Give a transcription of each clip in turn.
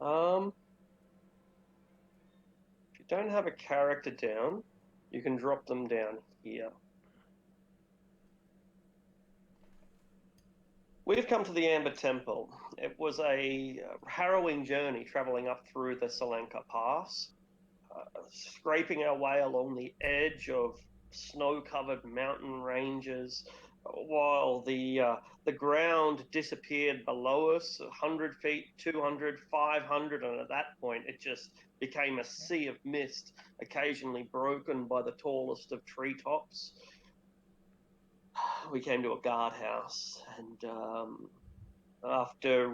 If you don't have a character down, you can drop them down here. We've come to the Amber Temple. It was a harrowing journey traveling up through the Solanka Pass, scraping our way along the edge of snow-covered mountain ranges, while the ground disappeared below us, 100 feet, 200, 500, and at that point it just became a sea of mist, occasionally broken by the tallest of treetops. We came to a guardhouse, and after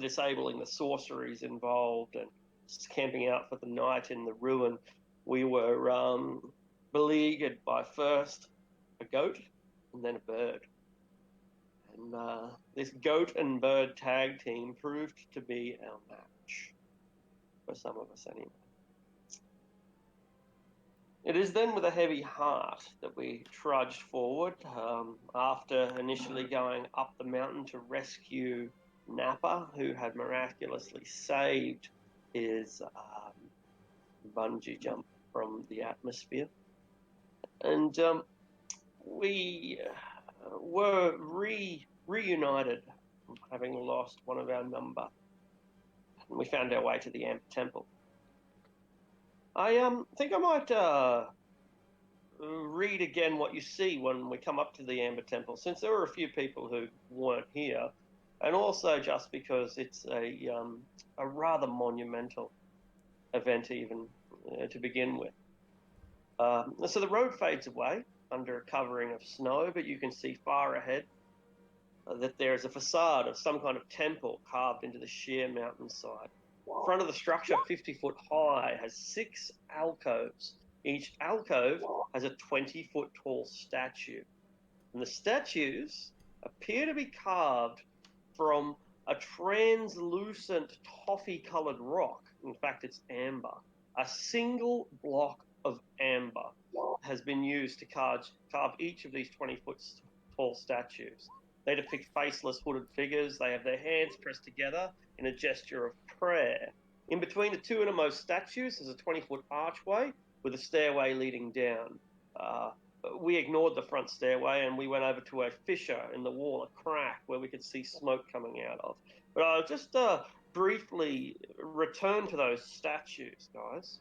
disabling the sorceries involved and camping out for the night in the ruin, we were beleaguered by first a goat and then a bird. And this goat and bird tag team proved to be our match, for some of us anyway. It is then with a heavy heart that we trudged forward, after initially going up the mountain to rescue Napa, who had miraculously saved his bungee jump from the atmosphere. And we were reunited, having lost one of our number. And we found our way to the Amber Temple. I think I might read again what you see when we come up to the Amber Temple, since there were a few people who weren't here, and also just because it's a rather monumental event even to begin with. So the road fades away under a covering of snow, but you can see far ahead that there is a facade of some kind of temple carved into the sheer mountainside. The front of the structure, 50 foot high, has 6 alcoves. Each alcove has a 20-foot tall statue. And the statues appear to be carved from a translucent toffee-coloured rock. In fact, it's amber. A single block of amber has been used to carve each of these 20-foot tall statues. They depict faceless hooded figures. They have their hands pressed together in a gesture of prayer. In between the two innermost statues is a 20-foot archway with a stairway leading down. We ignored the front stairway and we went over to a fissure in the wall, a crack where we could see smoke coming out of. But I'll just briefly return to those statues, guys.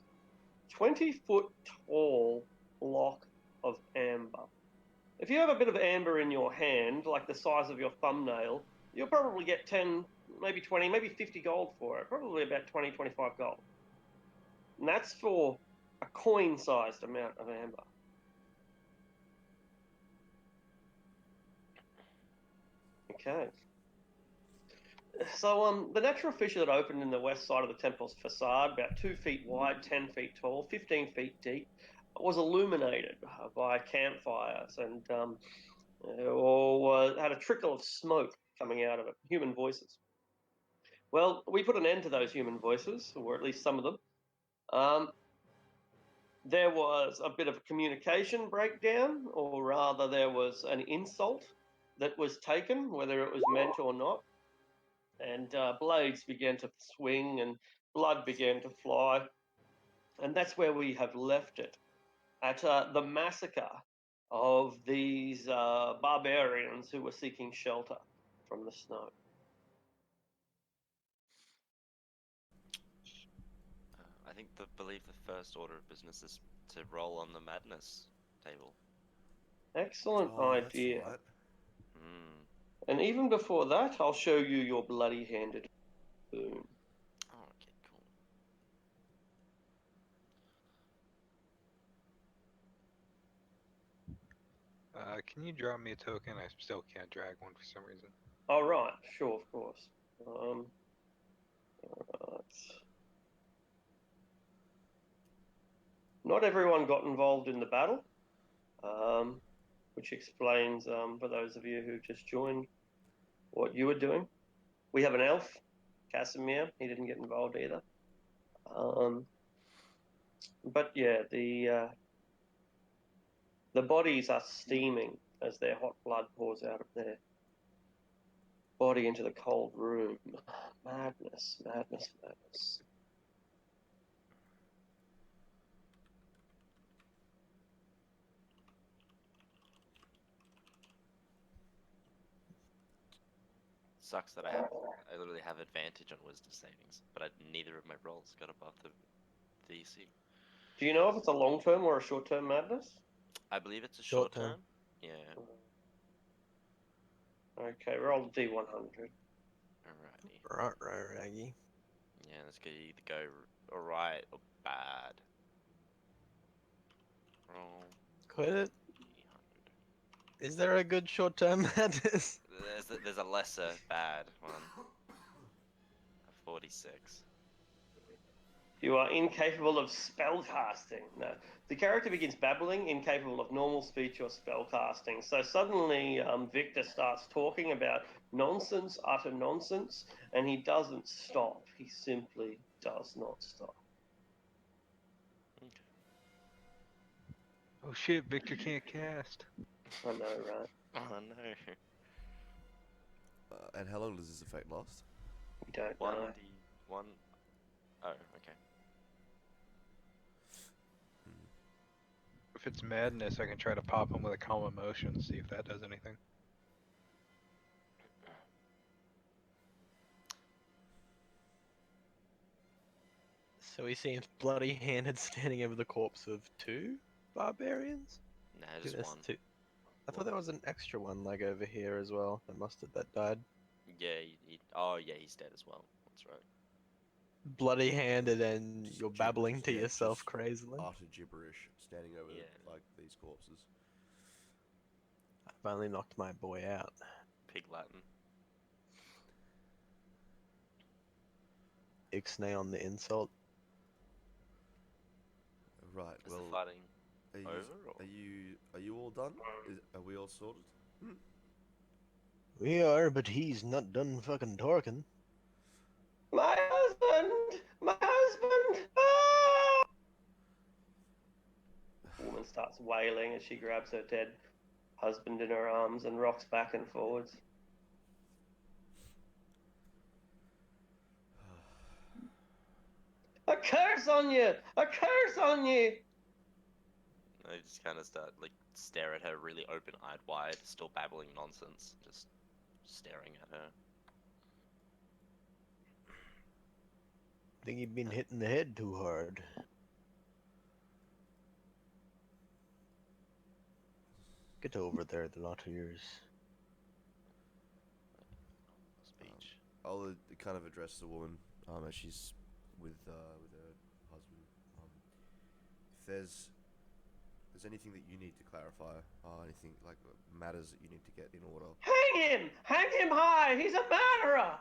20-foot tall block of amber. If you have a bit of amber in your hand, like the size of your thumbnail, you'll probably get 10, maybe 20, maybe 50 gold for it. Probably about 20, 25 gold. And that's for a coin-sized amount of amber. Okay. So the natural fissure that opened in the west side of the temple's facade, about 2 feet wide, 10 feet tall, 15 feet deep, was illuminated by campfires and had a trickle of smoke coming out of it, human voices. Well, we put an end to those human voices, or at least some of them. There was a bit of a communication breakdown, or rather there was an insult that was taken, whether it was meant or not, and blades began to swing and blood began to fly. And that's where we have left it, at the massacre of these barbarians who were seeking shelter from the snow. I think believe the first order of business is to roll on the madness table. Excellent idea. That's And even before that, I'll show you your bloody-handed boon. Oh, okay, cool. Can you draw me a token? I still can't drag one for some reason. All right, sure, of course. All right. Not everyone got involved in the battle, which explains, for those of you who just joined, what you were doing. We have an elf, Casimir. He didn't get involved either. But yeah, the bodies are steaming as their hot blood pours out of their body into the cold room. Madness, madness, madness. Sucks that I literally have advantage on wisdom savings, but neither of my rolls got above the DC. Do you know if it's a long-term or a short-term madness? I believe it's a Short short term. term. Yeah. Okay, roll the D100. Alrighty. Right, Raggy. Yeah, this could either go alright or bad. Roll Quit it. D100. Is there a good short-term madness? There's a lesser bad one. A 46. You are incapable of spellcasting. No. The character begins babbling, incapable of normal speech or spellcasting. So suddenly Victor starts talking about nonsense, utter nonsense, and he doesn't stop. He simply does not stop. Okay. Oh shit, Victor can't cast. I know, right? Oh no. And how long does this effect last? We don't know. 1d1. Oh, okay. If it's madness, I can try to pop him with a calm emotion, see if that does anything. So he seems bloody-handed standing over the corpse of 2 barbarians? Nah, Dude, just that's one. 2. I thought there was an extra one, like, over here as well. That died. Yeah, oh yeah, he's dead as well. That's right. Bloody-handed and Just you're babbling to yeah, yourself just crazily. Utter gibberish, standing over Yeah. like these corpses. I finally knocked my boy out. Pig Latin. Ixnay on the insult. Right. Is well, the fighting are you, over? Or? are you all done? Are we all sorted? We are, but he's not done fucking talking. My husband! My husband! Ah! The woman starts wailing as she grabs her dead husband in her arms and rocks back and forwards. A curse on you! A curse on you! I just kind of start stare at her really open-eyed wide, still babbling nonsense, just staring at her. Think you've been hitting the head too hard. Get over there, the lot of yours. Speech. I'll kind of address the woman as she's with her husband. If there's anything that you need to clarify, anything like matters that you need to get in order. Hang him! Hang him high! He's a murderer!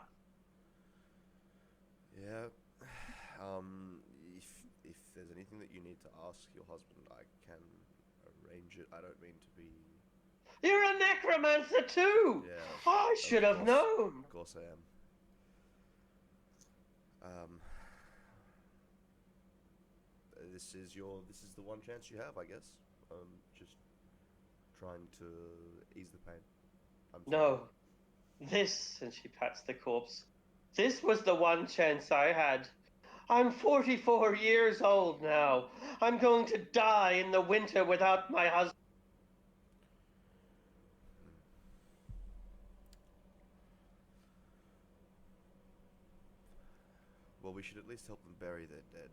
Yeah. If there's anything that you need to ask your husband, I can arrange it. I don't mean to be. You're a necromancer too! Yeah. I should have known! Of course I am. This is the one chance you have, I guess. Just trying to ease the pain. No. This, and she pats the corpse, this was the one chance I had. I'm 44 years old now. I'm going to die in the winter without my husband. Well, we should at least help them bury their dead.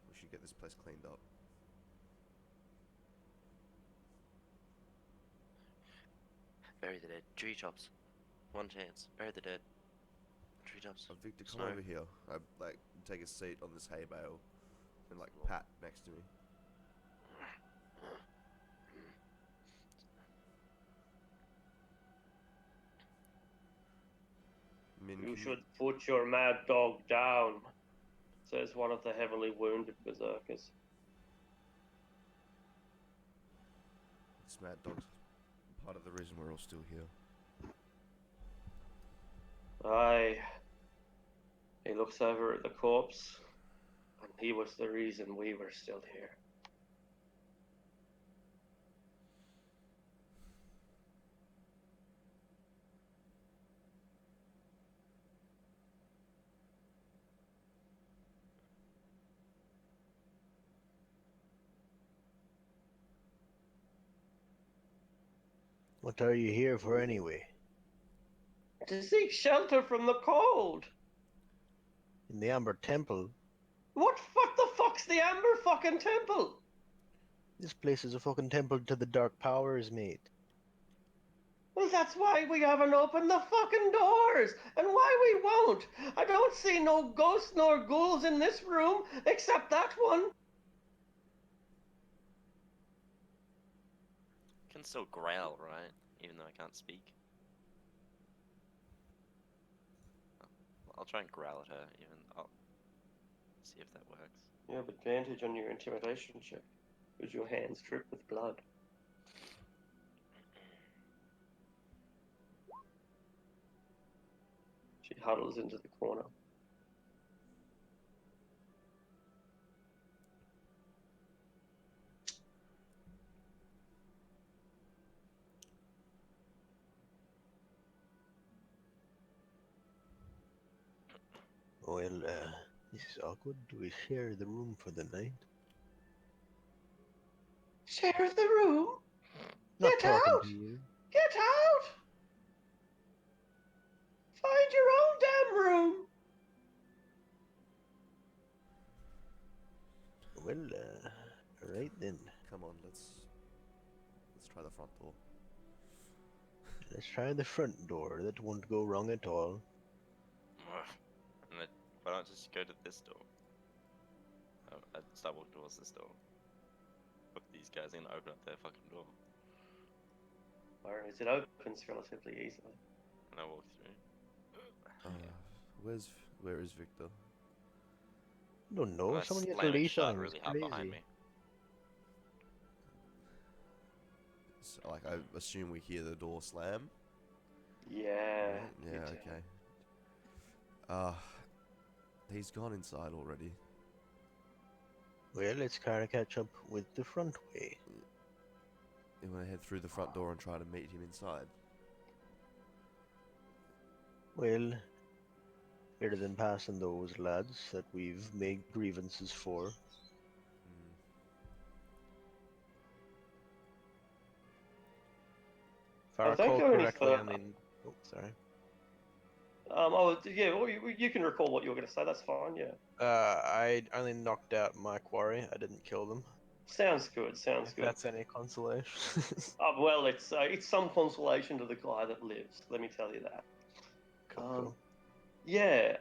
We should get this place cleaned up. Bury the dead. Treetops. One chance. Bury the dead. Treetops. Victor, come Snow. over here. I take a seat on this hay bale and pat next to me. You should put your mad dog down, says one of the heavily wounded berserkers. This mad dog's part of the reason we're all still here. Aye. He looks over at the corpse, and he was the reason we were still here. What are you here for anyway? To seek shelter from the cold. In the Amber Temple? What the fuck's the Amber fucking Temple? This place is a fucking temple to the Dark Powers, mate. Well, that's why we haven't opened the fucking doors, and why we won't. I don't see no ghosts nor ghouls in this room, except that one. I can still growl, right? Even though I can't speak. I'll try and growl at her, even. I'll see if that works. You have advantage on your intimidation check, because your hands drip with blood. She huddles into the corner. Well, this is awkward. Do we share the room for the night? Share the room? Not Get talking out! to you. Get out! Find your own damn room! Well, alright then. Come on, let's try the front door. Let's try the front door. That won't go wrong at all. And then, why not just go to this door? Oh, I'd start walking towards this door. But these guys are gonna open up their fucking door. Whereas it opens relatively easily. And I walk through. Where is Victor? I don't know. And I Someone gets a slam it leash shut on him. really It's hard crazy. behind me. So, like, I assume we hear the door slam. Yeah. Yeah. you do. Okay. He's gone inside already. Well, let's kind of catch up with the front way. You want to head through the front door and try to meet him inside? Well, better than passing those lads that we've made grievances for. If I I don't recall go any correctly, I further. mean... Oh, sorry. Yeah, well, you can recall what you were going to say, that's fine, yeah. I only knocked out my quarry. I didn't kill them. Sounds good, sounds If good. that's any consolation. Well, it's some consolation to the guy that lives, let me tell you that. Cool. Yeah,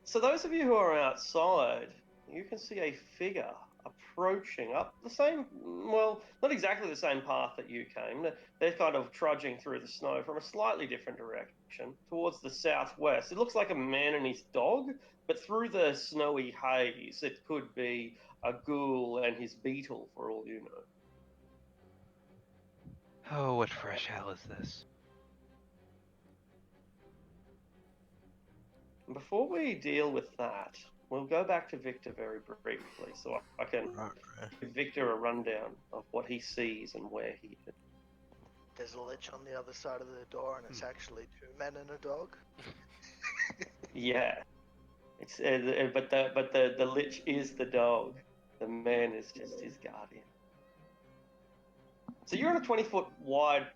so those of you who are outside, you can see a figure approaching up the same, well, not exactly the same path that you came. They're kind of trudging through the snow from a slightly different direction towards the southwest. It looks like a man and his dog, but through the snowy haze, it could be a ghoul and his beetle, for all you know. Oh, what fresh hell is this? Before we deal with that, we'll go back to Victor very briefly, so I can Right. give Victor a rundown of what he sees and where he is. There's a lich on the other side of the door, and it's actually two men and a dog. Yeah, it's but the lich is the dog. The man is just his guardian. So you're on a 20-foot wide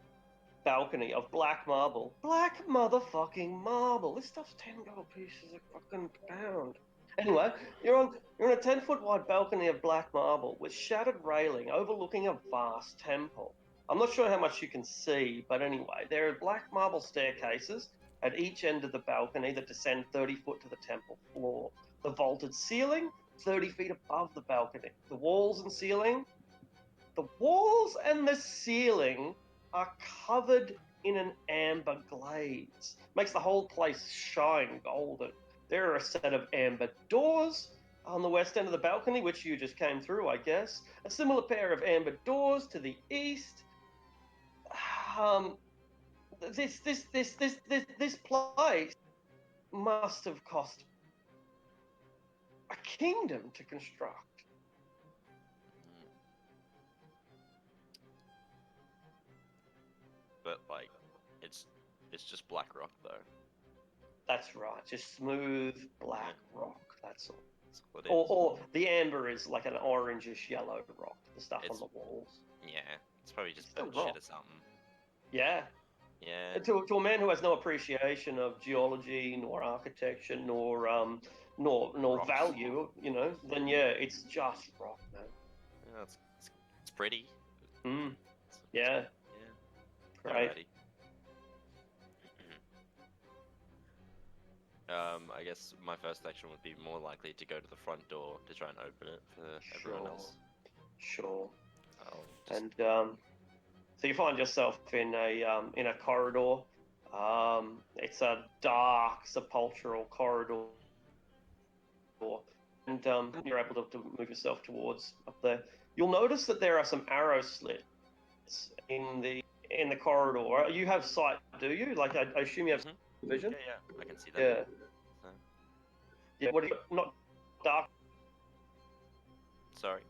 balcony of black marble. Black motherfucking marble. This stuff's $10 pieces a fucking pound. Anyway, you're on a 10-foot wide balcony of black marble with shattered railing overlooking a vast temple. I'm not sure how much you can see, but anyway, there are black marble staircases at each end of the balcony that descend 30 foot to the temple floor. The vaulted ceiling, 30 feet above the balcony. The walls and the ceiling are covered in an amber glaze. Makes the whole place shine golden. There are a set of amber doors on the west end of the balcony, which you just came through, I guess. A similar pair of amber doors to the east. This place must have cost a kingdom to construct. But like, it's just black rock though. That's right, just smooth black rock. That's all. That's all it is. Or the amber is like an orangish yellow rock. The stuff on It's- the walls. Yeah, it's probably just Still burnt shit rock. or something. Yeah. Yeah. To a man who has no appreciation of geology, nor architecture, nor Rocks. value, then yeah, it's just rock, man. Yeah, it's pretty. Mm, It's, yeah, yeah. great. Alrighty. I guess my first action would be more likely to go to the front door to try and open it for everyone else. Sure. I'll just And so you find yourself in a corridor. It's a dark, sepulchral corridor, and you're able to move yourself towards up there. You'll notice that there are some arrow slits in the corridor. You have sight, do you? Like I assume you have vision. yeah, I can see that. Yeah. So, Yeah. What? Not dark. sorry.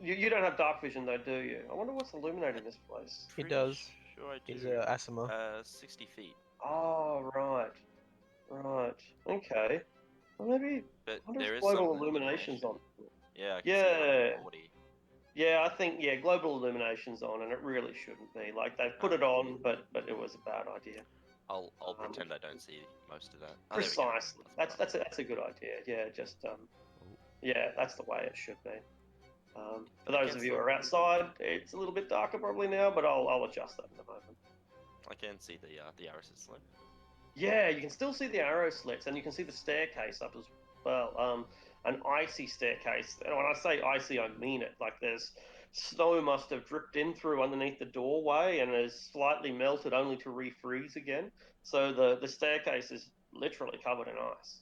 You don't have dark vision though, do you? I wonder what's illuminating this place. He Pretty does. Sure I do. He's a Asima. 60 feet. Oh, right. Okay. Well, maybe. But I wonder there if is global some illumination's on. Yeah, I can see Yeah. like 40. Yeah, I think global illumination's on, and it really shouldn't be. Like they've put it on, but it was a bad idea. I'll pretend I don't see most of that. Oh, there we go. Precisely. That's a good idea. Yeah, just that's the way it should be. For those of you who are outside, it's a little bit darker probably now, but I'll adjust that in a moment. I can see the arrows slip. Yeah, you can still see the arrow slits, and you can see the staircase up as well. An icy staircase. And when I say icy, I mean it. Like there's snow must have dripped in through underneath the doorway and has slightly melted only to refreeze again. So the staircase is literally covered in ice.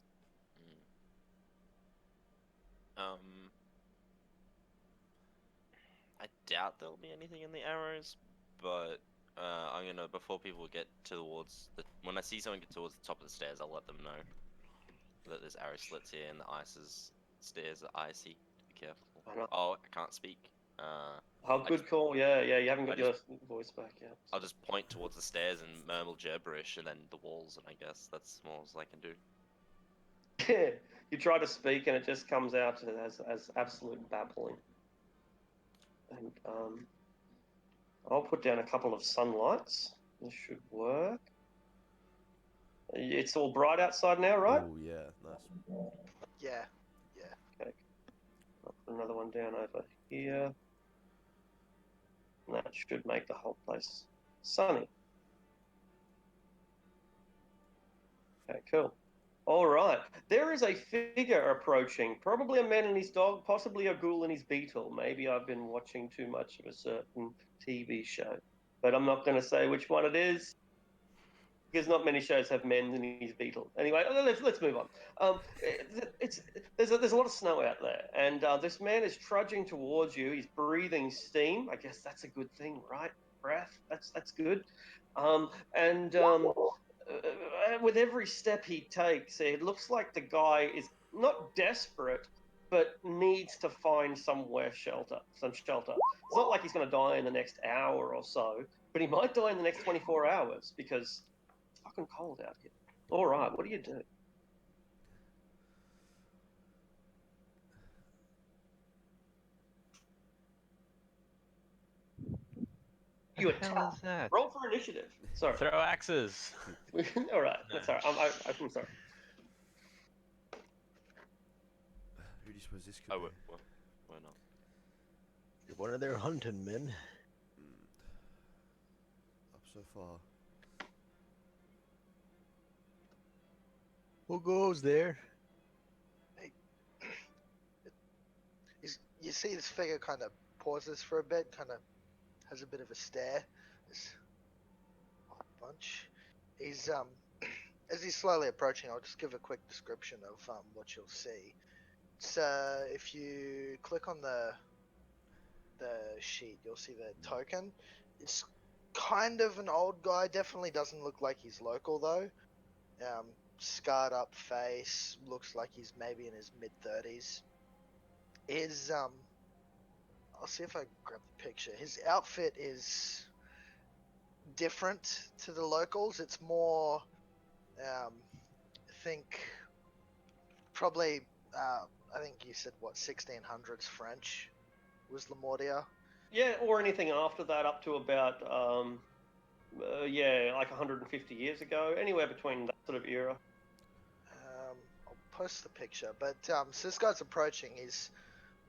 I doubt there'll be anything in the arrows, but I'm gonna, before people get towards when I see someone get towards the top of the stairs, I'll let them know that there's arrow slits here and the stairs are icy. Be careful. Oh, I can't speak. Good call. Yeah, you haven't got your voice back yet. I'll just point towards the stairs and murmur gibberish, and then the walls, and I guess that's more as I can do. Yeah, you try to speak and it just comes out as absolute babbling. And I'll put down a couple of sunlights. This should work. It's all bright outside now, right? Oh yeah, nice. Yeah. Okay. I'll put another one down over here. And that should make the whole place sunny. Okay, cool. All right. There is a figure approaching, probably a man and his dog, possibly a ghoul and his beetle. Maybe I've been watching too much of a certain TV show, but I'm not going to say which one it is, because not many shows have men and his beetle. Anyway, let's move on. There's a lot of snow out there, and this man is trudging towards you. He's breathing steam. I guess that's a good thing, right? Breath. That's good. With every step he takes, it looks like the guy is not desperate, but needs to find some shelter. It's not like he's going to die in the next hour or so, but he might die in the next 24 hours because it's fucking cold out here. All right, what do you do? You attack. Is that? Roll for initiative. Sorry. Throw axes. All right. That's all right. I'm sorry. Who do you suppose this could Oh, be? why not? You're one of their hunting men. Up so far. Who goes there? You see this figure kind of pauses for a bit, kind of has a bit of a stare. This bunch. He's as he's slowly approaching, I'll just give a quick description of what you'll see. So if you click on the sheet, you'll see the token. It's kind of an old guy. Definitely doesn't look like he's local though. Scarred up face, looks like he's maybe in his mid-30s. I'll see if I grab the picture. His outfit is different to the locals. It's more, I think, probably, I think you said, 1600s French was Lamortia. Yeah, or anything after that, up to about Yeah, like 150 years ago, anywhere between that sort of era. I'll post the picture. But so this guy's approaching. He's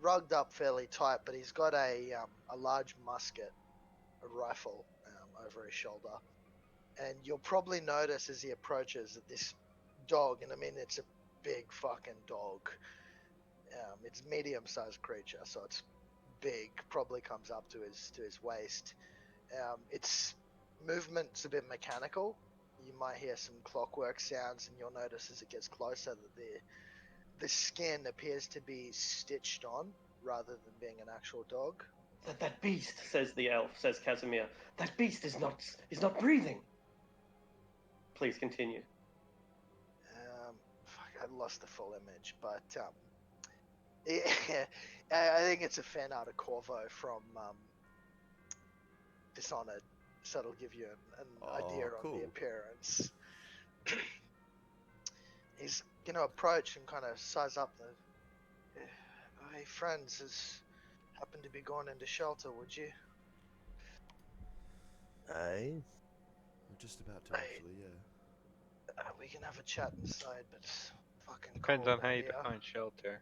rugged up fairly tight, but he's got a large musket, a rifle, over his shoulder. And you'll probably notice as he approaches that this dog, and I mean it's a big fucking dog. It's medium-sized creature, so it's big. Probably comes up to his waist. Its movement's a bit mechanical. You might hear some clockwork sounds, and you'll notice as it gets closer that the skin appears to be stitched on rather than being an actual dog. That beast, says the elf, says Casimir. That beast is not breathing. Please continue. Fuck, I lost the full image, but yeah, I think it's a fan art of Corvo from Dishonored, so it'll give you an idea cool. of the appearance. He's gonna approach and kind of size up the. Hey, friends, has happened to be going into shelter, would you? Aye. I'm just about to Hey. actually, yeah. We can have a chat inside, but it's fucking Depends cold on how out you here. define shelter.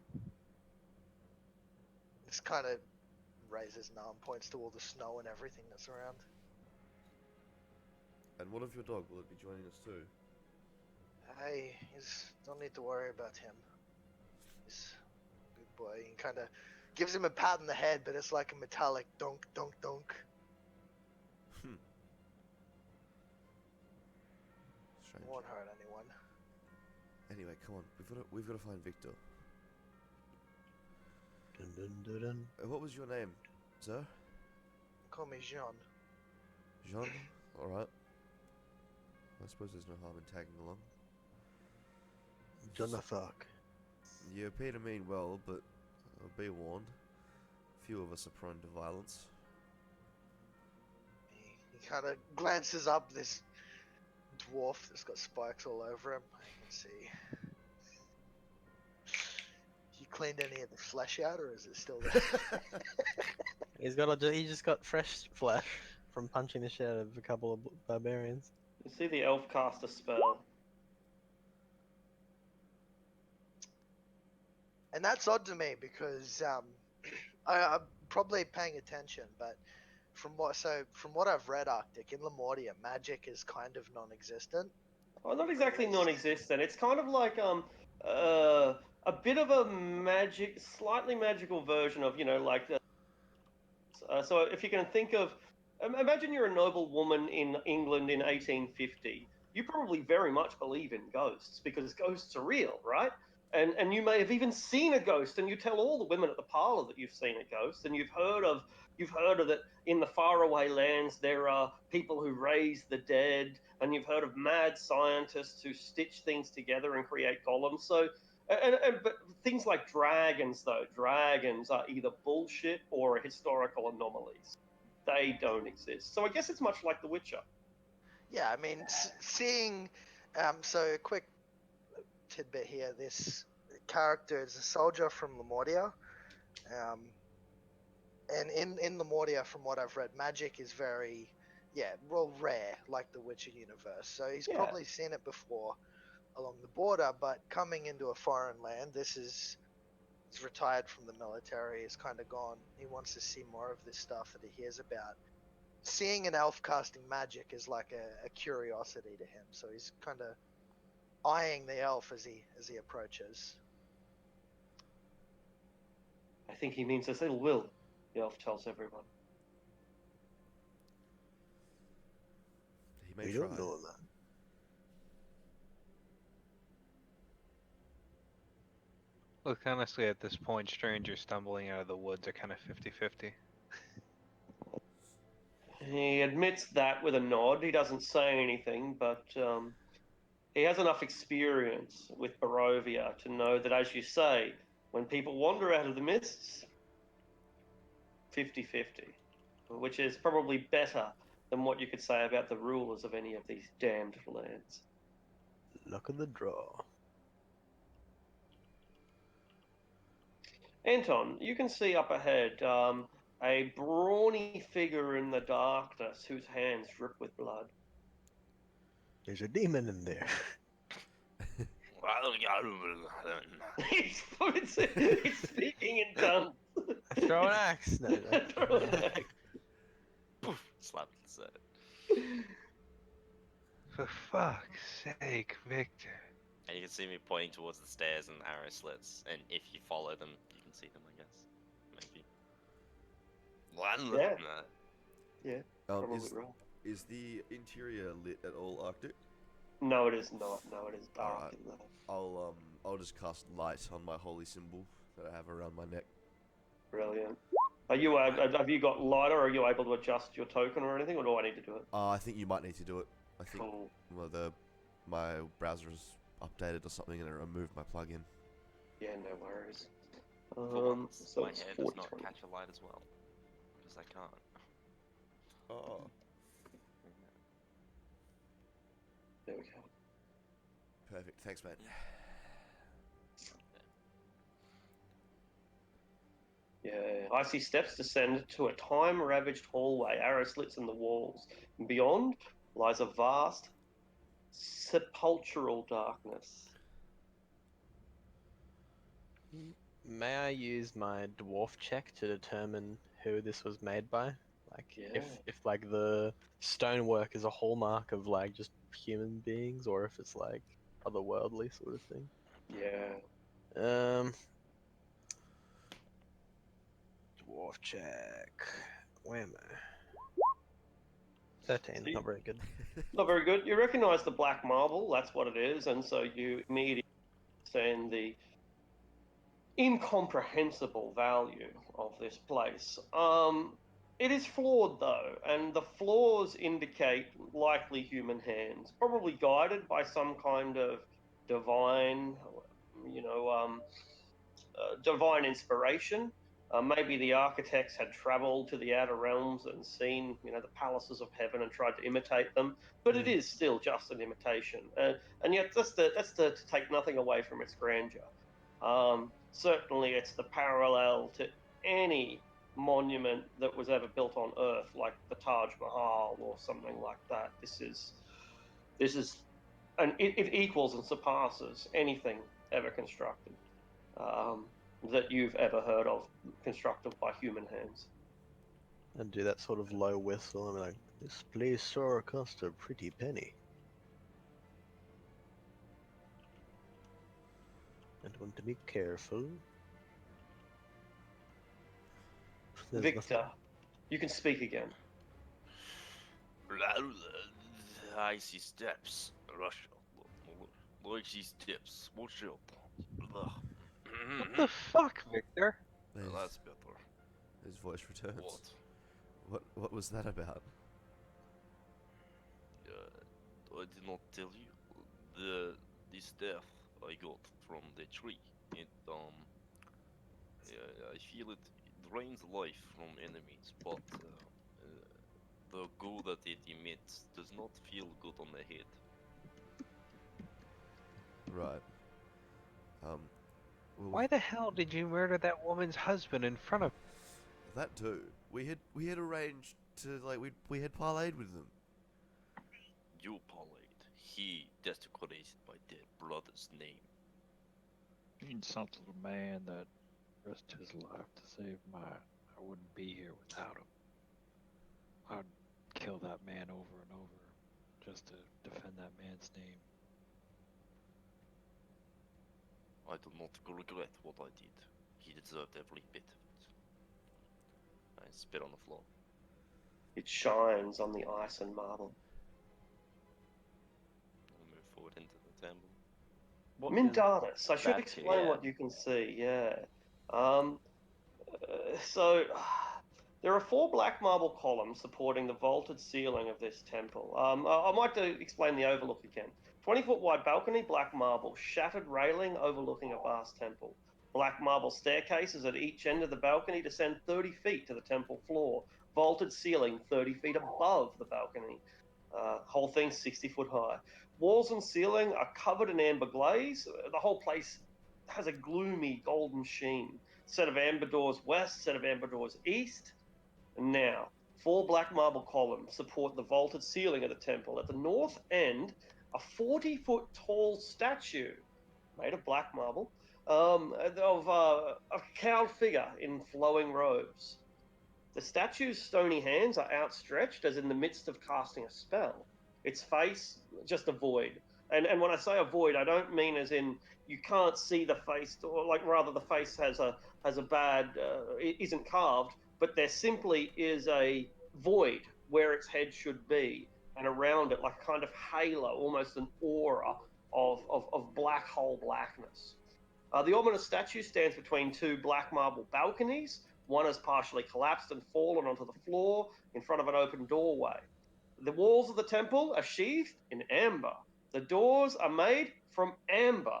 This kind of raises an arm, points to all the snow and everything that's around. And what of your dog? Will it be joining us too? Hey, don't need to worry about him. He's a good boy. He kind of gives him a pat on the head, but it's like a metallic dunk, dunk, dunk. Strange. Won't hurt anyone. Anyway, come on. We've got to find Victor. Dun, dun, dun, dun. What was your name, sir? Call me Jean. Jean? Alright. I suppose there's no harm in tagging along. Jonathan. You appear to mean well, but be warned. Few of us are prone to violence. He kind of glances up this dwarf that's got spikes all over him. I can see. You cleaned any of the flesh out, or is it still there? He just got fresh flesh from punching the shit out of a couple of barbarians. You see the elf cast a spell. And that's odd to me because I'm probably paying attention, but from what I've read, Arctic, in Lemordia, magic is kind of non-existent. Well, not exactly non-existent. It's kind of like a bit of a slightly magical version of, like the. So if you can think of, imagine you're a noble woman in England in 1850. You probably very much believe in ghosts because ghosts are real, right? And you may have even seen a ghost, and you tell all the women at the parlor that you've seen a ghost, and you've heard of that in the faraway lands there are people who raise the dead, and you've heard of mad scientists who stitch things together and create golems. So, but things like dragons are either bullshit or historical anomalies. They don't exist. So I guess it's much like The Witcher. Yeah, I mean, seeing. So a quick tidbit here. This character is a soldier from Lemordia. And in Lemordia, from what I've read, magic is very, rare, like the Witcher universe. So he's probably seen it before along the border, but coming into a foreign land, he's retired from the military, he's kind of gone. He wants to see more of this stuff that he hears about. Seeing an elf casting magic is like a curiosity to him, so he's kind of eyeing the elf as he approaches. I think he means us ill will, the elf tells everyone. He may We try. don't know that. Look, honestly, at this point, strangers stumbling out of the woods are kind of 50-50. He admits that with a nod. He doesn't say anything, but he has enough experience with Barovia to know that, as you say, when people wander out of the mists, 50-50, which is probably better than what you could say about the rulers of any of these damned lands. Luck of the draw. Anton, you can see up ahead a brawny figure in the darkness whose hands drip with blood. There's a demon in there. He's speaking in tongues. Throw an axe. No, no. Throw an axe. Poof, slap it in the For fuck's sake, Victor. And you can see me pointing towards the stairs and arrow slits, and if you follow them, you can see them, I guess. Maybe. Yeah. No. Probably Is, right. is the interior lit at all, Arctic? No, it is not. No, it is dark Alright. in there. I'll just cast light on my holy symbol that I have around my neck. Brilliant. Are you? Have you got lighter? Or are you able to adjust your token or anything, or do I need to do it? I think you might need to do it. I think Cool. well, my browser's updated or something, and it removed my plugin. Yeah, no worries. For once, So my it's hair 40, does not 20. catch a light as well. Because I can't. Oh, There we go. perfect. Thanks, mate. Yeah, I see steps descend to a time-ravaged hallway, arrow slits in the walls. And beyond lies a vast, sepulchral darkness. May I use my dwarf check to determine who this was made by? Like, Yeah. if like the stonework is a hallmark of like just human beings, or if it's like otherworldly sort of thing. Yeah. Dwarf check. Where am I? 13. See? Not very good. Not very good. You recognise the black marble, that's what it is, and so you immediately understand the incomprehensible value of this place. It is flawed though, and the flaws indicate likely human hands, probably guided by some kind of divine, divine inspiration. Maybe the architects had travelled to the outer realms and seen, the palaces of heaven and tried to imitate them. But it is still just an imitation, and yet that's to take nothing away from its grandeur. Certainly, it's the parallel to any monument that was ever built on Earth, like the Taj Mahal or something like that. This is, and it equals and surpasses anything ever constructed. That you've ever heard of, constructed by human hands. And do that sort of low whistle and be like, this place sure cost a pretty penny. And want to be careful. There's Victor, nothing- you can speak again. I see steps. Rush. Like see steps. Watch out. What the fuck, Victor? His, That's better. his voice returns. What? What was that about? I did not tell you. The staff I got from the tree. It I feel it drains life from enemies, but the goo that it emits does not feel good on the head. Right. Well, Why the hell did you murder that woman's husband in front of? that too. We had arranged to we had parlayed with them. You parlayed. He desecrated my dead brother's name. You insulted a man that risked his life to save mine. I wouldn't be here without him. I'd kill that man over and over just to defend that man's name. I do not regret what I did. He deserved every bit of it. I spit on the floor. It shines on the ice and marble. I move forward into the temple. What Mindatus. I should that explain here? what you can see. Yeah. So there are 4 black marble columns supporting the vaulted ceiling of this temple. I might explain the overlook again. 20-foot wide balcony, black marble, shattered railing overlooking a vast temple. Black marble staircases at each end of the balcony descend 30 feet to the temple floor. Vaulted ceiling 30 feet above the balcony. Whole thing 60 foot high. Walls and ceiling are covered in amber glaze. The whole place has a gloomy golden sheen. Set of amber doors west, set of amber doors east. Now, 4 black marble columns support the vaulted ceiling of the temple. At the north end, a 40-foot tall statue made of black marble of a cowled figure in flowing robes. The statue's stony hands are outstretched as in the midst of casting a spell. Its face, just a void. And when I say a void, I don't mean as in you can't see the face, or like rather the face has a bad, it isn't carved, but there simply is a void where its head should be, and around it like a kind of halo, almost an aura of black hole blackness. The ominous statue stands between 2 black marble balconies. One has partially collapsed and fallen onto the floor in front of an open doorway. The walls of the temple are sheathed in amber. The doors are made from amber.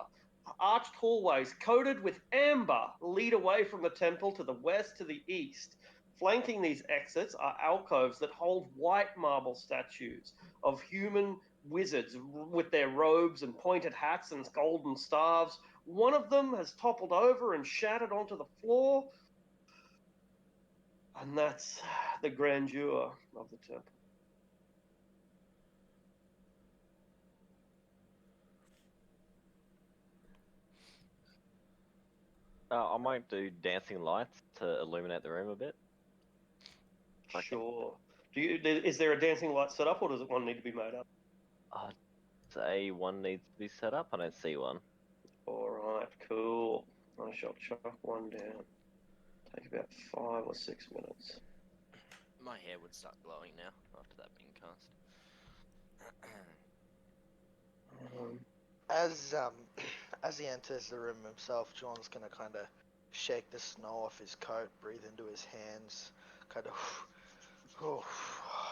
Arched hallways coated with amber lead away from the temple to the west to the east. Flanking these exits are alcoves that hold white marble statues of human wizards with their robes and pointed hats and golden staves. One of them has toppled over and shattered onto the floor. And that's the grandeur of the temple. I might do dancing lights to illuminate the room a bit. Okay. Sure. Is there a dancing light set up, or does one need to be made up? Say one needs to be set up. I don't see one. All right, cool. I shall chuck one down. Take about 5 or 6 minutes. My hair would start glowing now after that being cast. As he enters the room himself, John's gonna kind of shake the snow off his coat, breathe into his hands, kind of. Oh,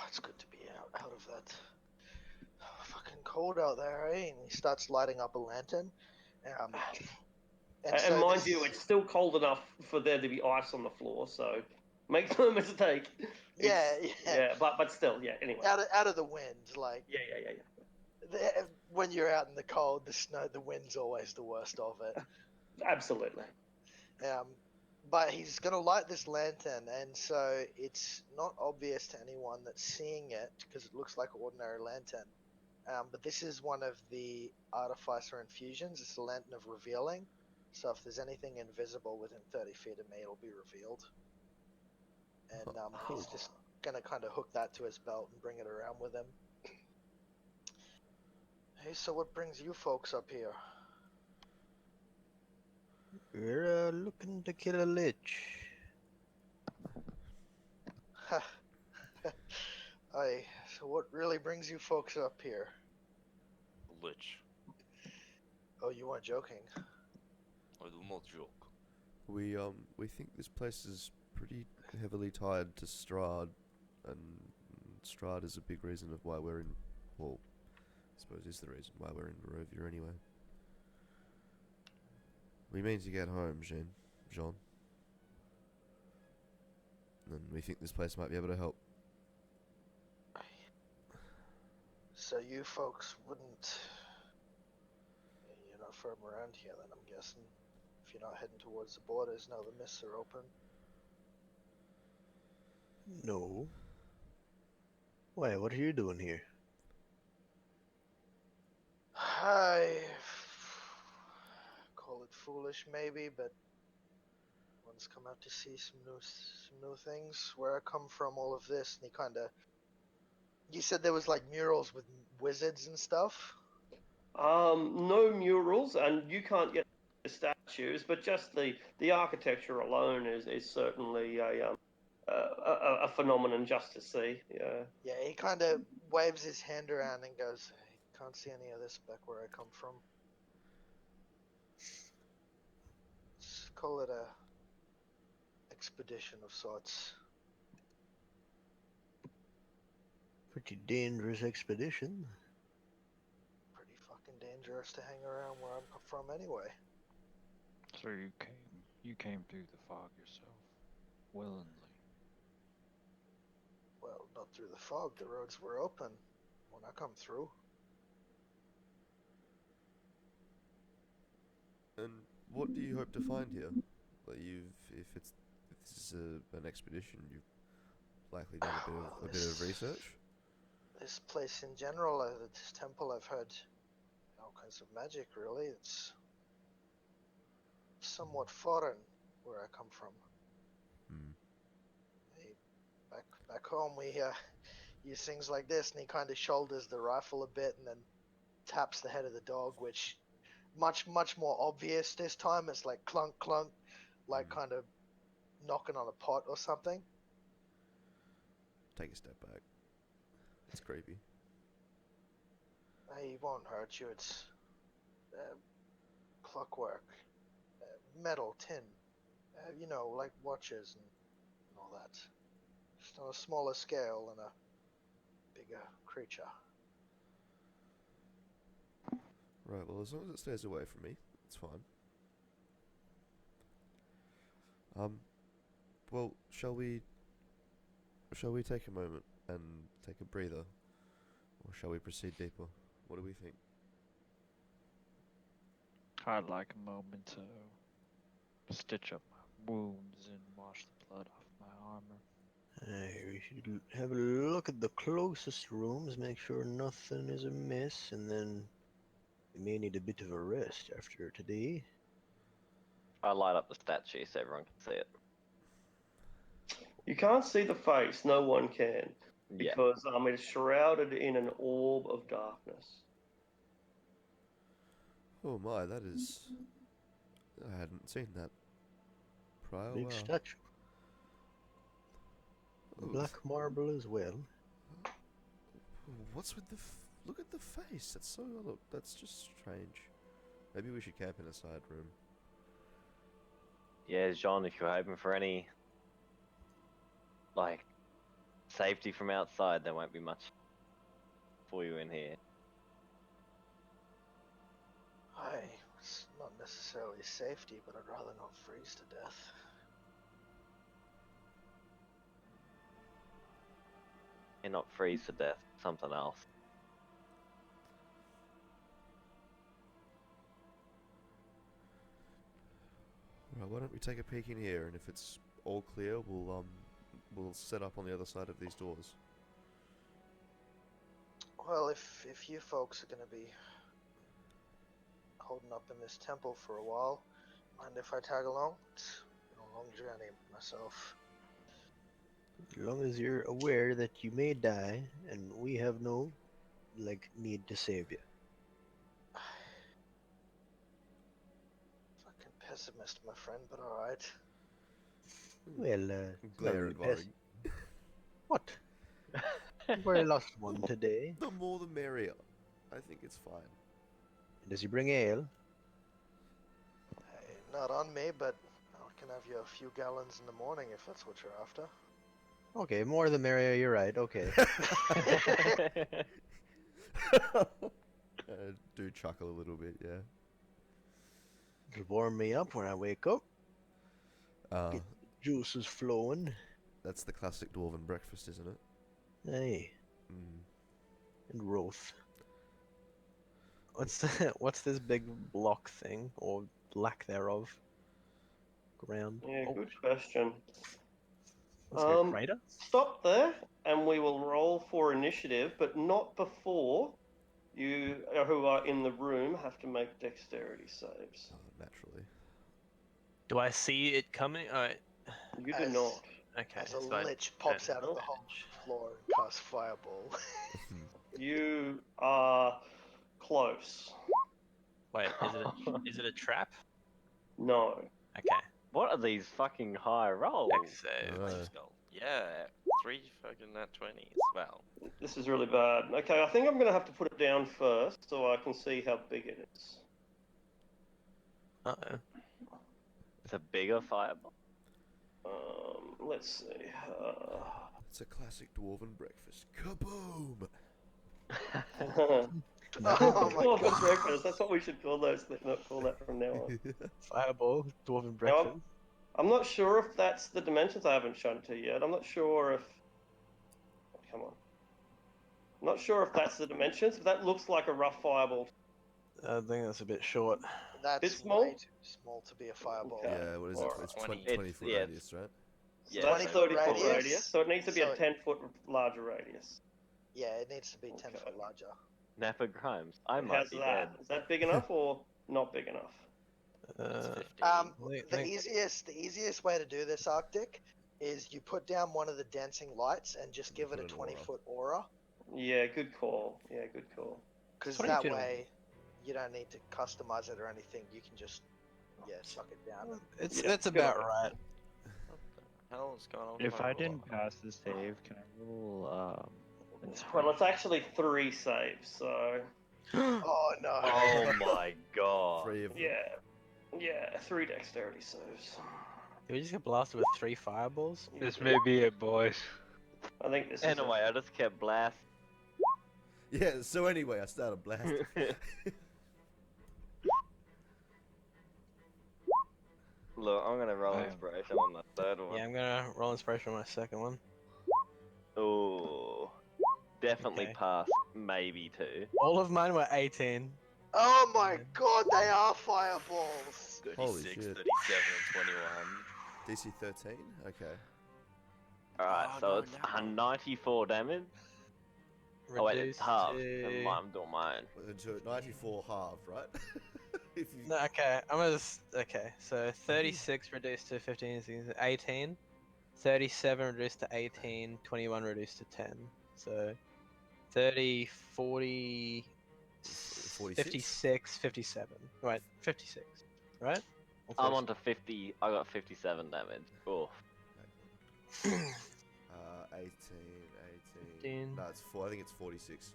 it's good to be out of that. Fucking cold out there, eh? And he starts lighting up a lantern. And so mind you, it's still cold enough for there to be ice on the floor, so make no mistake. Yeah. But still, yeah. Anyway. Out of the wind, like. Yeah. When you're out in the cold, the snow, the wind's always the worst of it. Absolutely. But he's gonna light this lantern, and so it's not obvious to anyone that's seeing it because it looks like an ordinary lantern. But this is one of the artificer infusions. It's a lantern of revealing. So if there's anything invisible within 30 feet of me, it'll be revealed. And he's just gonna kind of hook that to his belt and bring it around with him. Hey, so what brings you folks up here? We're looking to kill a lich. Aye, so what really brings you folks up here? Lich. Oh, you weren't joking. I do not joke. We think this place is pretty heavily tied to Strahd, and Strahd is a big reason of why we're in. Well, I suppose is the reason why we're in Barovia anyway. We mean to get home, Jean. And we think this place might be able to help. So you folks wouldn't... You're not from around here then, I'm guessing. If you're not heading towards the borders now the mists are open. No. Why, what are you doing here? I call it foolish maybe, but one's come out to see some new things. Where I come from, all of this, and he kind of... You said there was like murals with wizards and stuff? No murals, and you can't get the statues, but just the architecture alone is certainly a phenomenon just to see. Yeah. Yeah, he kind of waves his hand around and goes, "I can't see any of this back where I come from. Let's call it a expedition of sorts." Pretty dangerous expedition. Pretty fucking dangerous to hang around where I'm from anyway. So you came through the fog yourself, willingly. Well, not through the fog. The roads were open when I come through. And what do you hope to find here? Like if this is an expedition, you likely done a bit of research. This place in general, this temple, I've heard all kinds of magic. Really, it's somewhat foreign where I come from. Hmm. Back home, we use things like this, and he kind of shoulders the rifle a bit, and then taps the head of the dog, which much more obvious this time. It's like clunk clunk, like kind of knocking on a pot or something. Take a step back. It's creepy. He won't hurt you. It's clockwork, metal, tin, like watches and all that. Just on a smaller scale than a bigger creature. Right, well, as long as it stays away from me, it's fine. Well, shall we take a moment and take a breather? Or shall we proceed deeper? What do we think? I'd like a moment to stitch up my wounds and wash the blood off my armor. We should have a look at the closest rooms, make sure nothing is amiss, and then we may need a bit of a rest after today. I light up the statue so everyone can see it. You can't see the face. No one can. Yeah. Because it is shrouded in an orb of darkness. Oh my, that is... I hadn't seen that prior. Big Wow. statue. Oh, Black marble as well. What's with the... Look at the face. That's so... Look, that's just strange. Maybe we should camp in a side room. Yeah, John, if you're hoping for any, like, safety from outside, there won't be much for you in here. It's not necessarily safety, but I'd rather not freeze to death. And not freeze to death, something else. Right, why don't we take a peek in here, and if it's all clear, we'll set up on the other side of these doors. Well, if you folks are gonna be holding up in this temple for a while, mind if I tag along? It's been a long journey myself. As long as you're aware that you may die, and we have no, need to save you. Fucking pessimist, my friend, but alright. Well, it's not Glare really at Varg. What? We lost one today. The more the merrier. I think it's fine. Does he bring ale? Hey, not on me, but I can have you a few gallons in the morning if that's what you're after. Okay, more the merrier, you're right, okay. Do chuckle a little bit, yeah. It'll warm me up when I wake up. Uh, Juices flowing. that's the classic dwarven breakfast, isn't it? Hey, Mm. and roast. What's this big block thing, or lack thereof? Ground. Yeah, Oh, good question. what's there, crater? Stop there, and we will roll for initiative, but not before you who are in the room have to make dexterity saves. Naturally. Do I see it coming? You do As- not. Okay. As a so I- lich pops out of the no. hole in the floor and casts fireball. You are close. Wait, is it a trap? No. Okay. What are these fucking high rolls? Dex save. Let's go. Yeah, 3 fucking nat 20s. Wow. This is really bad. Okay, I think I'm going to have to put it down first so I can see how big it is. Uh-oh. It's a bigger fireball. Let's see. It's a classic dwarven breakfast. Kaboom! Oh my Dwarven god. breakfast. That's what we should call those. Not call that from now on. Fireball, dwarven Now, breakfast. I'm not sure if that's the dimensions. I haven't shown it to you yet. I'm not sure if. Oh, come on. I'm not sure if that's the dimensions. But that looks like a rough fireball. I think that's a bit short. That's Bit small? way too small to be a fireball. Okay. Yeah, what is it? Alright. It's 20. 20 foot yeah, radius, right? So Yeah, that's 20 30 foot foot radius, radius. So it needs to be so a 10-foot larger radius. Yeah, it needs to be 10 Okay. foot larger. Napa Grimes, I might How's be that? dead. Is that big enough or not big enough? It's Uh, 15. The easiest way to do this, Arctic, is you put down one of the dancing lights and just give it Put a an 20 aura. foot aura, Yeah, good call. Yeah, good call. because 20 that feet way you don't need to customize it or anything. You can just suck it down. And it's Yeah, that's good about on it. right. What the hell is going on? with If my I roll? didn't pass the save, can I roll Well, inspiration? it's actually 3 saves, so oh no! Oh my god. 3 of them. yeah, 3 dexterity saves. Did we just get blasted with 3 fireballs? This may be it, boys. I think this is Anyway, I just kept blasting. Yeah, so anyway, I started blasting. Look, I'm gonna roll I am- inspiration on the third one. Yeah, I'm gonna roll inspiration on my second one. Ooh. Definitely Okay. pass, maybe 2. All of mine were 18. Oh my god, they are fireballs! 36, Holy shit. 37, and 21. DC 13? Okay. Alright, Oh, so no, it's Napa. 94 damage. Oh wait, it's Reduced half. to- I'm doing mine. To 94 halved, right? If you... No, okay, I'm gonna okay, so 36 reduced to 15 is 18. 37 reduced to 18, 21 reduced to 10. So 30, 40, 46? 56, 57. Right, 56, right? Or I'm 46? on to 50. I got 57 damage. Oof. 18, 18. 15. No, it's 4. I think it's 46.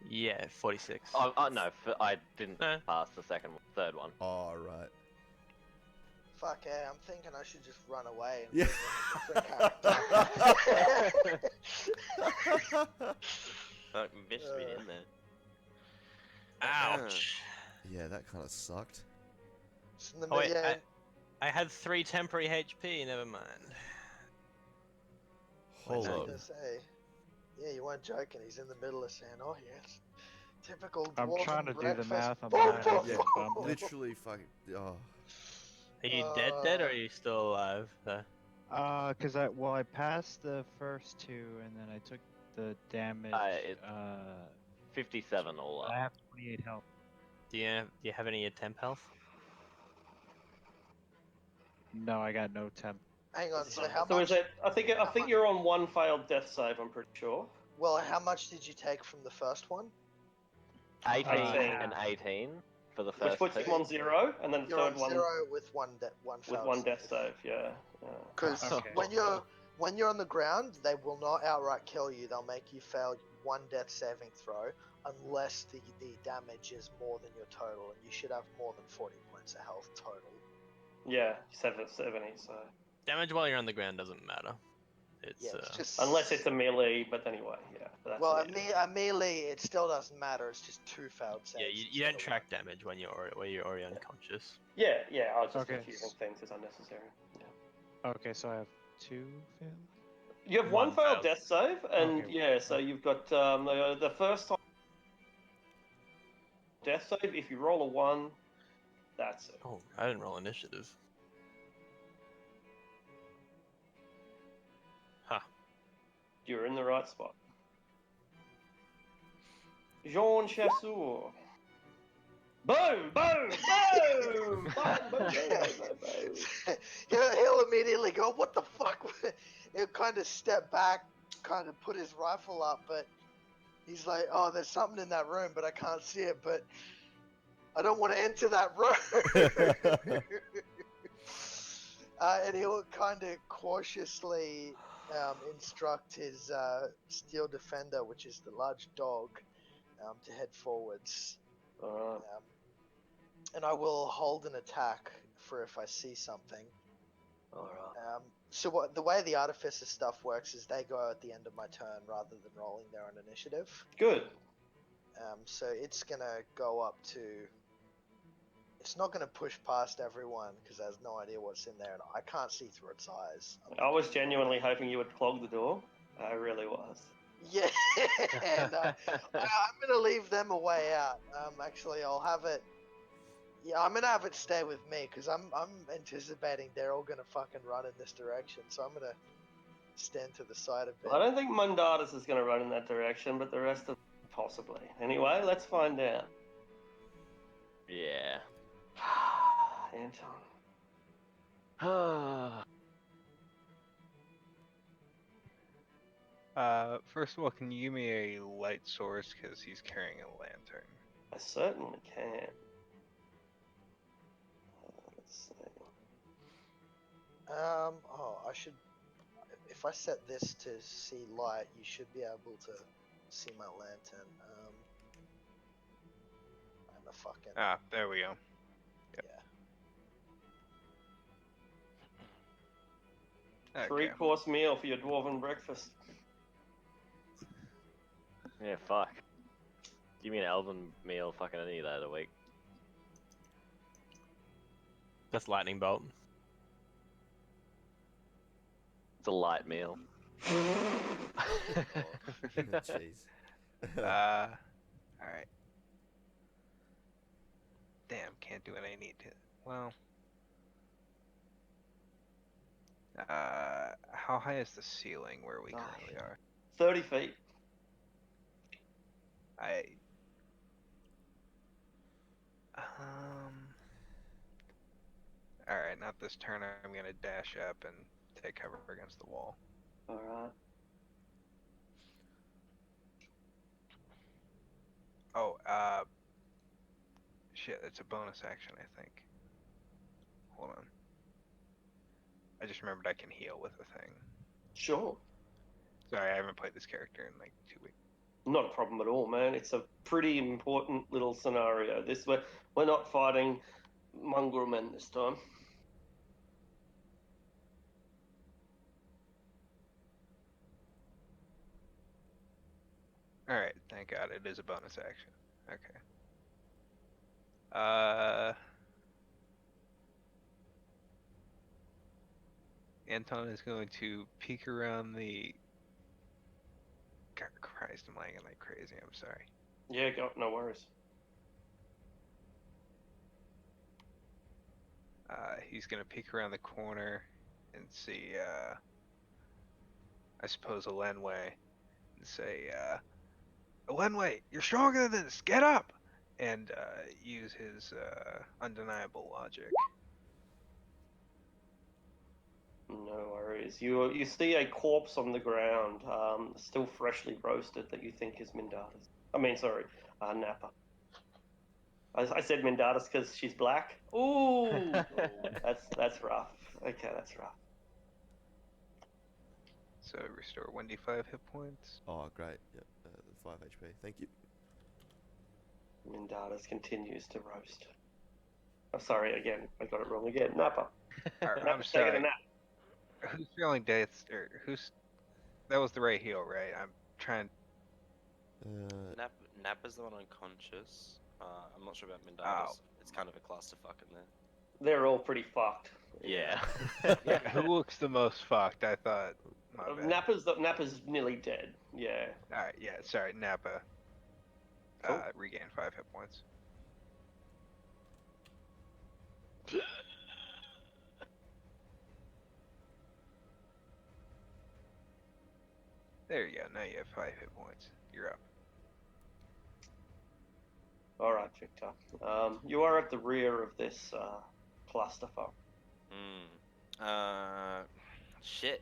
Yeah, 46. Oh no, I didn't No. pass the third one. Oh, right. Fuck yeah, I'm thinking I should just run away and Yeah. bring in a different character. Fuck, bitch me in there. Ouch. Yeah, that kind of sucked. It's in the Oh, wait, yeah, I had 3 temporary HP, never mind. Hold I was on. gonna say, yeah, you weren't joking. He's in the middle of saying, "Oh yes, typical." I'm dwarven trying to do the breakfast." math on Boom, my boom, Yeah, boom. bum. literally fucking. Oh. Are you dead, or are you still alive? Cause I passed the first 2 and then I took the damage. It's 57 all I up. have 28 health. Do you have any temp health? No, I got no temp. Hang on. So how So much? is it? I think you're on 1 failed death save. I'm pretty sure. Well, how much did you take from the first one? 18 18. and 18 for the Which first puts 2. him on 0, and then the You're third on one 0 with one with failed 1 death save. Yeah. Because Okay. when you're on the ground, they will not outright kill you. They'll make you fail 1 death saving throw unless the damage is more than your total, and you should have more than 40 points of health total. Yeah, 70. So Damage while you're on the ground doesn't matter. It's, Yeah, it's just unless it's a melee, but anyway, yeah. That's well, it. a melee, it still doesn't matter. It's just 2 failed saves. yeah, you instead don't of track damage when you're already unconscious. Yeah, I was just Okay. confusing things as unnecessary. Yeah. Okay, so I have 2 failed. You have 1 One failed failed. death save, and Okay. yeah, so you've got the first time death save. If you roll a 1, that's it. Oh, I didn't roll initiative. Huh. You're in the right spot. Jean Chasseur. Boom! Boom! Boom! Boom! Boom! Boom! He'll immediately go, "What the fuck?" He'll kind of step back, kind of put his rifle up, but he's like, "Oh, there's something in that room, but I can't see it. But I don't want to enter that room." And he'll kind of cautiously instruct his steel defender, which is the large dog, to head forwards. Alright. And I will hold an attack for if I see something. Alright. So the way the artificer stuff works is they go at the end of my turn rather than rolling their own initiative. Good. So it's gonna go up to. It's not gonna push past everyone because it has no idea what's in there, and I can't see through its eyes. I was genuinely hoping you would clog the door. I really was. Yeah, and I'm gonna leave them a way out. Actually, I'll have it. Yeah, I'm gonna have it stay with me because I'm anticipating they're all gonna fucking run in this direction. So I'm gonna stand to the side a bit. I don't think Mundatus is going to run in that direction, but the rest of possibly. Anyway, let's find out. Yeah. Anton. First of all, can you give me a light source because he's carrying a lantern? I certainly can. Let's see. Oh, I should. If I set this to see light, you should be able to see my lantern. I'm a fucking. Ah, there we go. Yep. Yeah. Okay. 3-course meal for your dwarven breakfast. Yeah, fuck. Give me an elven meal, fucking any of that a week. That's lightning bolt. It's a light meal. Jeez. Alright. Damn, can't do what I need to. Well. How high is the ceiling where we currently are? 30 feet. Alright, not this turn. I'm gonna dash up and take cover against the wall. Alright. Oh, shit, it's a bonus action, I think. Hold on. I just remembered I can heal with a thing. Sure. Sorry, I haven't played this character in like 2 weeks. Not a problem at all, man. It's a pretty important little scenario. We're not fighting mongrel men this time. Alright, thank God it is a bonus action. Okay. Anton is going to peek around the. God Christ, I'm lagging like crazy. I'm sorry. Yeah, no worries. He's gonna peek around the corner and see, I suppose, Elenway, and say, Elenway, you're stronger than this. Get up! And use his undeniable logic. No worries. You see a corpse on the ground, still freshly roasted, that you think is Mindatus. I mean, sorry, Nappa. I said Mindatus because she's black. Ooh, that's rough. Okay, that's rough. So restore 1d5 hit points. Oh, great. Yep, the 5 HP. Thank you. Mindatus continues to roast. I'm sorry again. I got it wrong again. Nappa. I'm Nappa's taking a sorry. nap. Who's feeling death? Or who's? That was the right heel, right? I'm trying. Nappa's the one unconscious. I'm not sure about Mindatus. Oh. It's kind of a clusterfuck in there. They're all pretty fucked. Yeah. Yeah, who looks the most fucked? I thought. My bad. Nappa's nearly dead. Yeah. All right. Yeah. Sorry, Nappa. Cool. Regain 5 hit points. There you go. Now you have 5 hit points. You're up. All right, Victor. You are at the rear of this clusterfuck. Shit.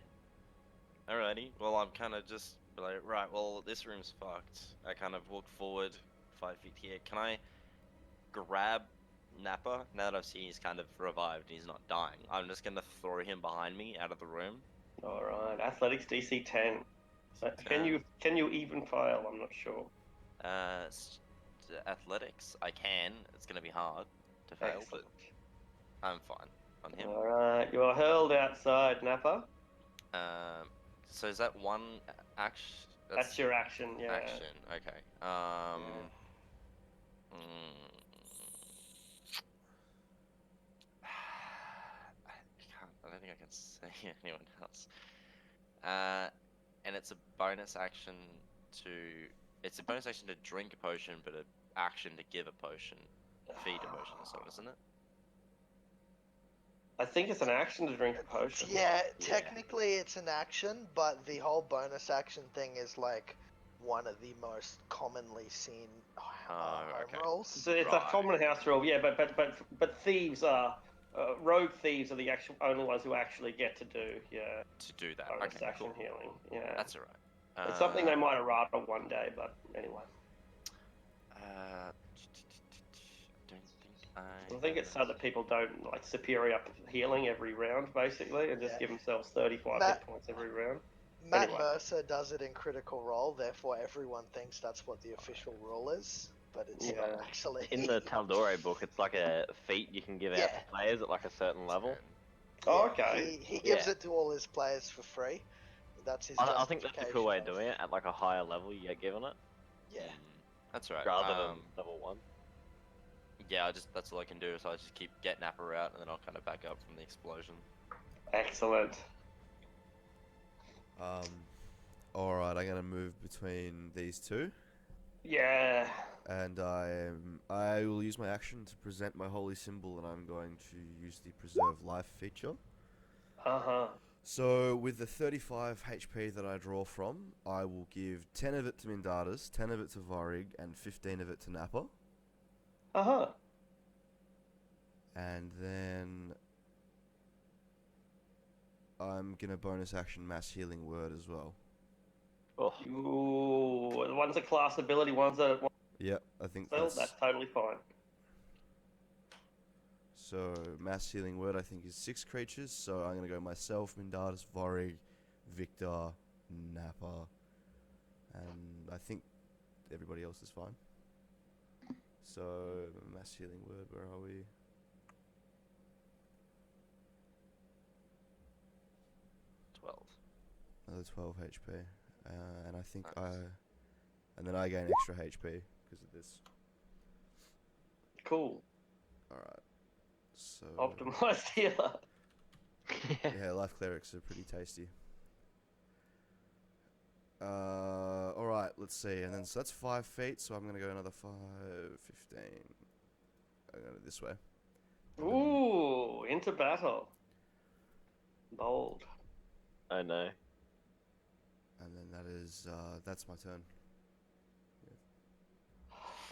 Alrighty. Well, I'm kind of just like, right, well, this room's fucked. I kind of walk forward 5 feet here. Can I grab Nappa now that I've seen he's kind of revived and he's not dying? I'm just going to throw him behind me out of the room. All right. Athletics DC 10. So can you even fail? I'm not sure. Athletics, I can. It's going to be hard to fail, Excellent. but I'm fine on him. All right. You are hurled outside, Nappa. So is that one action? That's your action. Yeah. Action. Okay. Yeah. I don't think I can say anyone else. And it's a bonus action to. It's a bonus action to drink a potion, but an action to give a potion. feed a potion or something, isn't it? I think it's an action to drink a potion. Yeah, technically it's an action, but the whole bonus action thing is like one of the most commonly seen home okay. rolls. So it's Right. a common house rule, yeah. But thieves are rogue thieves are the actual only ones who actually get to do To do that. bonus Okay, action cool. healing. Yeah, That's alright. it's something they might have rather one day, but anyway. Don't think I think it's so that people don't like superior healing every round, basically, and just Yeah. give themselves 35 Matt- hit points every round. Matt Anyway. Mercer does it in Critical Role, therefore everyone thinks that's what the official rule is, but it's not Yeah. actually. In the Taldore book, it's like a feat you can give out Yeah. to players at like a certain level. Oh, okay. He gives Yeah. it to all his players for free. That's his I think that's a cool way of justification doing it. At like a higher level, you get given it Yeah. That's right. rather than level 1. Yeah, that's all I can do. So I just keep get Napper out, and then I'll kind of back up from the explosion. Excellent. Alright, I'm gonna move between these two. Yeah. And I will use my action to present my holy symbol, and I'm going to use the preserve life feature. Uh-huh. So with the 35 HP that I draw from, I will give 10 of it to Mindaris, 10 of it to Vorig, and 15 of it to Nappa. Uh-huh. And then I'm gonna bonus action mass healing word as well. Oh, Ooh, one's a class ability, one's a Yep, I think spell. that's... That's totally fine. So, mass healing word I think is 6 creatures, so I'm gonna go myself, Mindaris, Vorig, Victor, Nappa, and I think everybody else is fine. So, mass healing word, where are we? 12. Another 12 HP. And I think Nice. and then I gain extra HP because of this. Cool. Alright. So... Optimized healer. Yeah, life clerics are pretty tasty. Alright, let's see. And then, so that's 5 feet, so I'm gonna go another 5, 15. I'm gonna go this way. Ooh, into battle. Bold. I know. And then that is, that's my turn.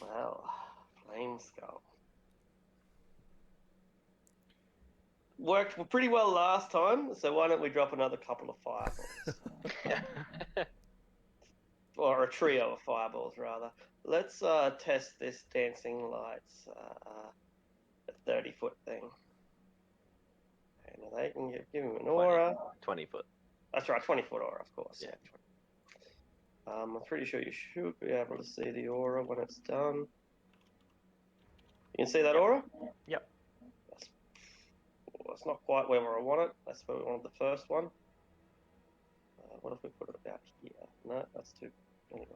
Well, flame skull. Worked pretty well last time, so why don't we drop another couple of fireballs? Or a trio of fireballs, rather. Let's test this dancing lights 30-foot thing. Okay, now they can give him an aura. 20 foot. That's right, 20-foot aura, of course. Yeah. I'm pretty sure you should be able to see the aura when it's done. You can see that aura? Yep. It's not quite where I want it. That's where we wanted the first one. What if we put it about here? No, that's too... Anyway.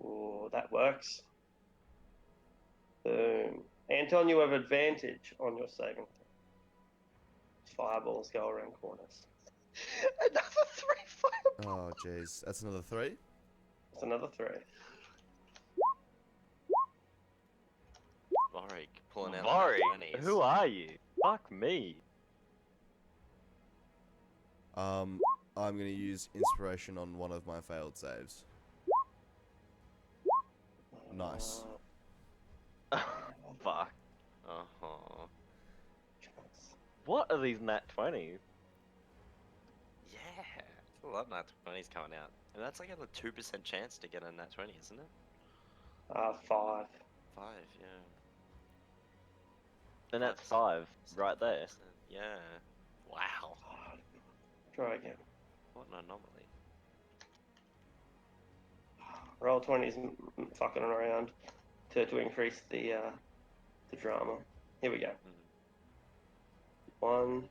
Ooh, that works. Boom. Anton, you have advantage on your saving. Fireballs go around corners. Another 3 fireballs. Oh, jeez. That's another 3? That's another 3. Vorig pulling out Vorig, the 20s. who are you? Fuck me. I'm gonna use inspiration on one of my failed saves. Nice. Fuck. Uh-huh. What are these nat 20s? Yeah. There's a lot of nat 20s coming out. And that's like a 2% chance to get a nat 20, isn't it? 5. 5, yeah. And that's 5 right there. Yeah. Wow. Try again. What an anomaly. Roll 20's fucking around to increase the drama. Here we go. 1,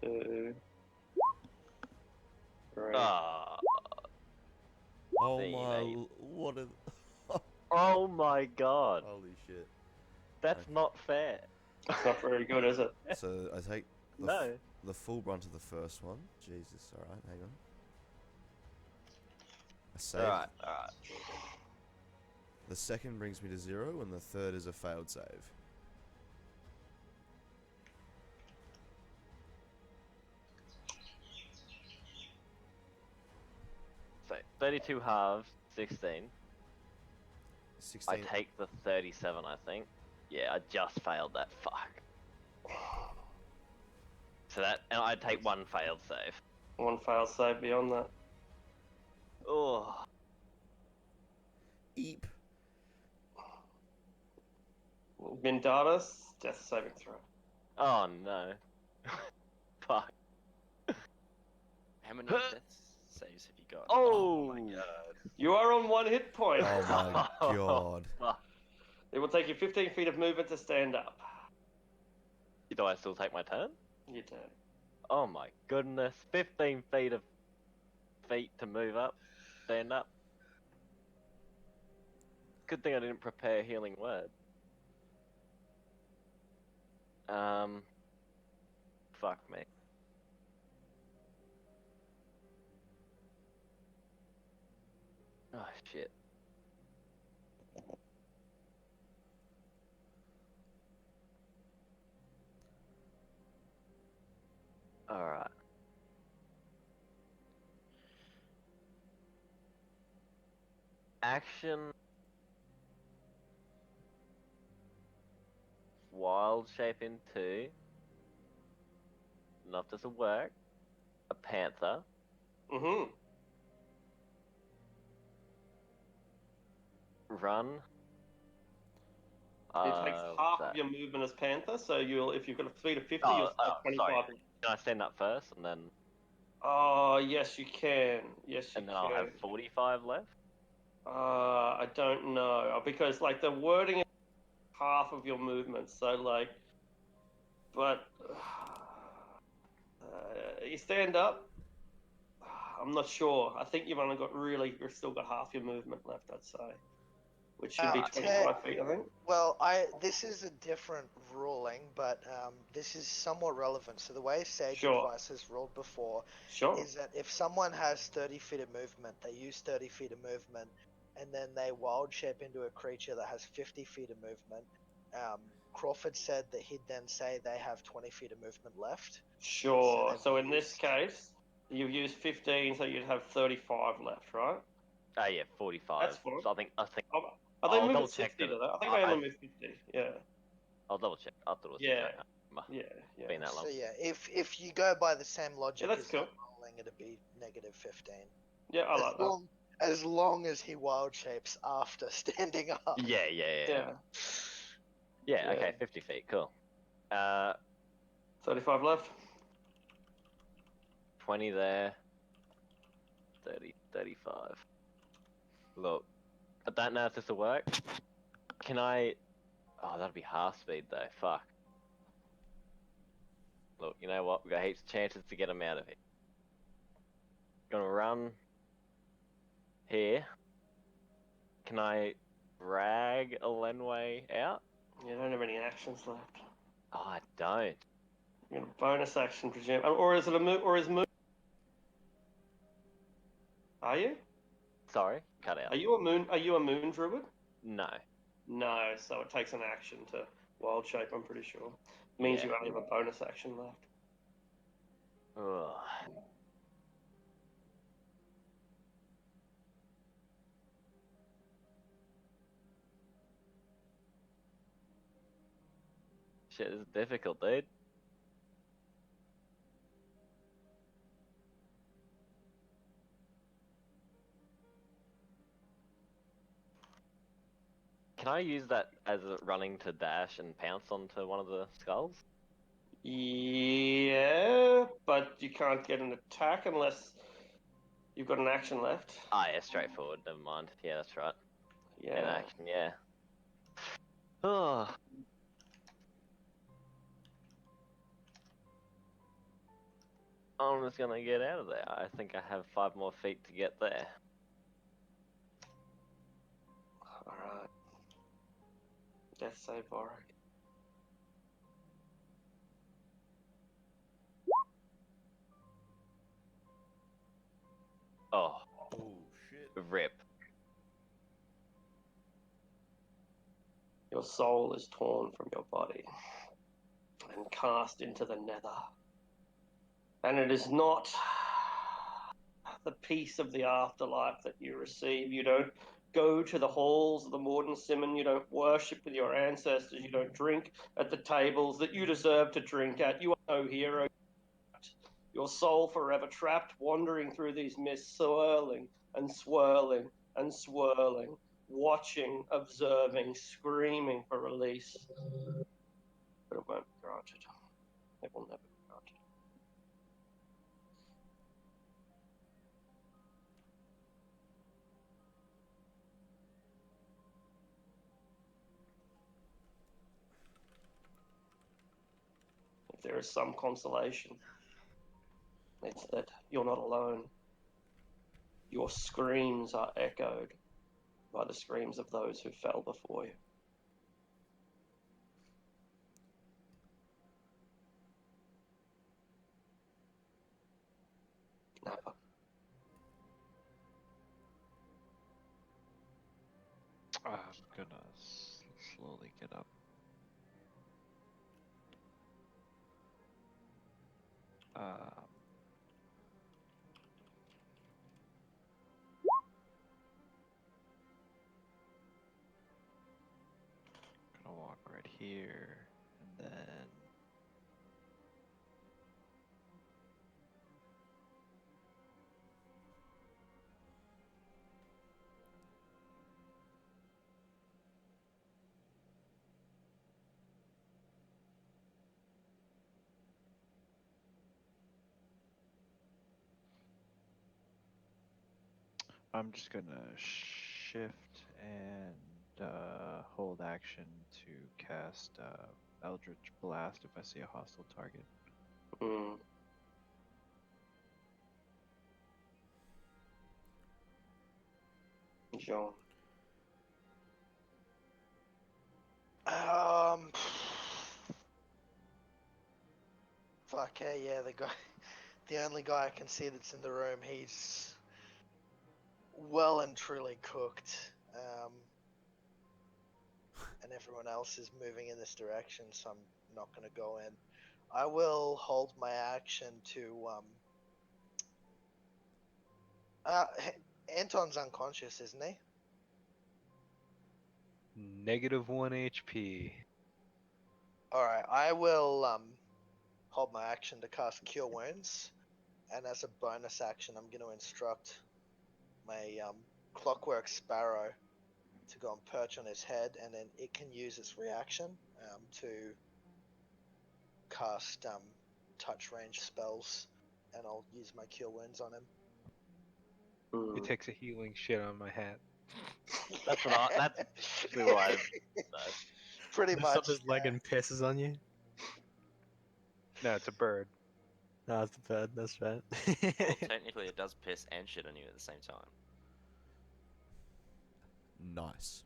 2, 3. Ah. Oh There you my... go. What a... Oh my god. Holy shit. That's not fair. It's not very good, is it? So, I take No. the full brunt of the first one. Jesus, alright, hang on. I saved. Alright, alright. The second brings me to 0, and the third is a failed save. So 32 halves, 16. 16. I take the 37, I think. Yeah, I just failed that. Fuck. So that, and I take one failed save. One fail save beyond that. Oh, Eep. Vindatus, death saving throw. oh no. Fuck. How many death saves have you got? Oh, my god. You are on 1 hit point. Oh my god. Fuck. It will take you 15 feet of movement to stand up. Do I still take my turn? You do. Oh my goodness. 15 feet to move up, stand up. Good thing I didn't prepare healing word. Fuck me. Oh shit. Alright. Action. Wild shape into. Enough doesn't work. A panther. Mm-hmm. Run. It takes What's half that? of your movement as Panther, so if you've got a speed of 50, Oh, you'll start 25. sorry. Can I stand up first and then Oh, yes, you can. Yes, you and then can. I'll have 45 left? I don't know, because, like, the wording is half of your movement, so, like, but you stand up, I'm not sure. I think you've still got half your movement left, I'd say, which should be 25 feet, I think. Well, this is a different ruling, but this is somewhat relevant. So the way Sage Sure. Advice has ruled before Sure. is that if someone has 30 feet of movement, they use 30 feet of movement, and then they wild shape into a creature that has 50 feet of movement. Crawford said that he'd then say they have 20 feet of movement left. Sure. they've So in this used- case, you've used 15, so you'd have 35 left, right? Oh yeah, 45. That's fine. So I think Are they I'll moving double check 60 that to that? I think I- they only move 50. Yeah. I'll double check. I thought it was Yeah. 15. Yeah. Been that long. So yeah, if you go by the same logic that's as cool. that rolling, it'd be negative 15. Yeah, I like that. As long as he wild shapes after standing up. Yeah. Yeah. Okay, 50 feet. Cool. 35 left. 20 there. 30, 35. Look, I don't know if this will work. Can I? Oh, that'll be half speed though. Fuck. Look, you know what? We've got heaps of chances to get him out of here. Gonna run here. Can I drag a Lenway out? You don't have any actions left. Oh, I don't. You're gonna bonus action, presume, or is it a move? Or is move? Are you? Sorry, cut out. Are you a moon druid? No. No, so it takes an action to wild shape. I'm pretty sure. Means Yeah. you only have a bonus action left. Ugh. Shit, this is difficult, dude. Can I use that as a running to dash and pounce onto one of the skulls? Yeah, but you can't get an attack unless you've got an action left. Ah, yeah, straightforward. Never mind. Yeah, that's right. Yeah. In action, yeah. Oh. I'm just gonna get out of there. I think I have 5 more feet to get there. Alright. Death save, Warwick. Oh, Oh shit. rip. Your soul is torn from your body and cast into the nether. And it is not the peace of the afterlife that you receive. You don't go to the halls of the Morden Simon. You don't worship with your ancestors. You don't drink at the tables that you deserve to drink at. You are no hero. Your soul forever trapped, wandering through these mists, swirling and swirling and swirling, watching, observing, screaming for release. But it won't be granted. It will never be granted. If there is some consolation, it's that you're not alone. Your screams are echoed by the screams of those who fell before you. Never. I'm gonna slowly get up. Gonna walk right here, and then I'm just gonna shift and hold action to cast Eldritch Blast if I see a hostile target. John. Fuck yeah, the only guy I can see that's in the room, he's well and truly cooked. And everyone else is moving in this direction, so I'm not gonna go in. I will hold my action to, Anton's unconscious, isn't he? -1 HP. Alright, I will, hold my action to cast Cure Wounds, and as a bonus action, I'm gonna instruct my, Clockwork Sparrow to go and perch on his head, and then it can use its reaction, to cast, touch range spells, and I'll use my Cure Wounds on him. It takes a healing shit on my hat. That's actually what I said. Pretty Lifts up much. his leg and pisses on you. No, it's a bird. No, it's the bird. That's right. Well, technically, it does piss and shit on you at the same time. Nice.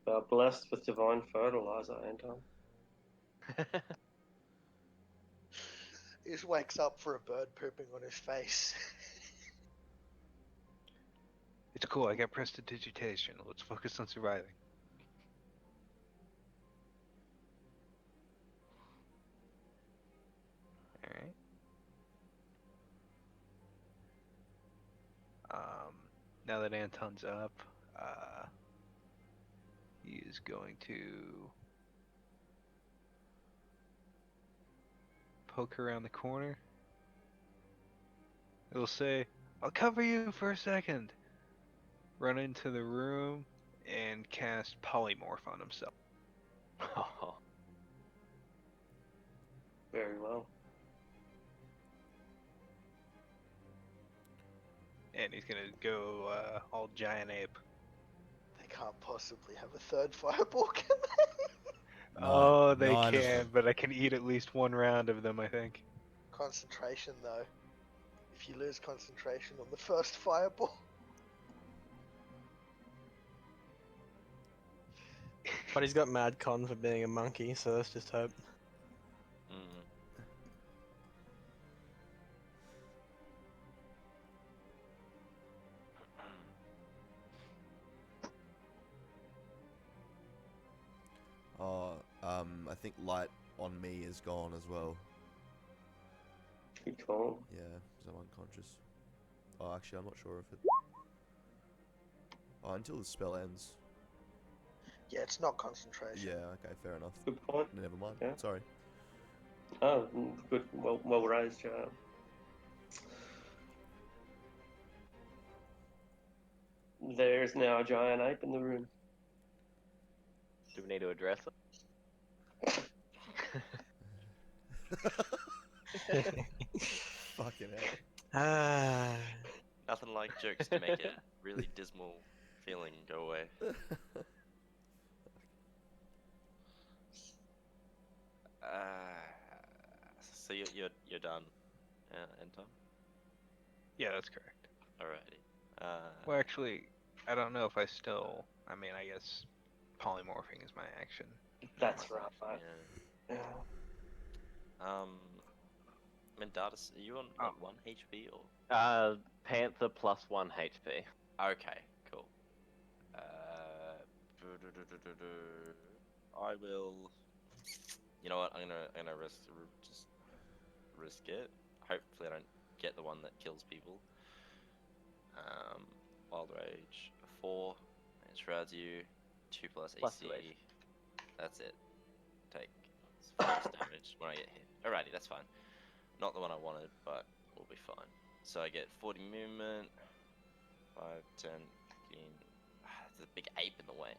Yeah. Blessed with divine fertilizer, Anton. He just wakes up for a bird pooping on his face. It's cool, I got prestidigitation. Let's focus on surviving. Alright. Now that Anton's up, he is going to poke around the corner. It'll say, "I'll cover you for a second." Run into the room and cast Polymorph on himself. Very well. And he's gonna go all giant ape. They can't possibly have a third fireball, can they? Oh, they 9 of can, them. but I can eat at least one round of them, I think. Concentration, though. If you lose concentration on the first fireball. But he's got mad con for being a monkey, so let's just hope. think light on me is gone as well. Good call. Yeah, because I'm unconscious. Oh, actually, I'm not sure if it. Oh, until the spell ends. Yeah, it's not concentration. Yeah. Okay. Fair enough. Good point. Never mind. Yeah. Sorry. Oh, good. Well raised. There is now a giant ape in the room. Do we need to address it? Fucking hell. Ah. Nothing like jokes to make a really dismal feeling go away. So you're done, Anton? Yeah, that's correct. Alrighty. Well, actually, I don't know if I still. I mean, I guess polymorphing is my action. That's right. Yeah. Yeah. Mendatus, are you on Oh. like 1 HP or? Panther plus 1 HP. Okay, cool. I will. You know what? I'm gonna just risk it. Hopefully, I don't get the one that kills people. Wild Rage 4. It shrouds you. 2 plus AC. Plus 2 AC. That's it. Take force damage when I get hit. Alrighty, that's fine. Not the one I wanted, but we'll be fine. So I get 40 movement. 5, 10, 15. There's a big ape in the way.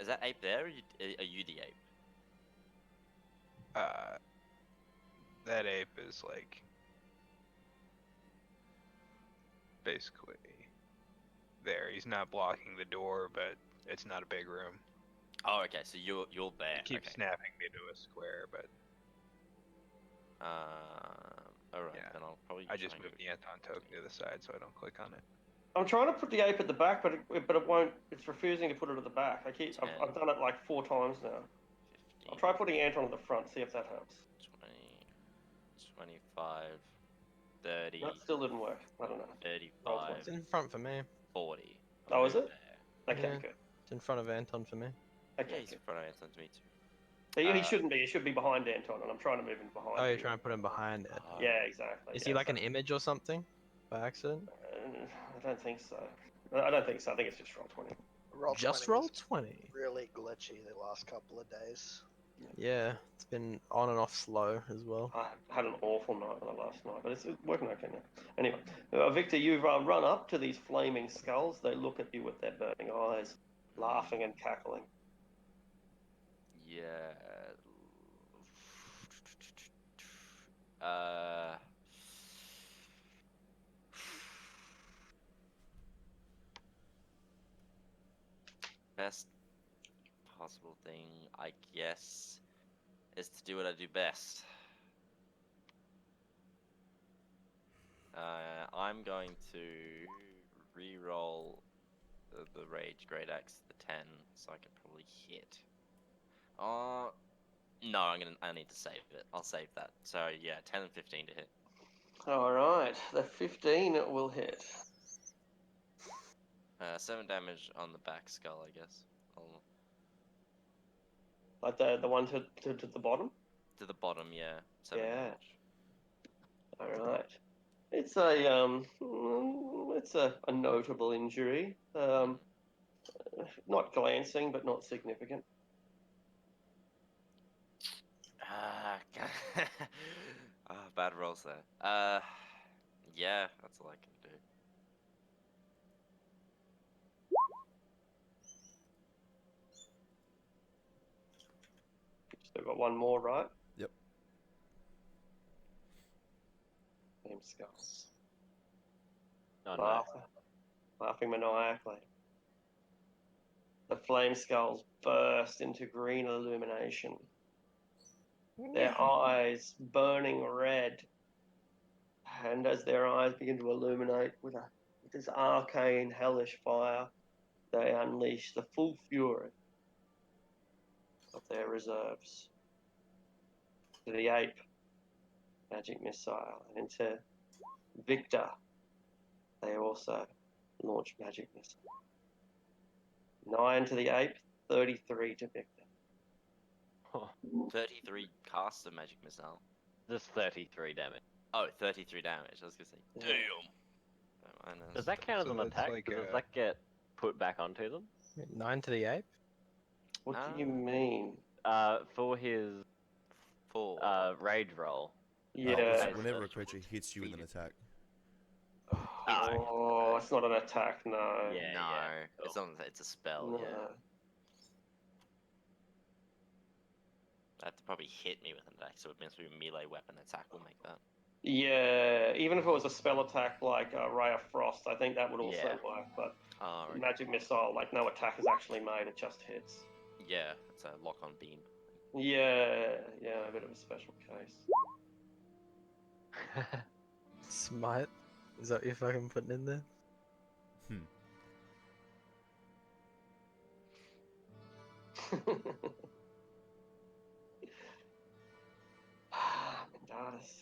Is that ape there? Or are you the ape? That ape is like basically there. He's not blocking the door, but it's not a big room. Oh, okay. So you're there. He keeps Okay. snapping me to a square, but Alright. Yeah. Then I'll probably. I just try and moved go- the Anton token to the side so I don't click on it. I'm trying to put the ape at the back, but it won't. It's refusing to put it at the back. I've done it like 4 times now. 15, I'll try putting Anton at the front, see if that helps. 20, 25, 30, That still didn't work. I don't know. 35, It's in front for me. 40. Oh, is Move it? there. Okay, Yeah. good. It's in front of Anton for me. Yeah, Okay, he's in good. front of Anton to me too. He shouldn't be. He should be behind Anton, and I'm trying to move him behind. Oh, you're you. trying to put him behind it. Yeah, exactly. Is yeah, he like so- an image or something? By accident? I don't think so. I don't think so. I think it's just roll 20. Roll Just 20 roll was 20. really glitchy the last couple of days. Yeah, it's been on and off slow as well. I had an awful night the last night, but it's working okay now. Anyway, Victor, you've run up to these flaming skulls. They look at you with their burning eyes, laughing and cackling. Yeah. Best possible thing, I guess, is to do what I do best. I'm going to re-roll the Rage Great Axe, the 10, so I can probably hit. No, I need to save it. I'll save that. So yeah, 10 and 15 to hit. All right, the 15 will hit. 7 damage on the back skull, I guess. Like the one to the bottom. To the bottom, yeah. 7 Yeah. damage. All right. It's a notable injury. Not glancing, but not significant. Bad rolls there. Yeah, that's all I can do. Still got one more, right? Yep. Flame skulls. Oh no. Laughing maniacally. The flame skulls burst into green illumination. Their eyes burning red. And as their eyes begin to illuminate with this arcane, hellish fire, they unleash the full fury of their reserves. To the ape, magic missile, and into Victor, they also launch magic missile. 9 to the ape, 33 to Victor. 33 casts of magic missile. Just 33 damage. Oh, 33 damage. I was gonna say, Yeah. damn. Minus. Does that count as So an that's attack? like, Does that get put back onto them? 9 to the ape? What do you mean? For his 4. rage roll. Yeah. Okay. Whenever a creature hits you with an attack. Oh, it's not an attack, no. Yeah, no, yeah. it's not. It's a spell. No. Yeah. That probably hit me with an attack, so it means a melee weapon attack will make that. Yeah, even if it was a spell attack like Ray of Frost, I think that would also Yeah. work. But Oh, right. magic missile, like no attack is actually made; it just hits. Yeah, it's a lock-on beam. Yeah, a bit of a special case. Smite? Is that what you're fucking putting in there? Mendaris.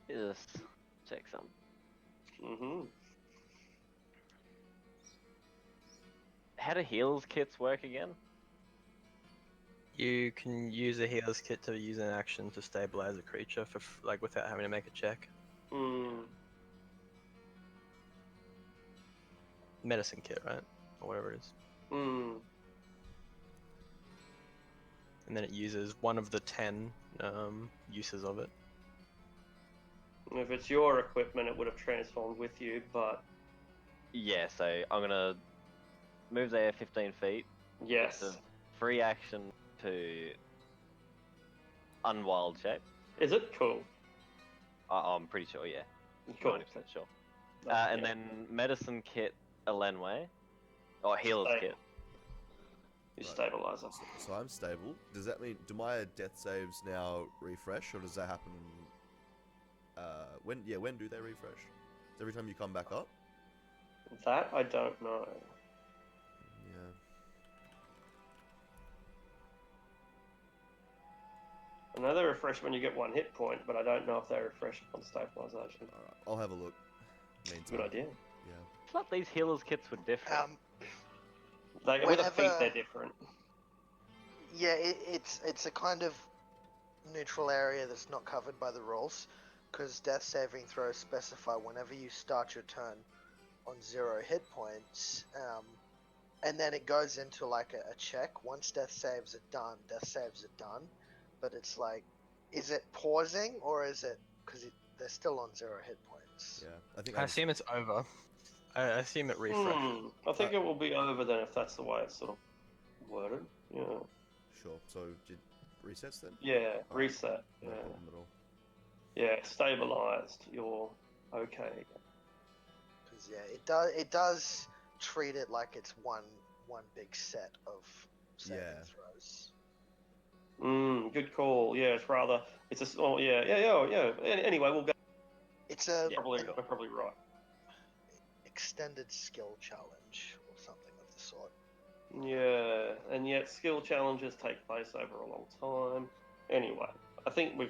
Just check some. Mm-hmm. How do heals kits work again? You can use a healer's kit to use an action to stabilize a creature for like without having to make a check. Mm. Medicine kit, right? Or whatever it is. Mm. And then it uses one of the 10 uses of it. If it's your equipment, it would have transformed with you, but Yeah, so I'm gonna move there 15 feet. yes. It's a free action to unwild shape. Is it cool? I'm pretty sure, yeah. Cool. 90% sure. And Yeah. then medicine kit Elenway. Or healer's Stable. kit. You Right. stabilizer. So I'm stable. Does that mean, do my death saves now refresh, or does that happen? When do they refresh? Every time you come back up? That I don't know. Yeah. I know they refresh when you get 1 hit point, but I don't know if they refresh upon stabilization. Alright, I'll have a look. Meantime. Good idea. Yeah. I thought these healer's kits were different. They with a feet, Whenever- they're different. Yeah, it's a kind of neutral area that's not covered by the rules, because death saving throws specify whenever you start your turn on 0 hit points, and then it goes into like a check. Once death saves are done, but it's like, is it pausing or is it because they're still on 0 hit points? Yeah. I think I assume it's over. I assume it refreshed. I think it will be over then if that's the way it's sort of worded. Yeah. Sure. So, did resets then? Yeah, reset. No Yeah. problem at all. Yeah, stabilized. You're okay. Because it does treat it like it's one big set of saving Yeah. throws. Good call. Yeah, it's a. Oh, yeah. Anyway, we'll go. It's a We're probably right. extended skill challenge or something of the sort. Yeah, and yet skill challenges take place over a long time. Anyway, I think we've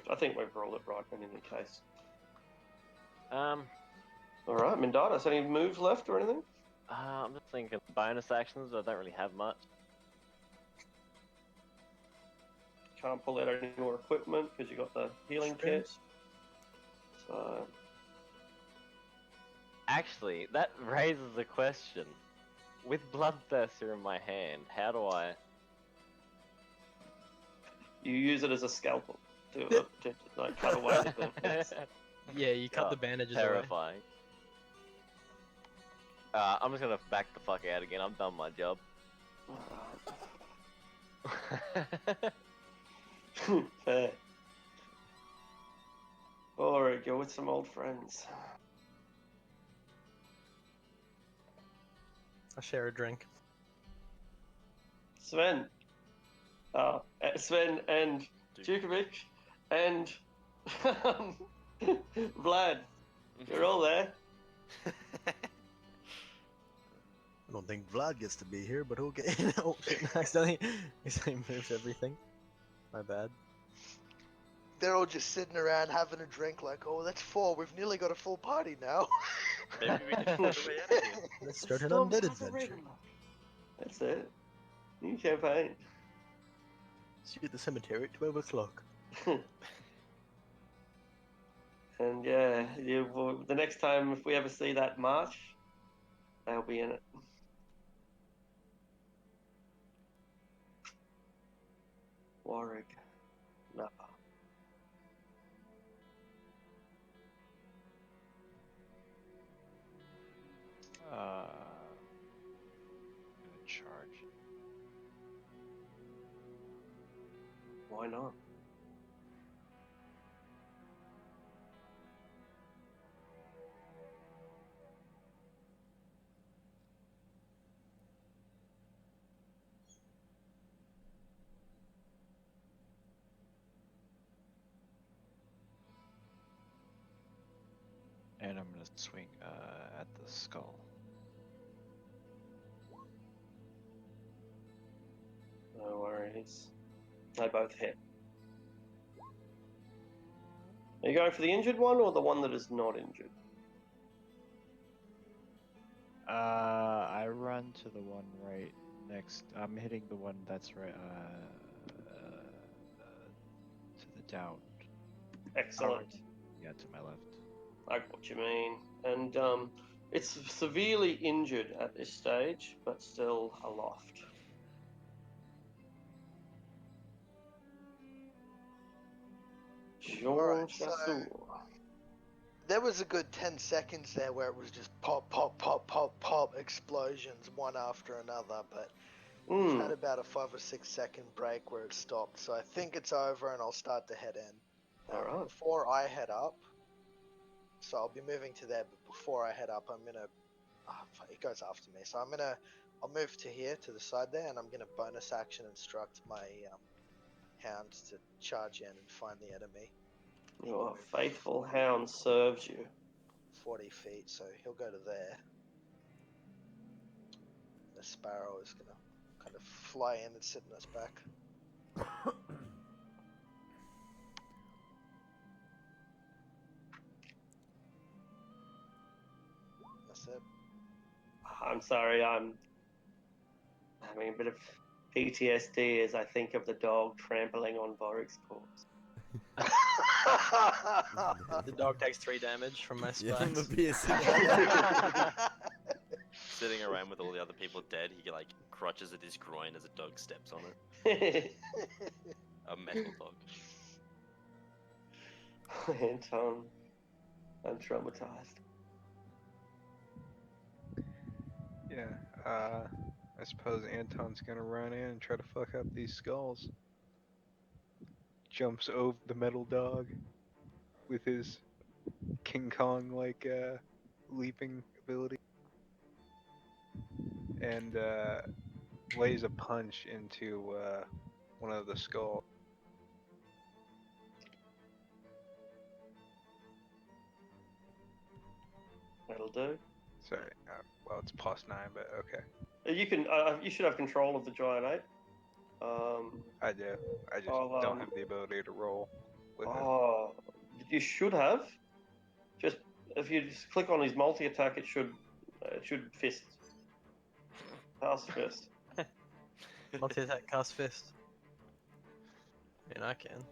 rolled it right in any case. Um, All right, Mendaris, any moves left or anything? I'm just thinking bonus actions, but I don't really have much. Can't pull out any more equipment because you got the healing kit. So Actually, that raises a question. With Bloodthirster in my hand, how do I... you use it as a scalpel to like cut away the things. Yeah, you cut Oh, the bandages away. Terrifying. I'm just gonna back the fuck out again. I'm done my job. Fair. Alright, go with some old friends. I'll share a drink. Sven. Sven and Djukovic and Vlad. You're all there. I don't think Vlad gets to be here, but okay. Oh shit! Accidentally moved everything. My bad. They're all just sitting around having a drink like, oh, that's 4. We've nearly got a full party now. Maybe we can find a way out of here. Let's start an Storm undead Castle adventure. Ring. That's it. New campaign. See you at the cemetery at 12 o'clock. And yeah, the next time if we ever see that march, they'll be in it. Warwick. No. I'm gonna charge. Why not? And I'm gonna swing at the skull. No worries. They both hit. Are you going for the injured one or the one that is not injured? I run to the one right next. I'm hitting the one that's right to the down. Excellent. Yeah, to my left. I get what you mean. And it's severely injured at this stage, but still aloft. Alright, so- Jean There was a good 10 seconds there where it was just pop, pop, pop, pop, pop, explosions one after another, but we've had about a 5 or 6 second break where it stopped, so I think it's over and I'll start to head in. Alright. Before I head up, so I'll be moving to there, but before I head up, I'm gonna. It goes after me, so I'll move to here, to the side there, and I'm gonna bonus action instruct my hound to charge in and find the enemy. Your faithful hound serves you. 40 feet, so he'll go to there. The sparrow is gonna kind of fly in and sit in his back. That's it. I'm sorry, I'm having a bit of PTSD as I think of the dog trampling on Borik's corpse. The dog takes 3 damage from my Yeah, from the spikes. piercing. Sitting around with all the other people dead, he like crutches at his groin as a dog steps on it. A metal dog. Anton, I'm traumatized. Yeah, I suppose Anton's gonna run in and try to fuck up these skulls. Jumps over the metal dog with his King Kong like leaping ability. And lays a punch into one of the skulls. That'll do. Sorry, well it's +9, but okay. You can. You should have control of the giant ape. I do. I just I'll, don't have the ability to roll with it. Oh, you should have. Just if you just click on his multi attack, it should fist. Pass fist. Multi-attack, cast fist. I mean, I can.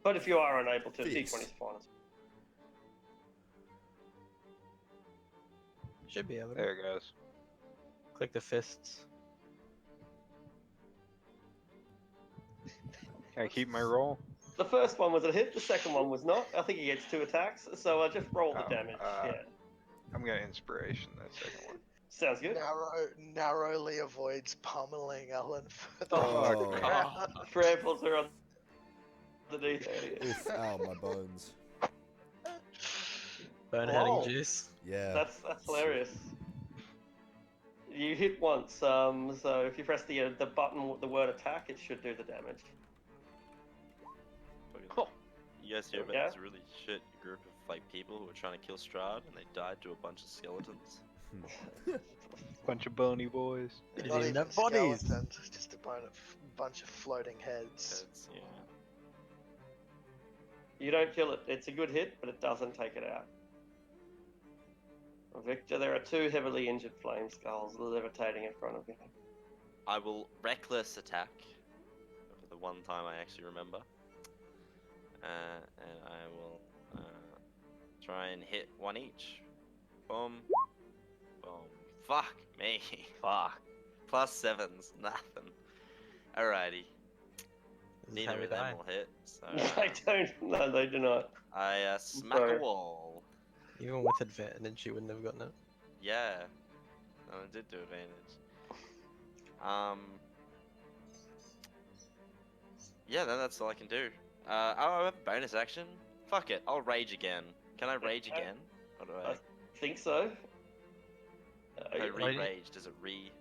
But if you are unable to, Fist. D20 is fine. Should be able to. There it goes. Click the fists. Can I keep my roll? The first one was a hit. The second one was not. I think he gets 2 attacks. So just roll the Oh, damage. Yeah. I'm gonna inspiration that second one. Sounds good. Narrowly avoids pummeling Ellen for the Oh. ground. Tramples her underneath. Oof, ow, my bones. Bone-heading Oh. juice. Yeah. That's hilarious. You hit once, so if you press the button with the word attack, it should do the damage. You guys hear about Yeah. this really shit group of like people who were trying to kill Strahd and they died to a bunch of skeletons? Bunch of bony boys. They Not didn't even have bodies. skeletons, it's just a bunch of floating heads. That's, yeah. You don't kill it. It's a good hit, but it doesn't take it out. Victor, there are 2 heavily injured flame skulls levitating in front of you. I will reckless attack for the one time I actually remember. And I will try and hit one each. Boom. Boom. Fuck me. Fuck. +7s. Nothing. Alrighty. This is Neither how we of them die. will hit. So They don't. No, they do not. I smack Sorry. a wall. Even with advantage, you wouldn't have gotten it. Yeah. No, I did do advantage. Yeah, then that's all I can do. I have a bonus action. Fuck it, I'll rage again. Can I rage Okay. again? Or do I think so. I You- re-rage? Does it re...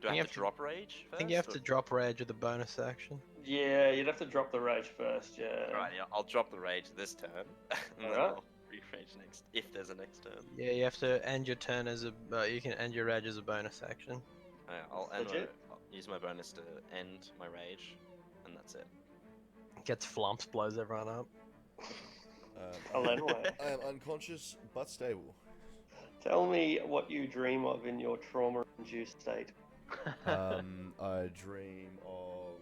Do I You have have to to- drop rage first? I think you have or- to drop rage with a bonus action. yeah, you'd have to drop the rage first. Yeah. Right, yeah, I'll drop the rage this turn. and then Alright. I'll re-rage next, if there's a next turn. Yeah, you have to end your turn as a. You can end your rage as a bonus action. I'll Legit. use my bonus to end my rage, and that's it. Gets flumps, blows everyone up. Alenway. I am unconscious but stable. Tell me what you dream of in your trauma-induced state. I dream of.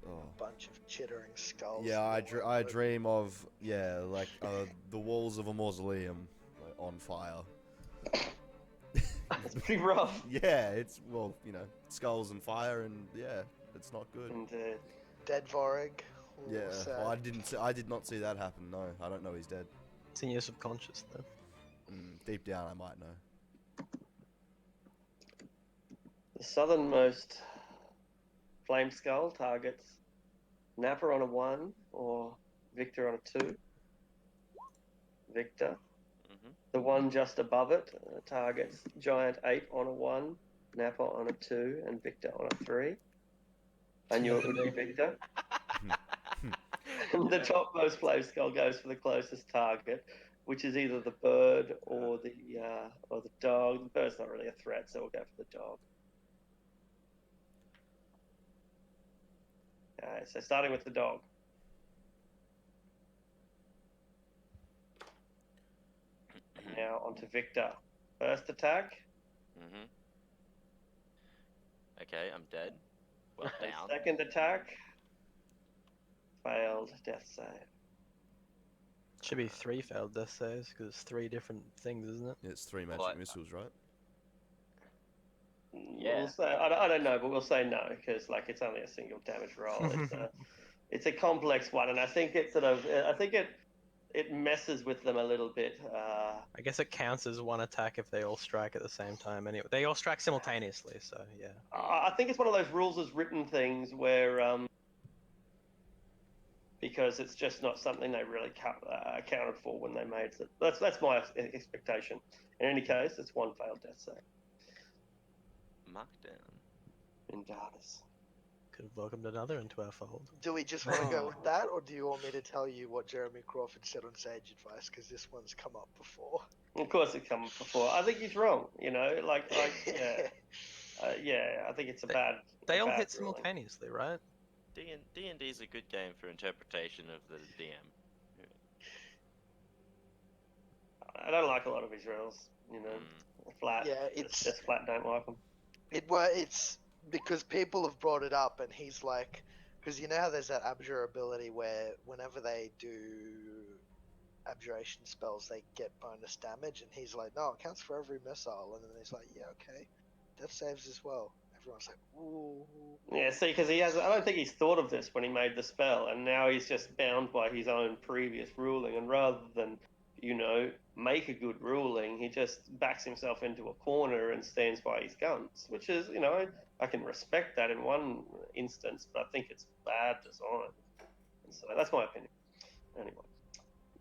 Oh. Bunch of chittering skulls. Yeah, all I over. dream of like the walls of a mausoleum like, on fire. It's pretty rough. Yeah, it's skulls and fire, and yeah, it's not good. And Dead Vorig. Ooh, Yeah, sad. well, I did not see that happen. No, I don't know he's dead. It's in your subconscious though. Deep down, I might know. the southernmost flame skull targets Napper on a 1 or Victor on a 2. Victor. Mm-hmm. The one just above it targets Giant Ape on a 1, Napper on a 2, and Victor on a 3. I knew it would be Victor. And the topmost flame skull goes for the closest target, which is either the bird or the dog. The bird's not really a threat, so we'll go for the dog. Okay, so starting with the dog. Now onto Victor. First attack. Mm-hmm. Okay, I'm dead. Well, down. Second attack. Failed death save. Should be 3 failed death saves because it's 3 different things, isn't it? Yeah, it's 3 magic What? missiles, right? Yeah. We'll say, I don't know, but we'll say no because it's only a single damage roll. It's a complex one, and I think it it messes with them a little bit. I guess it counts as one attack if they all strike at the same time. Anyway, they all strike simultaneously, so yeah. I think it's one of those rules as written things where because it's just not something they really accounted for when they made it. That's my expectation. In any case, it's 1 failed death save. Markdown. In Dardis. Could have welcomed another into our fold. Do we just want to go with that, or do you want me to tell you what Jeremy Crawford said on Sage Advice? Because this one's come up before. Of course, it comes before. I think he's wrong. Yeah, yeah. I think it's a bad. They all bad hit ruling. simultaneously, right? D&D is a good game for interpretation of the DM. I don't like a lot of his rules. Flat. Yeah, just flat. Don't like them. It's because people have brought it up, and he's like, because you know how there's that abjure ability where whenever they do abjuration spells, they get bonus damage, and he's like, no, it counts for every missile, and then he's like, yeah, okay, death saves as well. Everyone's like, ooh. Yeah, see, because I don't think he's thought of this when he made the spell, and now he's just bound by his own previous ruling, and rather than, make a good ruling, he just backs himself into a corner and stands by his guns, which is, I can respect that in one instance, but I think it's bad design. And so that's my opinion. Anyway,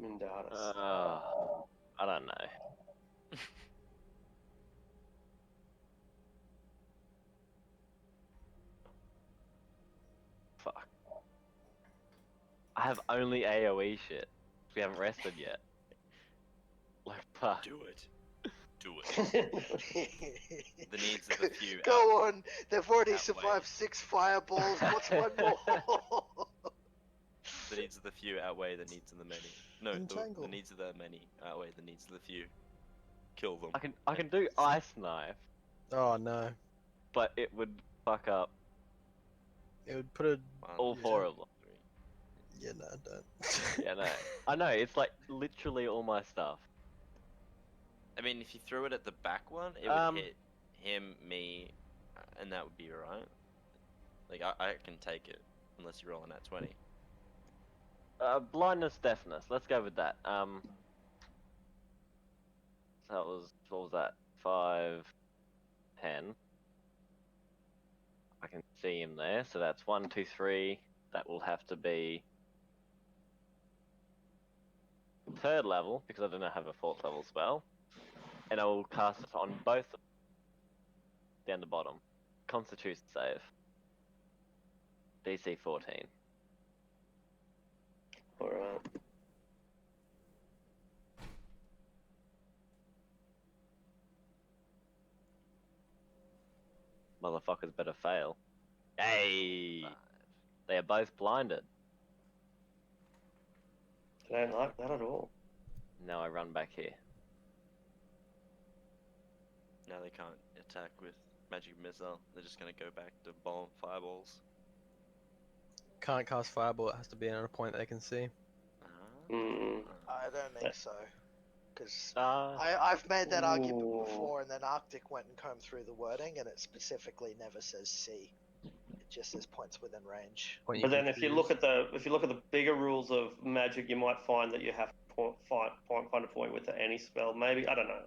Mindaris. I don't know. Fuck. I have only AoE shit. We haven't rested yet. Like, fuck. Do it. do it. The needs of the few. Go on. They've already outweigh- survived 6 fireballs. What's one more? The needs of the few outweigh the needs of the many. No, the Entangle. needs of the many outweigh the needs of the few. Kill them. I can do ice knife, Oh no. but it would fuck up It would put a. One, all 4 of them. three. Yeah, no, don't. Yeah, no. I know, it's like literally all my stuff. I mean, if you threw it at the back one, it Um, would hit him, me, and that would be alright. Like, I can take it, unless you're rolling at 20. Blindness, deafness. Let's go with that. So that was, what was that? 5, 10. I can see him there, so that's 1, 2, 3. That will have to be 3rd level, because I don't have a 4th level spell. And I will cast it on both of them. Down the bottom. Constitution save. DC 14. Alright. Motherfuckers better fail. Hey! 5. They are both blinded. I don't like that at all. Now I run back here. Now they can't attack with magic missile. They're just gonna go back to fireballs. Can't cast fireball. It has to be on a point they can see. Mm. I don't think so. Because Uh, I've made that argument Ooh. before, and then Arctic went and combed through the wording, and it specifically never says C. It just says points within range. Point you But then can if you choose. look at the bigger rules of magic, you might find that you have to find a point with any spell. Maybe I don't know.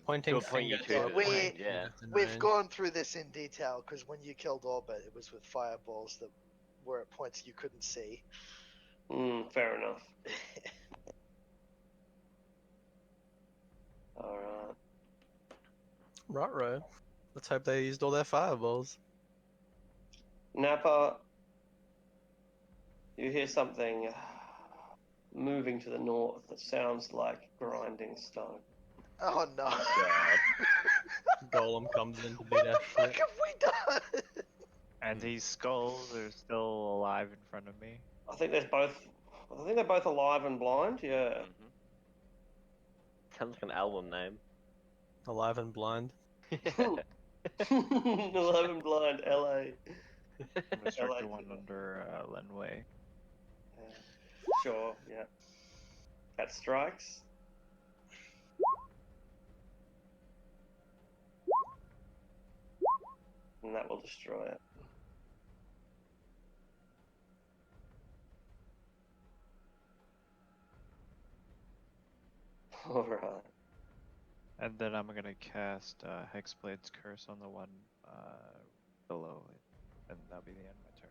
Pointing To a point you finger choose to a it. We- point yeah. within We've range. gone through this in detail, because when you killed Orbit, it was with fireballs that were at points you couldn't see. Fair enough. All right. Right. Let's hope they used all their fireballs. Napa, you hear something moving to the north that sounds like grinding stone. Oh no. Golem comes in to beat What our the fuck shit. have we done? And these skulls are still alive in front of me. I think they're both alive and blind. Yeah. Sounds like an album name. Alive and blind. Alive and blind. LA. I'm gonna start like the one it. under Lenway. Sure. Yeah. That strikes. And that will destroy it. Alright. And then I'm gonna cast Hexblade's Curse on the one below it. And that'll be the end of my turn.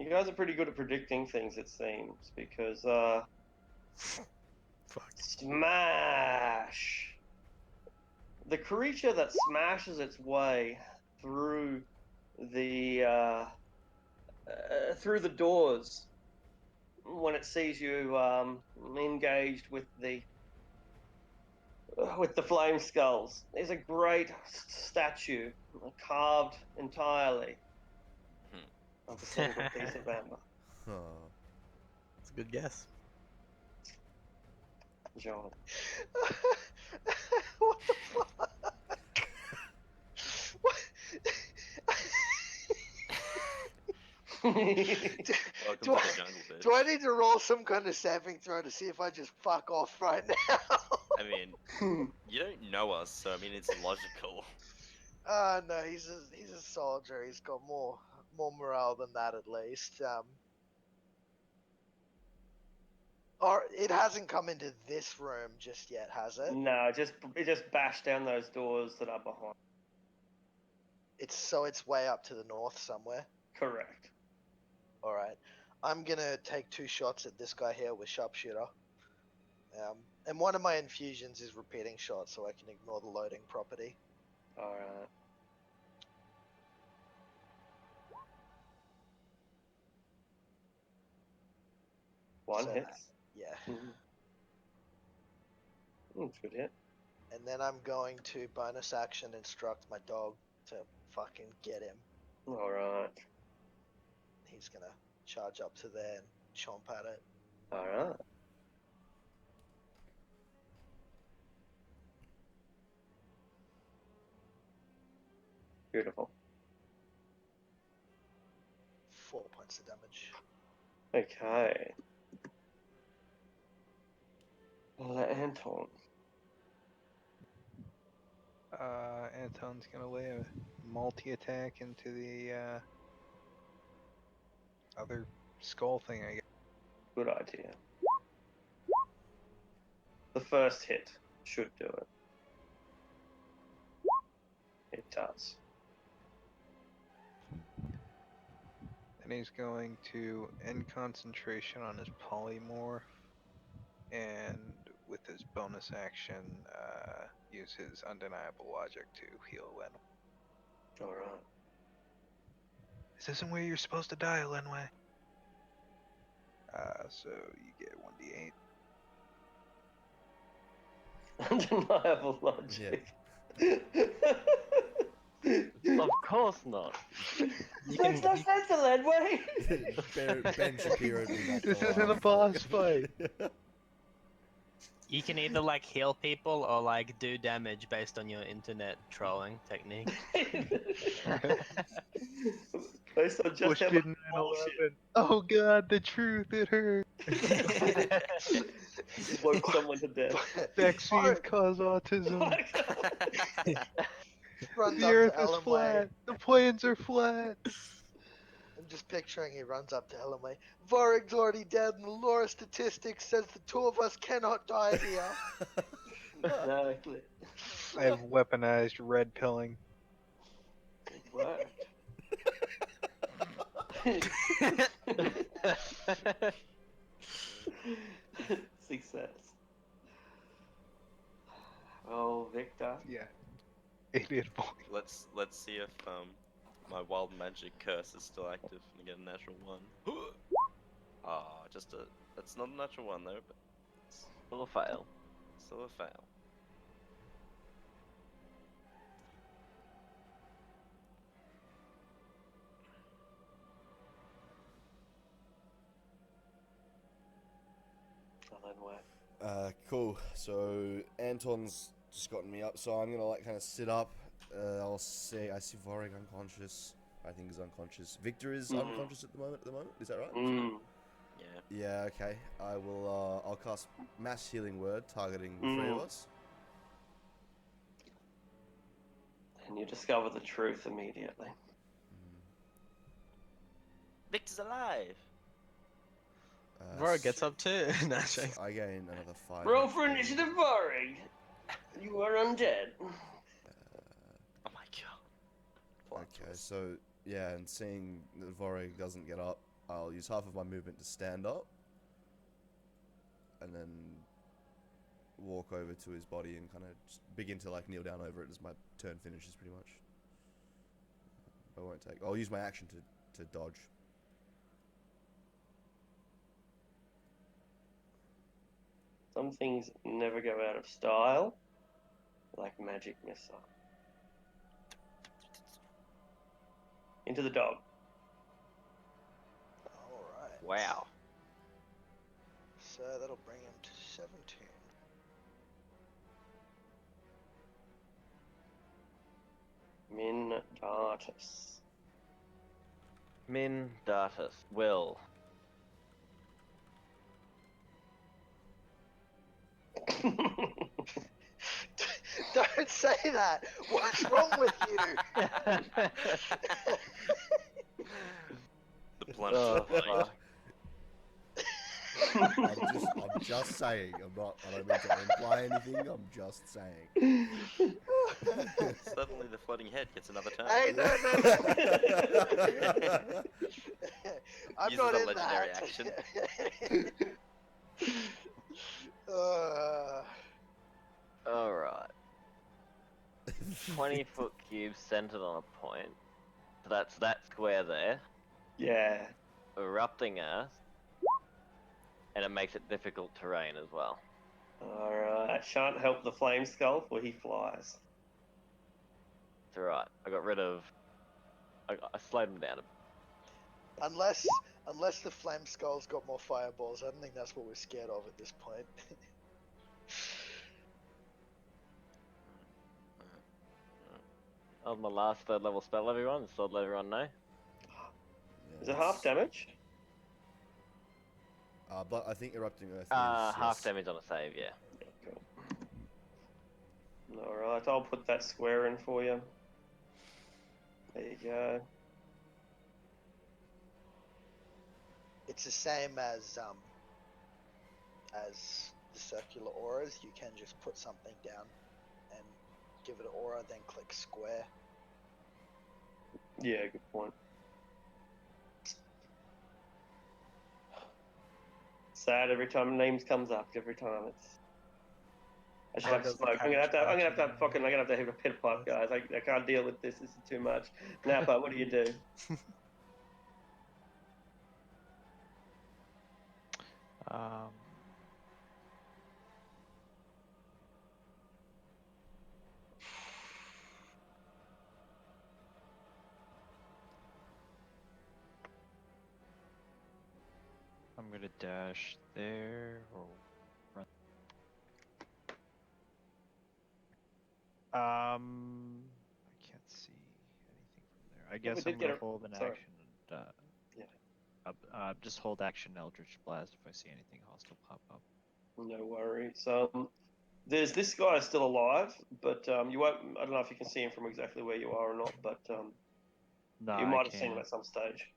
You guys are pretty good at predicting things, it seems, because Fuck. smash! The creature that smashes its way through the doors when it sees you engaged with the flame skulls is a great statue carved entirely of a single piece of amber. Oh. It's a good guess. John. What the fuck? What? Welcome Do to the I- jungle, bitch. Do I need to roll some kind of saving throw to see if I just fuck off right now? I mean, you don't know us, so I mean it's logical. No, he's a soldier. He's got more morale than that at least. Or it hasn't come into this room just yet, has it? No, it just bashed down those doors that are behind. It's way up to the north somewhere. Correct. All right, I'm gonna take 2 shots at this guy here with sharpshooter. And one of my infusions is repeating shots, so I can ignore the loading property. Alright. One So hits. Yeah. That's good hit. And then I'm going to bonus action instruct my dog to fucking get him. All right. He's gonna charge up to there and chomp at it. All right. Beautiful. 4 points of damage. Okay. Anton. Anton's gonna lay a multi-attack into the other skull thing, I guess. Good idea. The first hit should do it. It does. And he's going to end concentration on his polymorph, and with his bonus action, use his undeniable logic to heal Lenway. All right. This isn't where you're supposed to die, Lenway. So you get 1d8. Undeniable logic. Of course not. Makes no sense, Ledway. Ben Shapiro. This isn't a boss fight. You can either like heal people or like do damage based on your internet trolling technique. Based on just how much bullshit. Oh god, the truth, it hurt. Woke someone to death. Vaccines cause autism. Runs The up earth to is Ellenway. flat. The plains are flat. I'm just picturing he runs up to Ellenway. Vorig's already dead, and the lore of statistics says the two of us cannot die here. Exactly. I have weaponized red pilling. It worked. Success. Oh, Victor. Yeah. 88 points. Let's see if my wild magic curse is still active and get a natural one. That's not a natural one though, but Still a fail. still a fail. Cool. So Anton's just gotten me up, so I'm gonna like kind of sit up. I see Vorig unconscious. I think he's unconscious. Victor is unconscious at the moment. Is that right? Yeah. Yeah. Okay. I will. I'll cast mass healing word targeting the three of us. And you discover the truth immediately. Victor's alive. Vora gets up too. No, joking. I gain another 5. Roll for initiative, Vorig. You are undead. Oh my god. Okay, so yeah, and seeing that Vorig doesn't get up, I'll use half of my movement to stand up, and then walk over to his body and kind of just begin to like kneel down over it as my turn finishes, pretty much. I won't take. I'll use my action to dodge. Some things never go out of style, like magic missile. Into the dog. Alright. Wow. So that'll bring him to 17. Min Dartus. Min Dartus will. Don't say that! What's wrong with you? The plunge Oh, to the blade. fuck. I'm just saying. I don't mean to imply anything. I'm just saying. Suddenly the floating head gets another turn. Hey, no. I'm Uses not a in legendary that. action. Alright. 20-foot cube centered on a point. So that's that square there. Yeah. Erupting earth. And it makes it difficult terrain as well. Alright, shan't help the flame skull, for he flies. It's alright. I got rid of. I slowed him down a bit. Unless the flame skull's got more fireballs, I don't think that's what we're scared of at this point. That was my last third level spell, everyone. Just to let everyone know. Is it half damage? But I think erupting earth is Half yes. damage on a save, yeah. Cool. Alright, I'll put that square in for you. There you go. It's the same as the circular auras. You can just put something down and give it an aura, then click square. Yeah, good point. Sad every time names comes up. Every time it's. I should How have does the smoke. I'm gonna have to. I'm gonna have to have character fucking. I'm gonna have to have a pit pipe, guys. I can't deal with this. This is too much. Napa, what do you do? Um, I'm gonna dash there or run. I can't see anything from there. I we guess did I'm get gonna a- hold an sorry. action and Yeah. just hold action Eldritch Blast if I see anything hostile pop up. No worries. There's this guy still alive, but you won't. I don't know if you can see him from exactly where you are or not, but No, you I might have seen him can't. at some stage.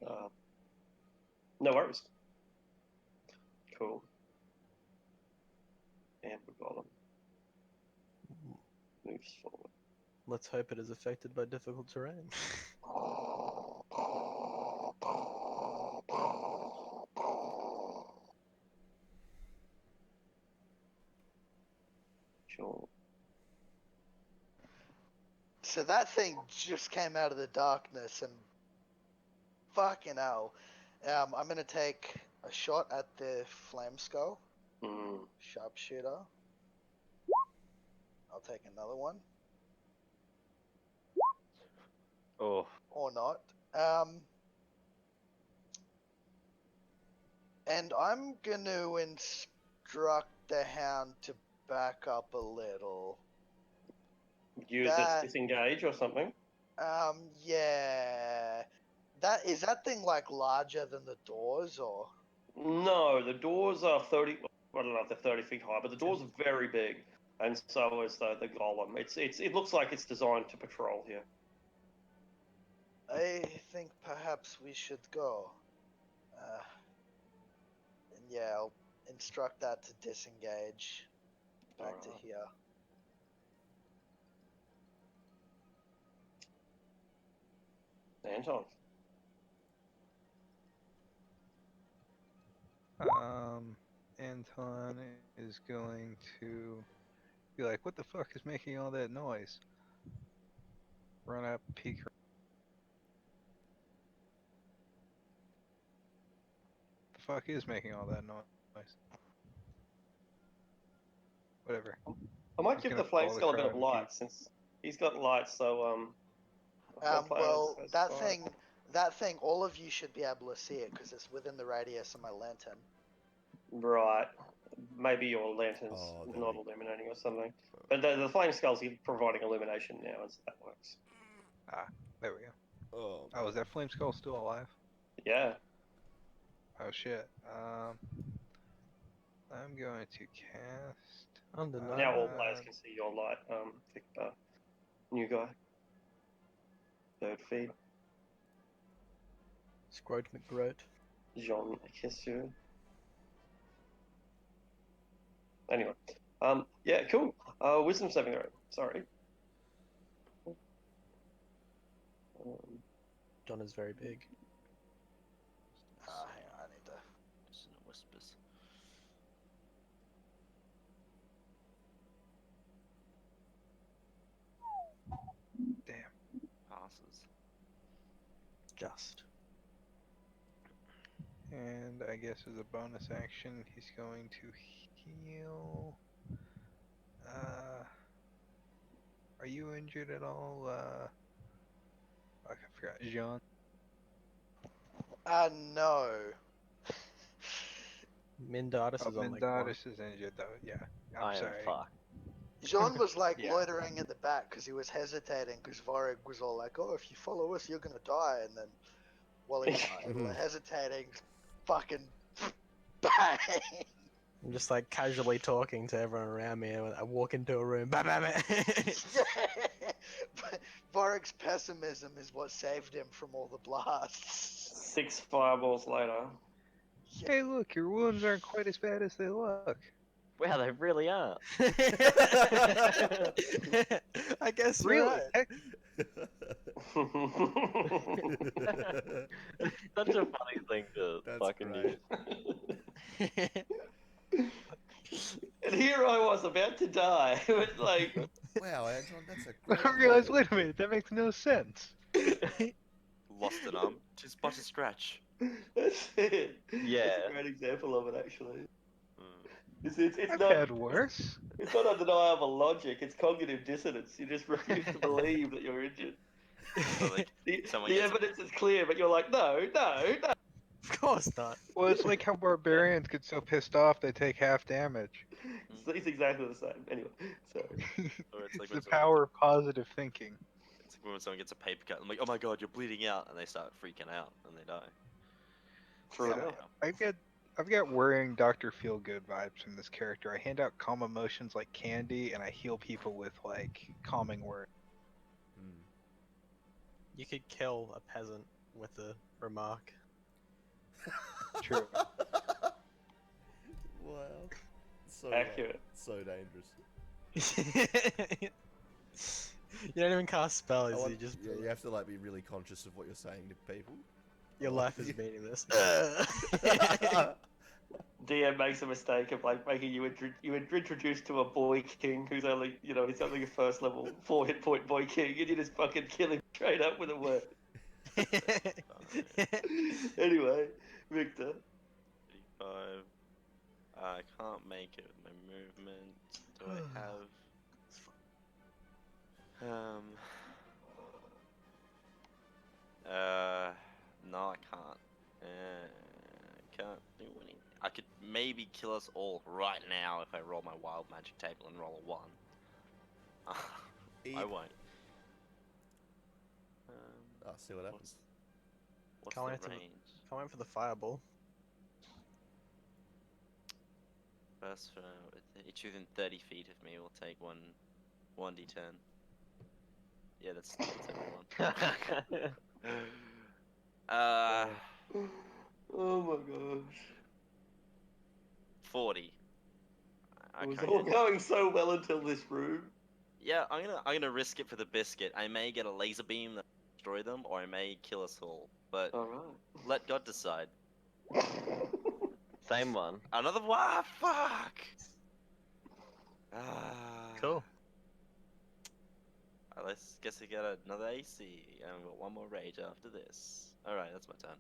No worries. Cool. Amber Golem moves forward. Let's hope it is affected by difficult terrain. Sure. So that thing just came out of the darkness and fucking hell. I'm gonna take a shot at the flame skull. Mm. Sharpshooter. I'll take another one. Oh, Or not. And I'm gonna instruct the hound to back up a little. Use its disengage or something. Yeah. Is that thing like larger than the doors or? No, the doors are 30. I don't know if they're 30 feet high, but the doors are very big, and so is the golem. It looks like it's designed to patrol here. I think perhaps we should go. And yeah, I'll instruct that to disengage back to Alright. here. Anton. Anton is going to be like, "What the fuck is making all that noise?" Run up, peek. The fuck is making all that noise? Whatever. I might He's give gonna the flame follow the skull a bit crowd of and light since he's got light. So Well, that thing, all of you should be able to see it because it's within the radius of my lantern. Right. Maybe your lantern's there not we- illuminating or something. But the flame skull's providing illumination now, and so that works. There we go. Oh, Oh, is that flame skull still alive? Yeah. Oh shit. I'm going to cast. Undeniable. Now all players can see your light, new guy. Third feed. Scroat McGroat. Jean Kessu. Anyway. Yeah, cool. Wisdom saving throw. Sorry. John is very big. Hang on, I need to. Just in the whispers. Damn. Passes. Just. And I guess as a bonus action, he's going to heal. Are you injured at all? I forgot. Jean. No. Mindatus Oh, is on like 1. Mendatus is injured though. Yeah. I'm I am sorry. fucked. Jean was like Yeah. loitering at the back because he was hesitating because Vorig was all like, "Oh, if you follow us, you're gonna die." And then while he was like, hesitating, fucking bang. I'm just like casually talking to everyone around me. I walk into a room. Bam, bam, bam. But Vorig's pessimism is what saved him from all the blasts. 6 fireballs later. Hey, look, your wounds aren't quite as bad as they look. Wow, they really are. I guess you're Really? right. Heck, Such a funny thing to That's fucking great. use. And here I was about to die. It was like, Wow, Anton, that's a I great realized, point. wait a minute, that makes no sense. Lost an arm. Just but a scratch. that's it. That's Yeah. a great example of it, actually. Mm. It's I've not had worse. it's not undeniable logic. It's cognitive dissonance. You just refuse to believe that you're injured. So, like, The, someone the gets a- evidence is clear, but you're like, no. Of course not. Well, it's like how barbarians get so pissed off they take half damage. It's exactly the same. Anyway, sorry. Or it's like It's when the someone power of positive thinking. It's like when someone gets a paper cut. I'm like, oh my god, you're bleeding out, and they start freaking out and they die. True Yeah. enough. I've got worrying Dr. Feelgood vibes from this character. I hand out calm emotions like candy, and I heal people with like calming words. Hmm. You could kill a peasant with a remark. True. Wow. So Accurate. So dangerous. You don't even cast spells. I want- You just yeah, you have to like be really conscious of what you're saying to people. your Oh, life is you- meaningless. DM makes a mistake of like making you introduced to a boy king who's only he's only a first level 4 hit point boy king, and you just fucking kill him straight up with a word. Anyway, Victor. 35. I can't make it with my movement. Do I have? No, I can't. Can't do anything. I could maybe kill us all right now if I roll my wild magic table and roll a 1. I Eat. won't. Oh, see what happens. What's Can't wait the to- range? Can't wait for the fireball. First, it's within 30 feet of me. We'll take 1d10. Yeah, that's everyone. Oh my gosh. 40. It was Okay. all going so well until this room. Yeah, I'm gonna risk it for the biscuit. I may get a laser beam that destroy them, or I may kill us all. But Alright. let God decide. Same one. Another fuck. Ah. Cool. Let's guess we get another AC, and we've got one more rage after this. All right, that's my turn.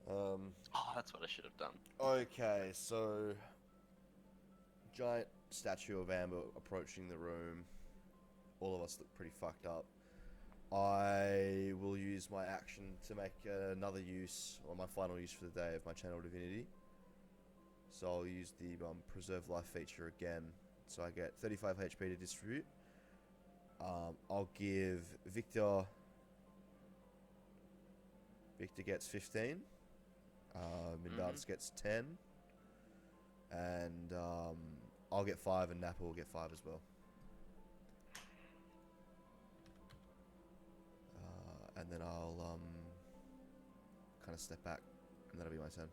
Oh, that's what I should have done. Okay, so giant statue of Amber approaching the room. All of us look pretty fucked up. I will use my action to make another use, or my final use for the day, of my Channel Divinity. So I'll use the Preserve Life feature again. So I get 35 HP to distribute. I'll give Victor... Victor gets 15. Mindatus gets 10. And I'll get 5 and Nappa will get 5 as well. And then I'll kind of step back, and that'll be my turn.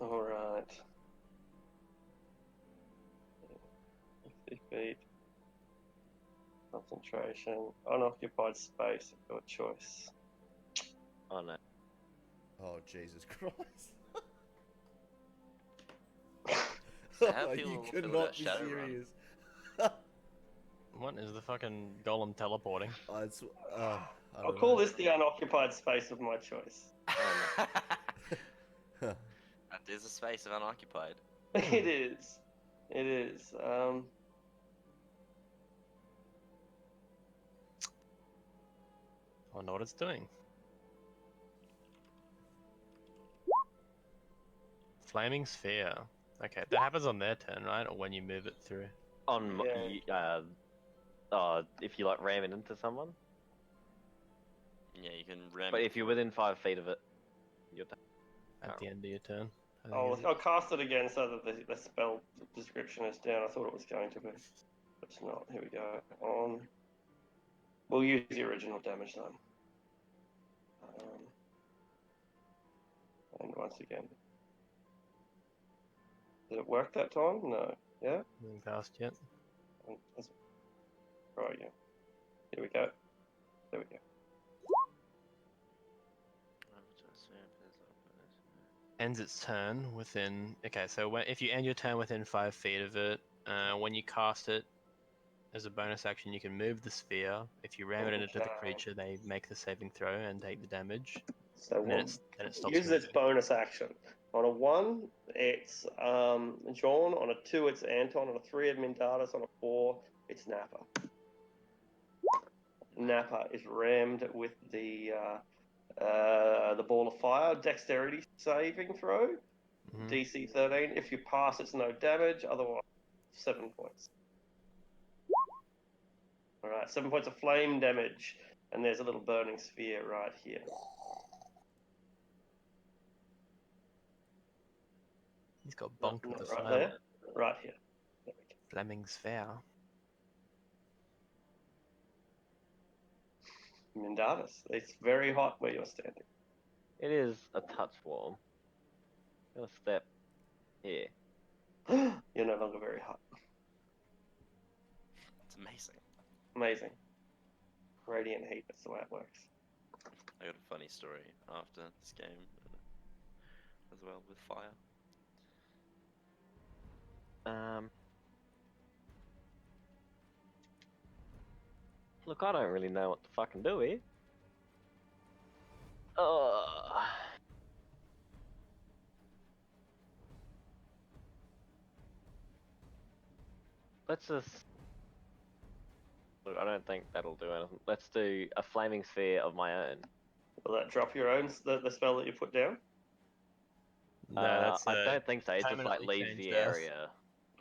Alright. 50 feet. Concentration. Unoccupied space of your choice. Oh no. Oh Jesus Christ! So how Oh, people you feel could about not be Shadowrun? serious. What is the fucking golem teleporting? Oh, it's I I'll don't call know. this the unoccupied space of my choice. That is a space of unoccupied. It is. It is. I wonder what it's doing. Flaming sphere. Okay, that happens on their turn, right? Or when you move it through. On Yeah. if you like ram it into someone, Yeah, you can ram but it if you're through. within 5 feet of it, you're done. At the end of your turn. I think I'll, is it? I'll cast it again so that the spell description is down. I thought it was going to be. But it's not. Here we go. We'll use the original damage then. And once again. Did it work that time? No. Yeah? Hasn't cast yet. Right, yeah. Here we go. There we go. Ends its turn within. Okay, so if you end your turn within 5 feet of it, when you cast it as a bonus action, you can move the sphere. If you ram it into the Okay. creature, they make the saving throw and take the damage. So And then, we'll it stops use its moving. bonus action. On a 1, it's John. On a 2, it's Anton. On a 3, it's Mindatus. On a 4, it's Nappa. Nappa is rammed with the ball of fire. Dexterity saving throw. Mhm. DC 13. If you pass, it's no damage. Otherwise, 7 points. Alright, 7 points of flame damage. And there's a little burning sphere right here. He's got Not bonked with the right fire. there. Right here. There we go. Flaming sphere. Mindatus. It's very hot where you're standing. It is a touch warm. I'm gonna step here. You're no longer very hot. It's amazing. Amazing. Radiant heat, that's the way it works. I got a funny story after this game as well with fire. Look, I don't really know what to fucking do here. Let's just... Look, I don't think that'll do anything. Let's do a flaming sphere of my own. Will that drop your own, the spell that you put down? No, that's I don't think so. It just like permanently leaves the changed Earth. area.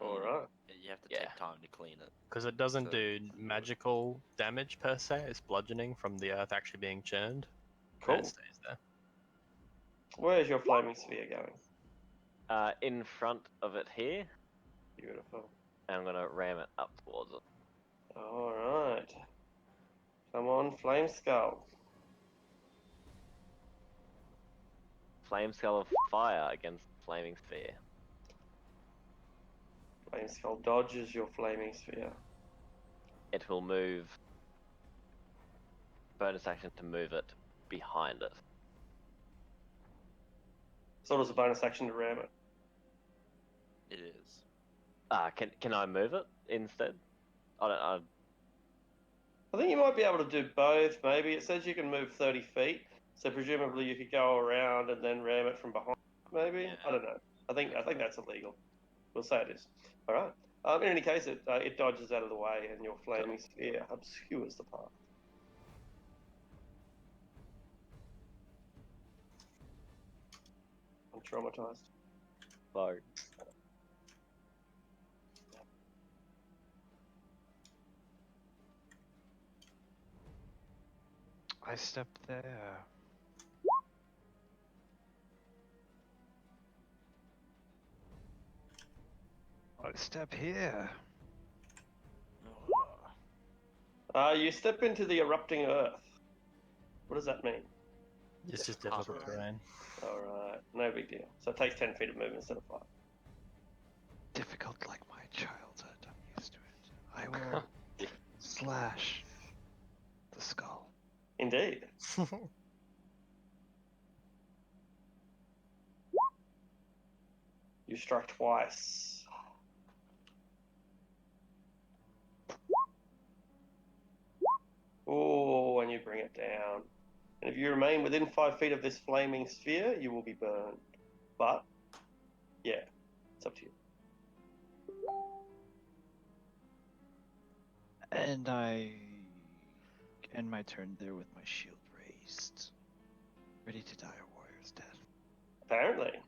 Alright. You have to Yeah. take time to clean it. Because it doesn't So- do magical damage per se. It's bludgeoning from the earth actually being churned. Cool. And it stays there. Where's your flaming sphere going? In front of it here, Beautiful. and I'm gonna ram it up towards it. Alright. Come on, Flame Skull. Flame skull of fire against flaming sphere. Flame Skull dodges your flaming sphere. It will move. Bonus action to move it behind it. So does a bonus action to ram it. It is. Can I move it instead? I I think you might be able to do both, maybe. It says you can move 30 feet, so presumably you could go around and then ram it from behind, maybe? Yeah. I don't know. I think that's illegal. We'll say it is. Alright. In any case, it dodges out of the way and your flaming sphere obscures the path. I'm traumatized. So, I stepped there. I step here. You step into the erupting earth. What does that mean? It's just difficult terrain. Alright, no big deal. So it takes 10 feet of movement instead of 5. Difficult like my childhood. I'm used to it. I will slash the skull. Indeed. You strike twice. Oh, and you bring it down. And if you remain within 5 feet of this flaming sphere, you will be burned. But, yeah, it's up to you. And I end my turn there with my shield raised. Ready to die a warrior's death. Apparently.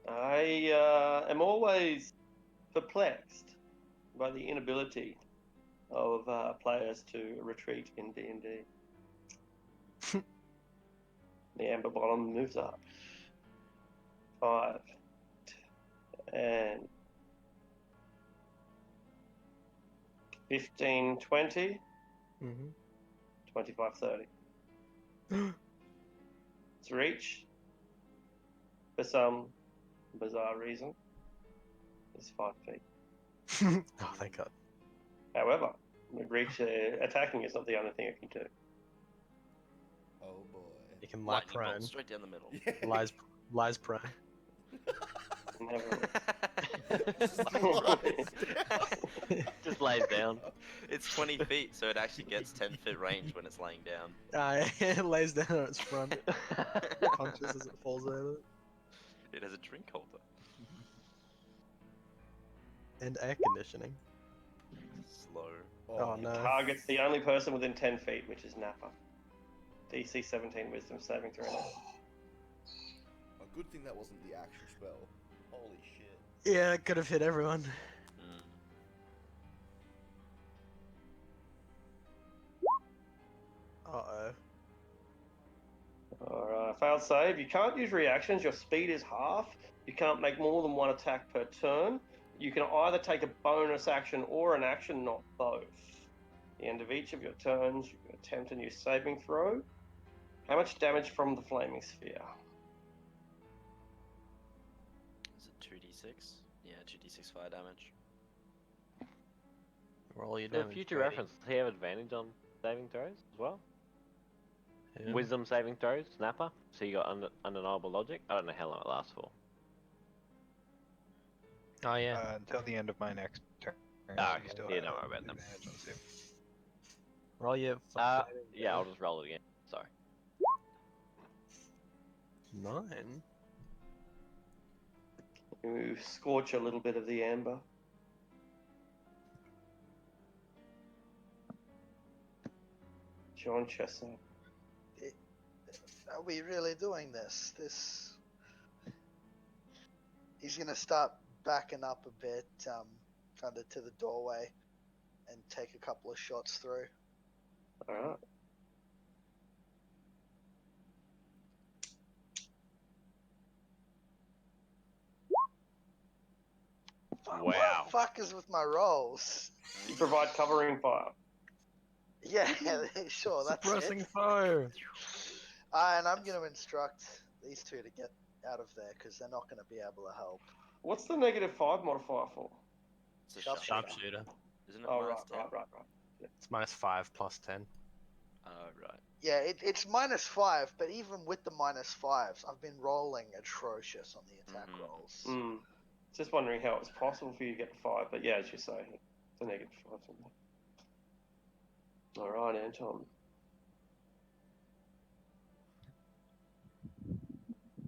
I am always perplexed by the inability of players to retreat in D&D. The amber bottom moves up. 5. And 15, 20. Mm-hmm. 25, 30. Its reach, for some bizarre reason, is 5 feet. Oh, thank God. However, reach attacking is not the only thing it can do. Oh boy. You can lie Lightning bolt prone. straight down the middle. Lies prone. Never. Just lays down. It's 20 feet, so it actually gets 10-foot range when it's laying down. It lays down on its front, punches as it falls over. It has a drink holder. And air conditioning. Slow. Oh, no. Targets the only person within 10 feet, which is Nappa. DC 17 Wisdom saving throw. A good thing that wasn't the actual spell. Holy shit. Yeah, it could have hit everyone. Uh-oh. Alright, failed save. You can't use reactions. Your speed is half. You can't make more than 1 attack per turn. You can either take a bonus action or an action, not both. At the end of each of your turns, you can attempt a new saving throw. How much damage from the flaming sphere? Is it 2d6? Yeah, 2d6 fire damage. Roll your For damage. future Brady. reference, does he have advantage on saving throws as well? Yeah. Wisdom saving throws, Snapper. So you got undeniable logic. I don't know how long it lasts for. Oh yeah. Until the end of my next turn. Ah, you okay. still Yeah, have don't worry about them. advantage on save. Roll your. Yeah, I'll just roll it again. Sorry. 9. You scorch a little bit of the amber. John Chestnut. Are we really doing this? He's gonna start backing up a bit, kind of to the doorway, and take a couple of shots through. Alright. Wow. What the fuck is with my rolls? You provide covering fire. Yeah, sure, that's Suppressing it. fire. And I'm gonna instruct these two to get out of there because they're not gonna be able to help. What's the -5 modifier for? It's a Sharpshooter. Sharpshooter. Isn't it Oh, minus right, 10? right. It's -5 plus 10. Oh, right. Yeah, it's -5, but even with the -5s, I've been rolling atrocious on the attack Mhm. rolls. Just wondering how it's possible for you to get the 5, but yeah, as you say, it's a -5 somewhere. Alright, Anton.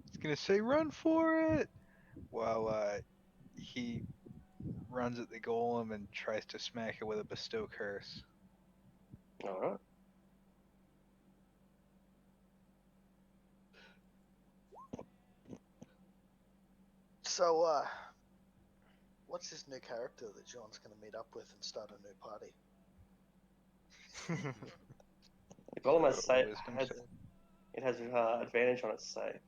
He's gonna say, "Run for it!" While he runs at the golem and tries to smack it with a bestow curse. Alright. So, what's this new character that John's gonna meet up with and start a new party? The golem has, Wisdom has save. it has advantage on its save.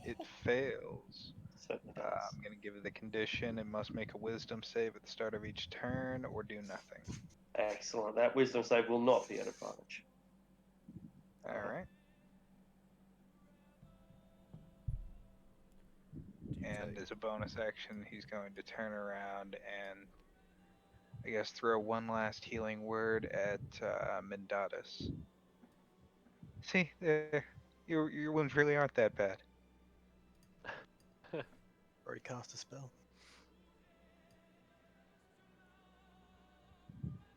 It fails. Certainly does. I'm gonna give it the condition: it must make a wisdom save at the start of each turn or do nothing. Excellent. That wisdom save will not be at advantage. Alright. And as a bonus action, he's going to turn around and, I guess, throw one last healing word at Mendatus. See, there, your wounds really aren't that bad. Already cast a spell.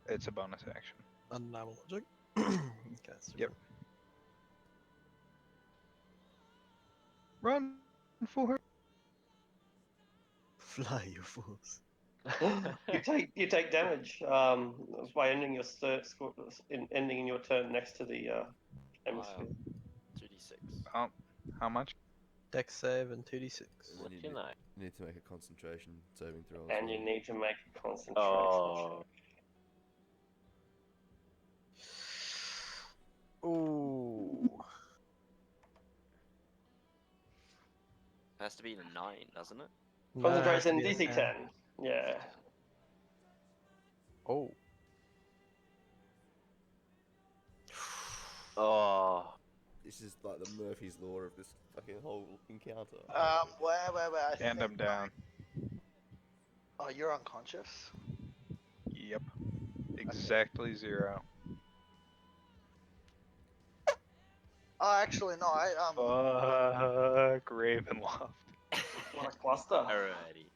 It's a bonus action. Undeniable logic. Okay, so Yep. Run for her. Fly, you fools. You take damage by ending your ending in your turn next to the hemisphere. 2d6. Oh, how much? Dex save and 2d6. What you do you know? need to make a concentration saving throw as And well. you need to make a concentration Oh. check. Ooh. It has to be a 9, doesn't it? No, it has to Concentration be a DC 10. Yeah. Oh. Oh. This is like the Murphy's Law of this fucking whole encounter. Where? I And I'm think down. Oh, you're unconscious? Yep. Exactly 0. Oh, actually, no, Fuck Ravenloft. What a cluster. Alrighty.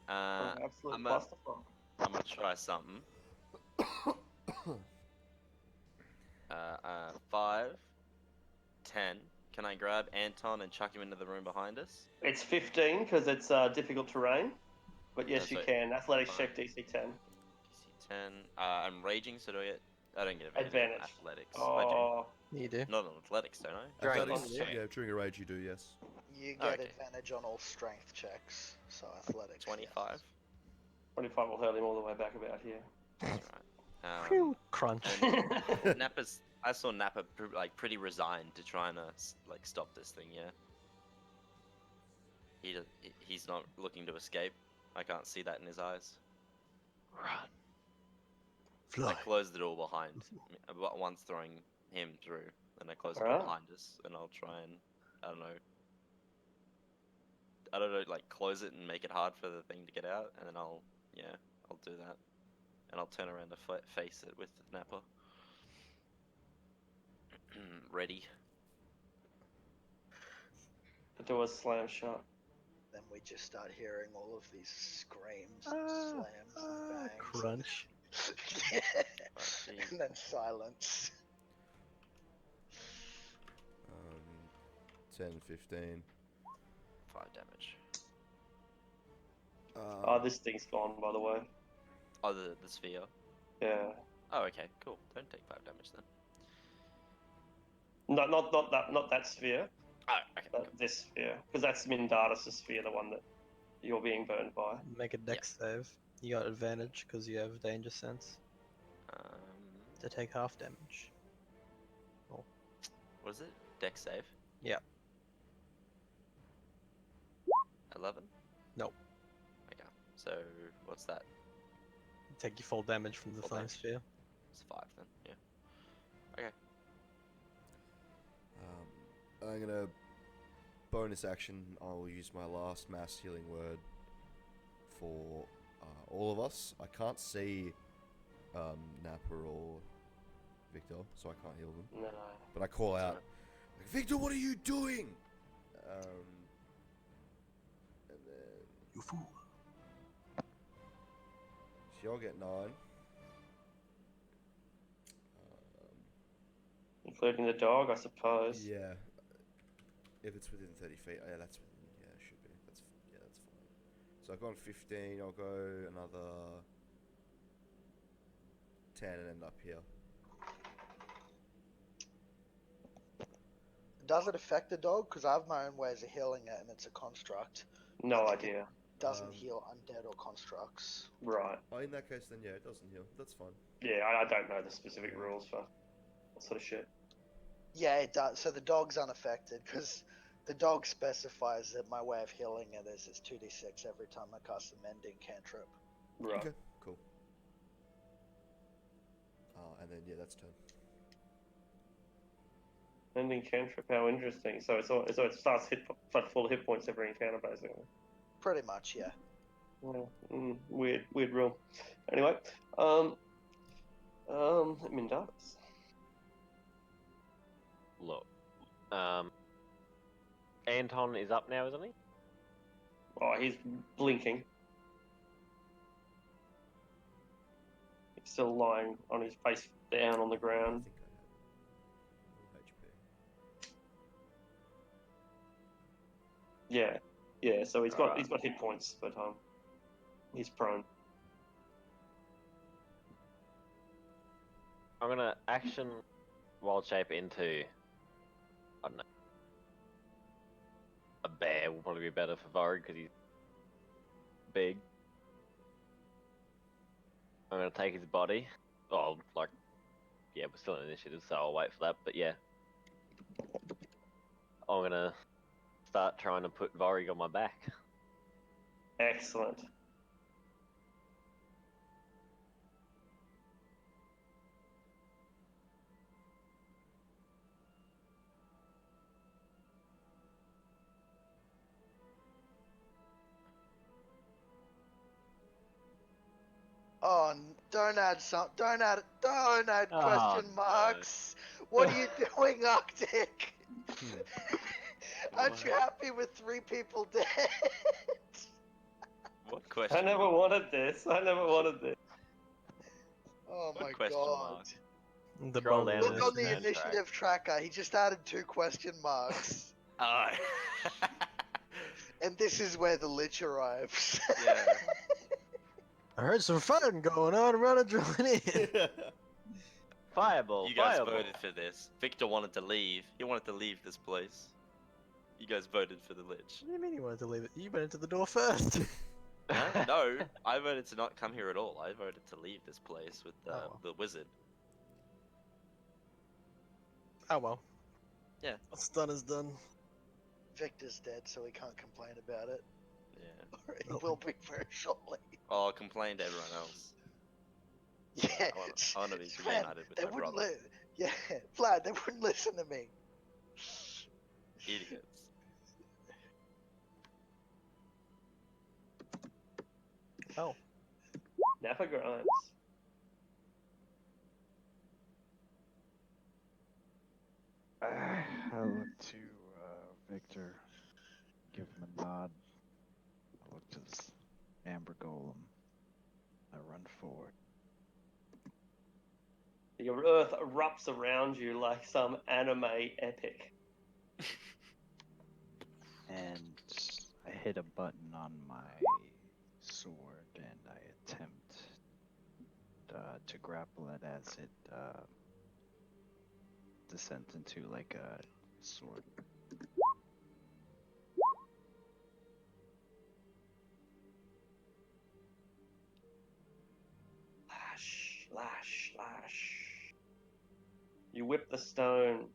What an absolute I'm a- clusterfuck. I'm gonna try something. 5, 10. Can I grab Anton and chuck him into the room behind us? It's 15 because it's difficult terrain. But yes, That's you right. can. Athletics Fine. check DC 10. DC 10. I'm raging, so do I get? I don't get Advantage. Athletics. Oh, You do. Not on athletics, don't I? During Athletics, combat. yeah, during a rage you do, yes. you get Okay. advantage on all strength checks, so athletics. 25. Yes. 25 will hurl him all the way back about here. That's right. Phew, crunch. And Nappa's. I saw Nappa pretty resigned to trying to stop this thing. Yeah. He's not looking to escape. I can't see that in his eyes. Run. Fly. I close the door behind me, once throwing him through. Then I close the door Alright. behind us, and I'll try and I don't know, like close it and make it hard for the thing to get out, and then I'll do that, and I'll turn around to face it with Nappa. Ready. The door's slammed shut. Then we just start hearing all of these screams, and slams, and bangs. Crunch. And then silence. 10, 15. 5 damage. Oh, this thing's gone, by the way. Oh, the sphere. Yeah. Oh, okay, cool. Don't take 5 damage then. Not that sphere. Oh, okay. Cool. This sphere, because that's Mindaris' sphere, the one that you're being burned by. Make a dex save. You got advantage because you have danger sense to take half damage. What is it? Dex save. Yep. 11. Nope. Okay. So what's that? Take your full damage from the Full flame damage. sphere. It's 5 then. Yeah. I'm gonna bonus action. I'll use my last mass healing word for all of us. I can't see Nappa or Victor, so I can't heal them. No. But I call out, Sorry. like, Victor, what are you doing? And then You fool. she'll get 9. Including the dog, I suppose. Yeah. If it's within 30 feet, yeah, that's within. Yeah, it should be. That's fine. So I've gone 15. I'll go another 10 and end up here. Does it affect the dog? Because I have my own ways of healing it, and it's a construct. No idea. Doesn't heal undead or constructs. Right. Oh, in that case, then yeah, it doesn't heal. That's fine. Yeah, I don't know the specific rules for that sort of shit. Yeah, it does. So the dog's unaffected because the dog specifies that my way of healing it is it's 2d6 every time I cast a mending cantrip. Right. Okay, cool. And then yeah, that's turn. Ending cantrip, how interesting. So it starts at full hit points every encounter, basically. Pretty much, yeah. Weird rule. Anyway, Mindaris. Look. Anton is up now, isn't he? Oh, he's blinking. still lying on his face down on the I ground. think I had HP. Yeah. So he's got Alright. hit points, but he's prone. I'm gonna action wild shape into, I don't know, a bear will probably be better for Vorig because he's big. I'm gonna take his body. Oh, like, yeah, we're still in initiative, so I'll wait for that. But yeah, I'm gonna start trying to put Vorig on my back. Excellent. Oh, don't add Oh, question no. marks. What are you doing, Arctic? Aren't What? you happy with 3 people dead? What question? I never wanted this. Oh What my question god. mark? The Scroll bonus down Look on the Initiative track. initiative tracker, he just added 2 question marks. Oh. And this is where the Lich arrives. Yeah. I heard some fighting going on around a joint in. Fireball. You guys fireball. voted for this. Victor wanted to leave. He wanted to leave this place. You guys voted for the Lich. What do you mean you wanted to leave it? You went into the door first. No, I voted to not come here at all. I voted to leave this place with Oh, well. the wizard. Oh well. Yeah. What's done is done. Victor's dead, so he can't complain about it. Yeah. Or he will be very shortly. I'll complain to everyone else. Yeah, I want to be Vlad, reunited with they my wouldn't brother. yeah, Vlad, they wouldn't listen to me. Idiots. Oh. Napa Grimes. I look to Victor, give him a nod. I look to this amber golem. I run forward. The earth erupts around you like some anime epic. And I hit a button on my sword and I attempt to grapple it as it descends into like a sword. Lash, lash, lash. You whip the stone,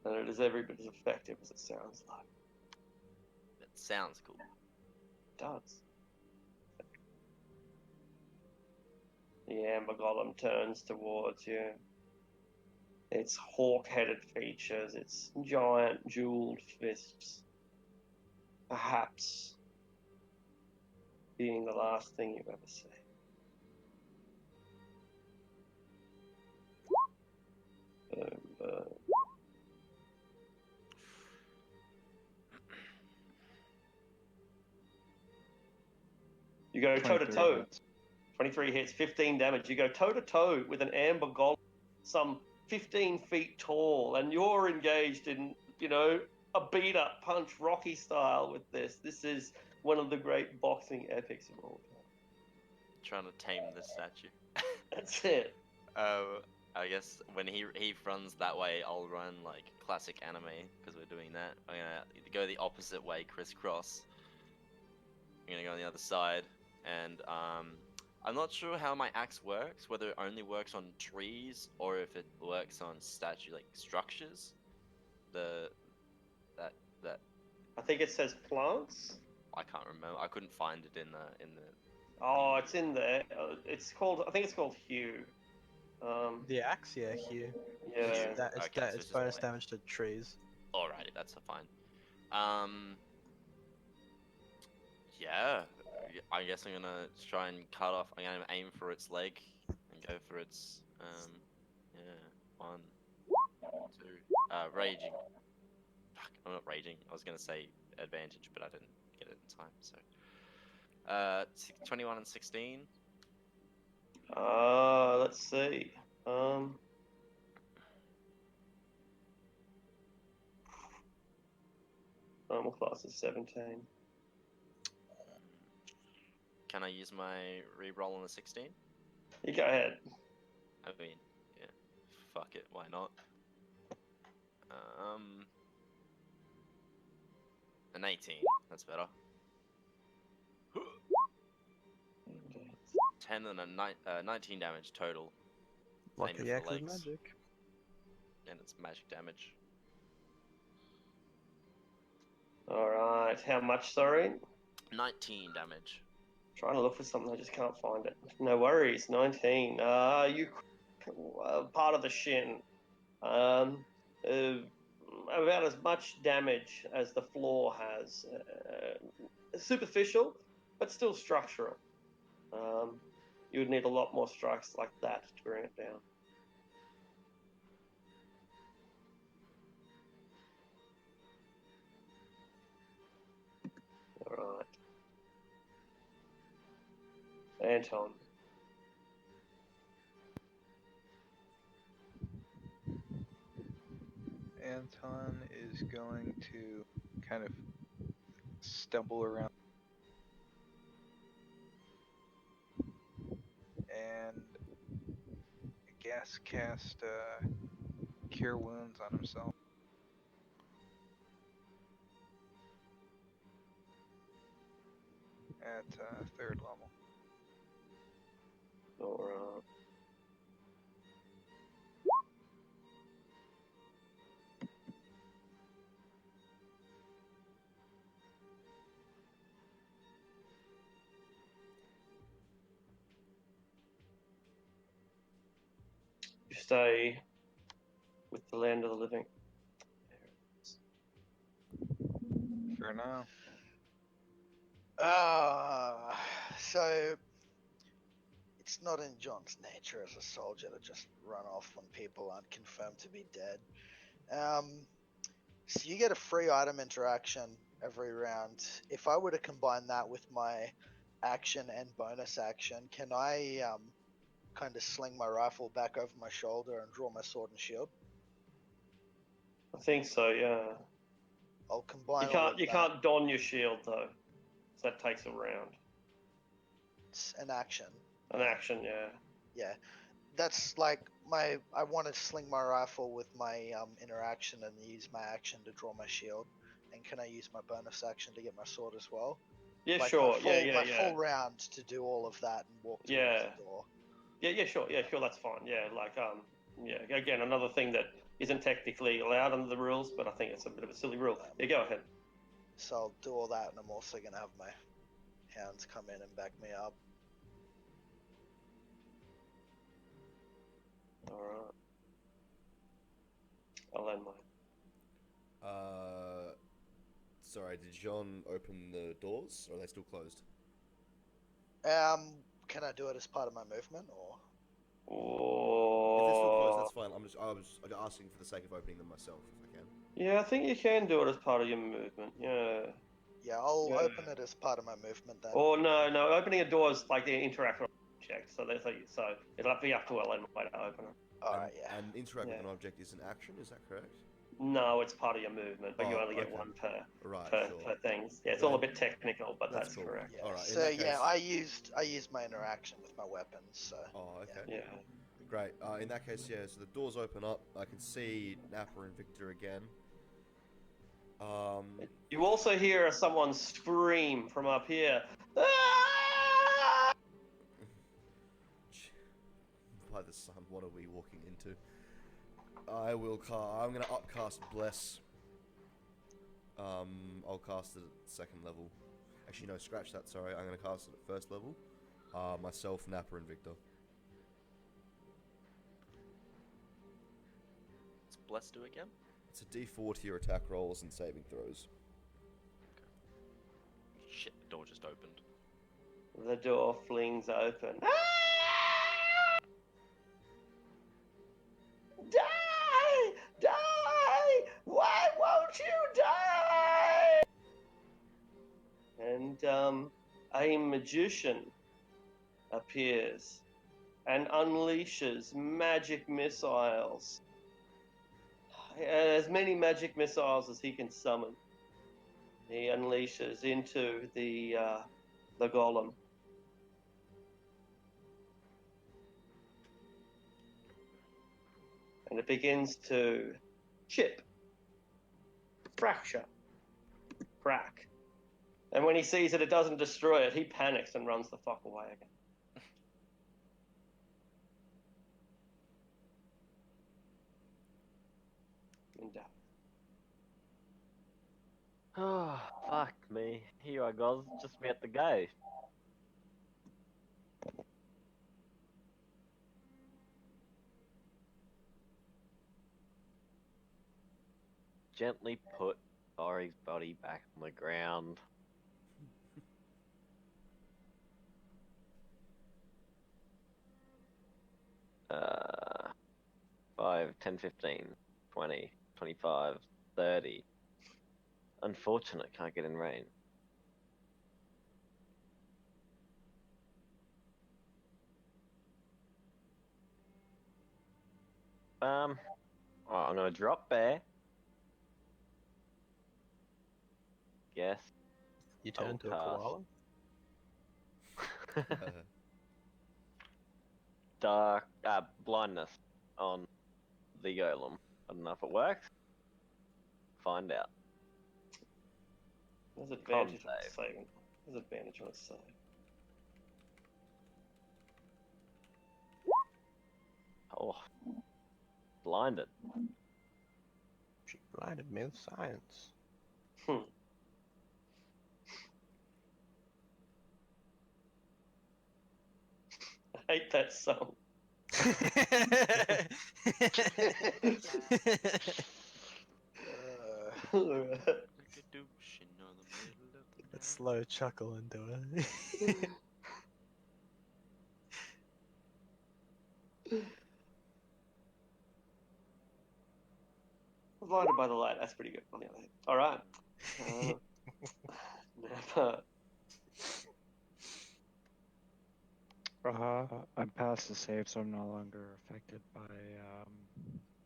and it is every bit as effective as it sounds like. That sounds cool. It does. The amber golem turns towards you. Its hawk-headed features, its giant jeweled fists, perhaps being the last thing you ever see. Boom, boom. You go toe to 23 toe. hits. 23 hits, 15 damage. You go toe to toe with an amber golem, some 15 feet tall, and you're engaged in, a beat up punch Rocky style with this. This is one of the great boxing epics of all time. Trying to tame the statue. That's it. I guess when he runs that way, I'll run like classic anime because we're doing that. I'm gonna go the opposite way, crisscross. I'm gonna go on the other side, and I'm not sure how my axe works. Whether it only works on trees or if it works on statue like structures. That I think it says plants. I can't remember. I couldn't find it in the. Oh, it's in there. I think it's called Hue. The axe, yeah, Hugh. Yeah. It's, Okay, so it's it's just bonus like- damage to trees. Alrighty, that's fine. Yeah, I guess I'm gonna try and cut off. I'm gonna aim for its leg and go for its yeah, 1, 2. Raging. Fuck, I'm not raging. I was gonna say advantage, but I didn't get it in time. So, 21 and 16. Let's see. Normal class is 17. Can I use my re-roll on the 16? You go ahead. I mean, yeah. Fuck it, why not? An 18. That's better. 10 and a 19 damage total. Lucky Aiming the for axe the is legs. magic. And it's magic damage. Alright, how much, sorry? 19 damage. Trying to look for something, I just can't find it. No worries, 19. You part of the shin. About as much damage as the floor has. Superficial, but still structural. You would need a lot more strikes like that to bring it down. Alright. Anton. Anton is going to kind of stumble around and cast Cure Wounds on himself. At 3rd level. Alright. You stay with the land of the living. For now. So it's not in John's nature as a soldier to just run off when people aren't confirmed to be dead. So you get a free item interaction every round. If I were to combine that with my action and bonus action, can I kind of sling my rifle back over my shoulder and draw my sword and shield? I think so, yeah. I'll combine. You can't don your shield though. So that takes a round. It's an action. An action, yeah. Yeah, that's like I want to sling my rifle with my interaction and use my action to draw my shield. And can I use my bonus action to get my sword as well? Yeah, like sure. My full round to do all of that and walk towards the door. Yeah, sure. Yeah, sure. That's fine. Yeah, yeah. Again, another thing that isn't technically allowed under the rules, but I think it's a bit of a silly rule. Yeah, go ahead. So I'll do all that, and I'm also gonna have my hounds come in and back me up. All right. I'll end mine. Sorry, did John open the doors, or are they still closed? Can I do it as part of my movement, or? If they're still closed, that's fine. I was asking for the sake of opening them myself, if I can. Yeah, I think you can do it as part of your movement. Yeah. Yeah, I'll open it as part of my movement then. Or no, opening a door is like the interactive object, so it'll be up to Ellen way to open it. Alright, yeah. And interact with an object is an action, is that correct? No, it's part of your movement, but you only get one per things. Yeah, it's all a bit technical, but that's cool. correct. Yeah. All right. So yeah, I used my interaction with my weapons. So. Oh, okay. Yeah. Great. In that case, yeah. So the doors open up. I can see Nappa and Victor again. You also hear someone scream from up here. Ah! By the sun, what are we walking into? I'm gonna upcast Bless. I'll cast it at 2nd level. Actually, no, scratch that. Sorry, I'm gonna cast it at 1st level. Myself, Nappa, and Victor. What's Bless do again? It's a D4 to your attack rolls and saving throws. Okay. Shit, the door just opened. The door flings open. Die! Die! Why won't you die? And a magician appears and unleashes magic missiles. As many magic missiles as he can summon. He unleashes into the golem. And it begins to chip, fracture, crack. And when he sees that it doesn't destroy it, he panics and runs the fuck away again. And Oh, fuck me. Here I go. Just about to go. Gently put Ori's body back on the ground. Uh, 5, 10, 15, 20, 25, 30. Unfortunate, can't get in range. Oh, I'm gonna drop bear. Yes. You I will turn to a cast. koala? Dark blindness on the golem. I don't know if it works. Find out. there's advantage on save. saving. There's advantage on a save. Oh, blinded. She blinded me with science. I hate that song. That slow chuckle into it. Blinded by the light. That's pretty good. All right. Napa. I'm past the save, so I'm no longer affected by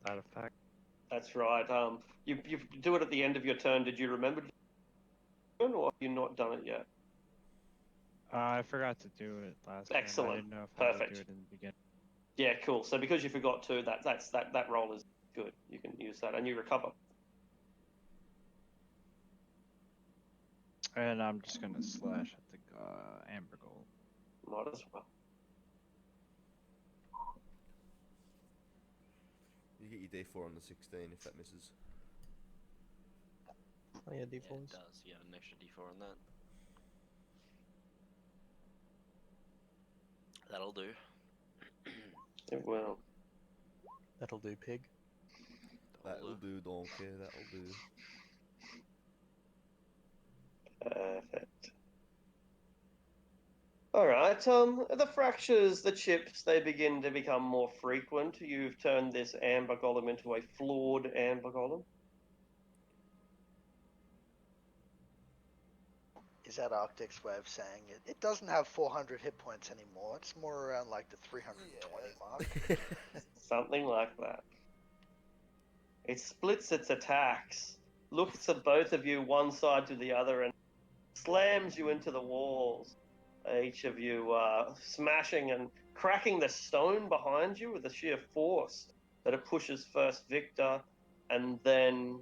that effect. That's right. You do it at the end of your turn. Did you remember to do it, or have you not done it yet? I forgot to do it last turn. I Excellent. didn't know if I had to Perfect. do it in the beginning. Yeah, cool. So because you forgot to, that roll is good. You can use that, and you recover. And I'm just gonna slash at the amber gold. Might as well. You get your D4 on the 16 if that misses. Oh yeah, Yeah, D4s. it does. You have an extra D4 on that. That'll do. It will. That'll do, pig. That'll do, donkey, that'll do. Perfect. All right. The fractures, the chips, they begin to become more frequent. You've turned this amber golem into a flawed amber golem. Is that Arctic's way of saying it? It doesn't have 400 hit points anymore. It's more around like the 320 mark. Something like that. It splits its attacks, looks at both of you, one side to the other, and slams you into the walls. Each of you smashing and cracking the stone behind you with the sheer force that it pushes first Victor and then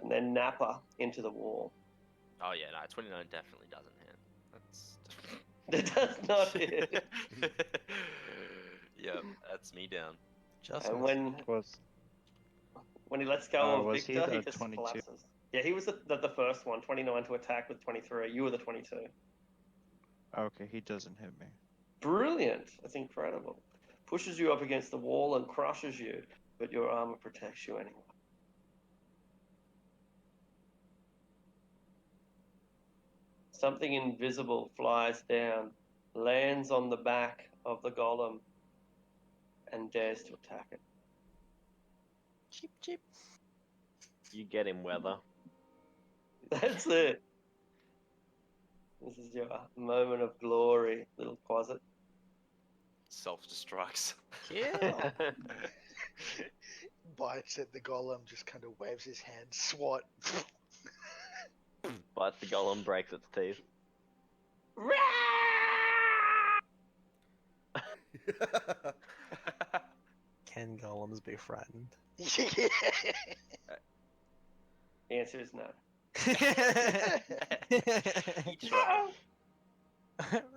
Nappa into the wall. Oh yeah, no, 29 definitely doesn't hit. It does not hit. Yep, that's me down. Just And miss. when he lets go of was he Victor, the he just 22? collapses. Yeah, he was the first one, 29 to attack with 23. You were the 22. Okay, he doesn't hit me. Brilliant. That's incredible. Pushes you up against the wall and crushes you, but your armor protects you anyway. Something invisible flies down, lands on the back of the golem, and dares to attack it. Cheep, cheep. You get him, Weather. That's it. This is your moment of glory, little Quasit. self-destructs. Kill. Bites at the golem, just kind of waves his hand, swat. Bites the golem, breaks its teeth. Can golems be frightened? Yeah. The answer is no. He tried.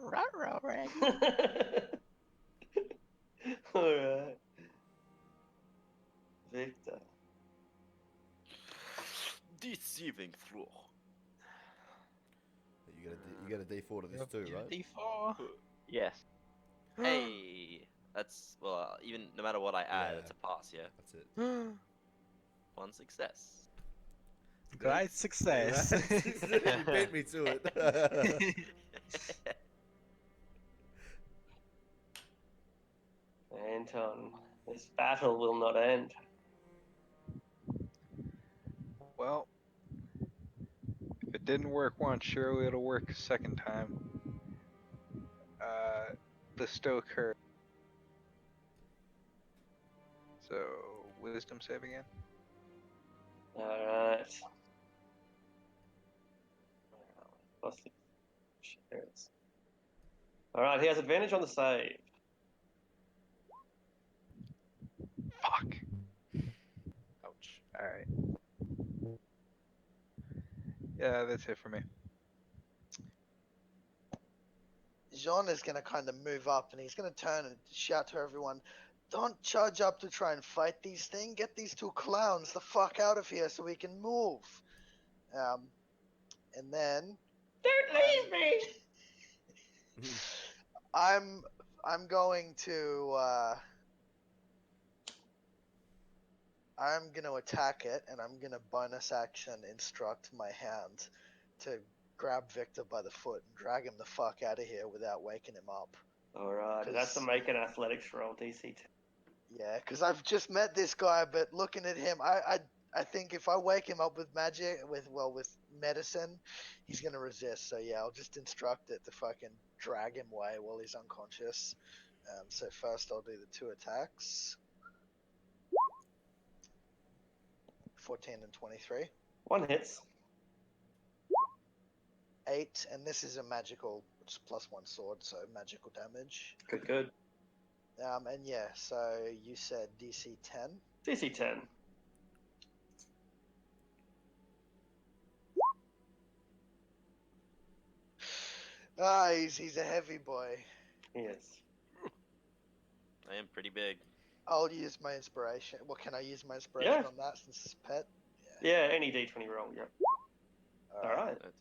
Ruh-roh, Raggy. Alright. Victor. Deceiving through. You get a D4 to this too, right? D4. Yes. Hey, that's even no matter what I add, Yeah. it's a pass. Yeah, That's it. one success. Great success. You beat me to it. Anton, this battle will not end. Well, if it didn't work once, surely it'll work a second time. Bestow curse. So, wisdom save again. Alright. Plus six. There it is. Alright, he has advantage on the save. Fuck. Ouch. Alright. Yeah, that's it for me. Jean is going to kind of move up and he's going to turn and shout to everyone, don't charge up to try and fight these things. Get these two clowns the fuck out of here so we can move. And then... Don't leave me! I'm going to... I'm going to attack it and I'm going to bonus action instruct my hand to grab Victor by the foot and drag him the fuck out of here without waking him up. Alright, that's to make an athletics roll, DC 10. Yeah, because I've just met this guy, but looking at him, I think if I wake him up with magic, with medicine, he's gonna resist. So yeah, I'll just instruct it to fucking drag him away while he's unconscious. So first I'll do the 2 attacks. 14 and 23. One hits. 8, and this is a magical, which is +1 sword, so magical damage. Good, good. And yeah, so you said DC 10. DC 10. Ah, he's a heavy boy. Yes. I am pretty big. I'll use my inspiration. Well, can I use my inspiration Yeah. on that since it's pet? Yeah, any D20 roll, yeah. Alright. 13.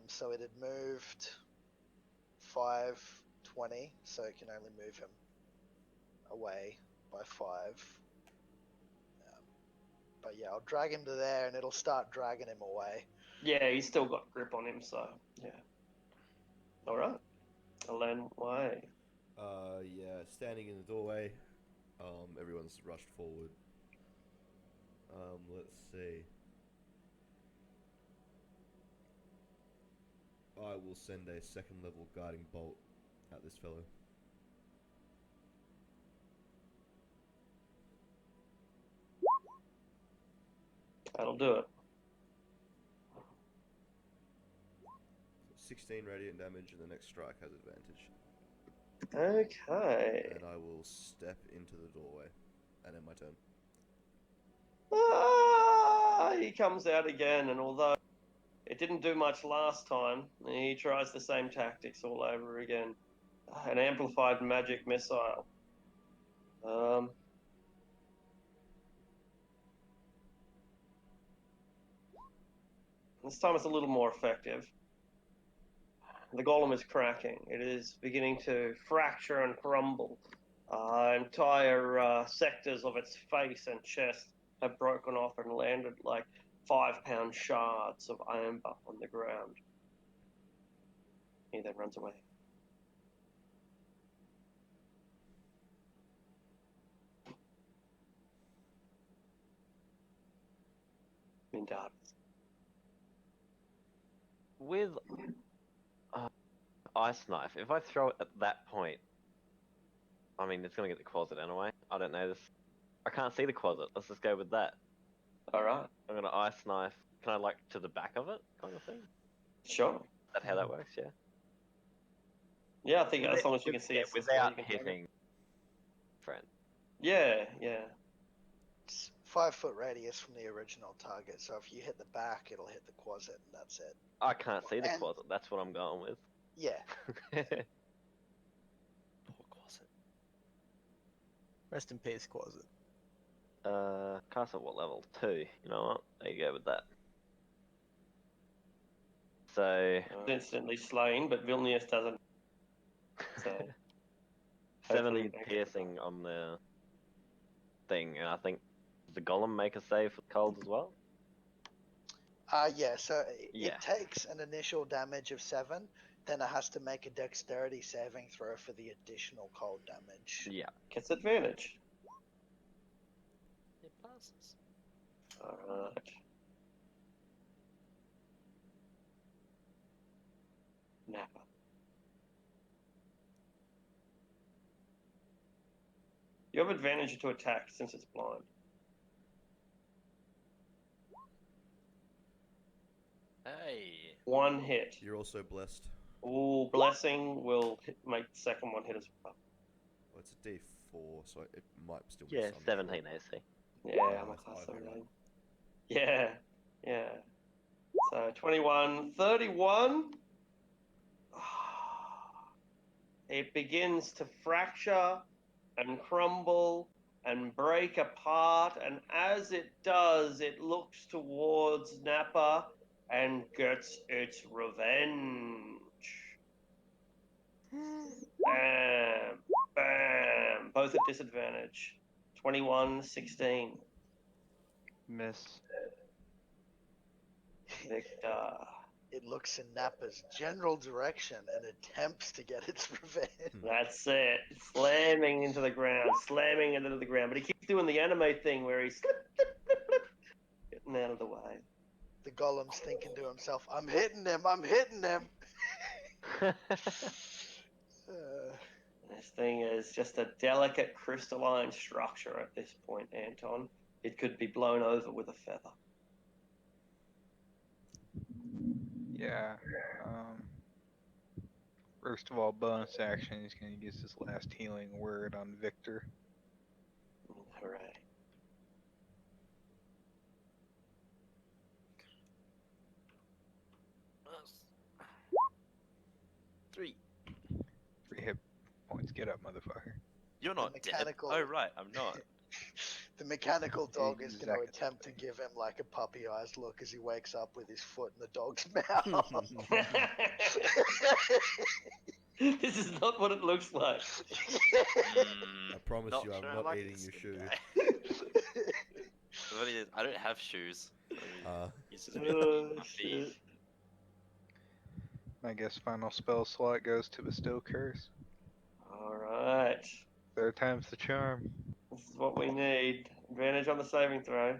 So it had moved 5, 20, so it can only move him away by 5. But yeah, I'll drag him to there and it'll start dragging him away. Yeah, he's still got grip on him, so yeah. Alright. Alen Way. Yeah, standing in the doorway. Everyone's rushed forward. Let's see. I will send a 2nd level guiding bolt at this fellow. That'll do it. 16 radiant damage, and the next strike has advantage. Okay. And I will step into the doorway, and end my turn. He comes out again, and although it didn't do much last time, he tries the same tactics all over again. An amplified magic missile. This time it's a little more effective. The golem is cracking. It is beginning to fracture and crumble. Entire sectors of its face and chest have broken off and landed like 5-pound shards of amber on the ground. He then runs away. Mindad. With... ice knife, if I throw it at that point, I mean, it's gonna get the closet anyway. I don't know this. I can't see the closet. Let's just go with that. All right. I'm gonna ice knife. Can I like to the back of it, kind of thing? Is Sure. that how that works? Yeah. Yeah, I think as long as you can see Yeah, it without you can target. hitting. Friend. Yeah, yeah. It's 5 foot radius from the original target, so if you hit the back, it'll hit the closet, and that's it. I can't see the And- closet. That's what I'm going with. Yeah. Poor closet. Rest in peace, closet. Cast at what level? 2. You know what? There you go with that. So Instantly slain, but Vilnius doesn't. So 7 hopefully they- piercing on the thing, and I think does the golem make a save for cold as well? Yeah, so Yeah. it takes an initial damage of 7, then it has to make a dexterity saving throw for the additional cold damage. Yeah. gets advantage. It passes. Alright. Napa. You have advantage to attack since it's blind. Hey. 1 hit. You're also blessed. Ooh, blessing will make the second one hit as well. Well, it's a D4, so it might still be Yeah, some 17 sure. AC. Yeah, I'm a that's class high, very 17. Yeah, yeah. So 21, 31. It begins to fracture and crumble and break apart, and as it does, it looks towards Nappa and gets its revenge. Bam, bam, both at disadvantage. 21, 16. Miss. Victor. It looks in Nappa's general direction and attempts to get its revenge. That's it. Slamming into the ground, slamming into the ground. But he keeps doing the anime thing where he's slip, slip, slip, slip, getting out of the way. The golem's thinking to himself, I'm hitting him, I'm hitting him. This thing is just a delicate crystalline structure at this point, Anton. It could be blown over with a feather. Yeah. First of all, bonus action, he's going to use his last healing word on Victor. Hooray. Three. 3 hit points. Get up, motherfucker. You're not dead. mechanical- Oh right, I'm not. The mechanical dog is going to Exactly. attempt to give him like a puppy eyes look as he wakes up with his foot in the dog's mouth. This is not what it looks like. I promise Not you, I'm sure I not like eating this your shoe. guy. The funny is, I don't have shoes. He's just Oh, my feet. shit. I guess final spell slot goes to Bestow Curse. Alright. 3rd time's the charm. This is what we need. Advantage on the saving throw.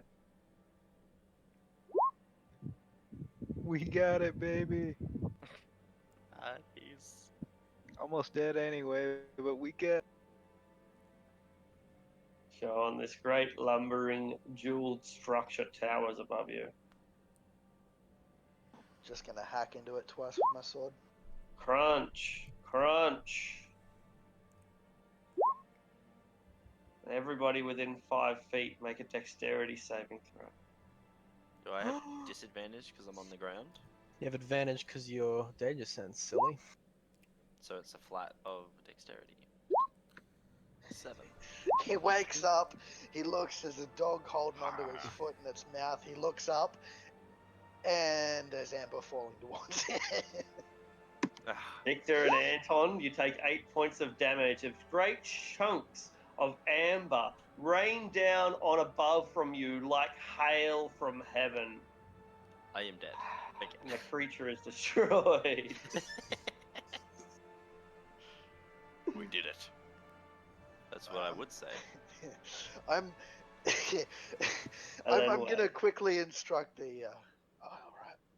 We got it, baby. He's Almost dead anyway, but we get. Sean, this great lumbering jeweled structure towers above you. Just going to hack into it twice with my sword. Crunch, crunch. Everybody within 5 feet make a dexterity saving throw. Do I have disadvantage because I'm on the ground? You have advantage because your danger sense, silly. So it's a flat of dexterity. 7. He wakes up, he looks, there's a dog holding onto his foot in its mouth. He looks up, and there's amber falling towards him. Victor and Anton, you take 8 points of damage as great chunks of amber rain down on above from you like hail from heaven. I am dead. And the creature is destroyed. We did it. That's what I would say. I'm And then I'm what? gonna quickly instruct the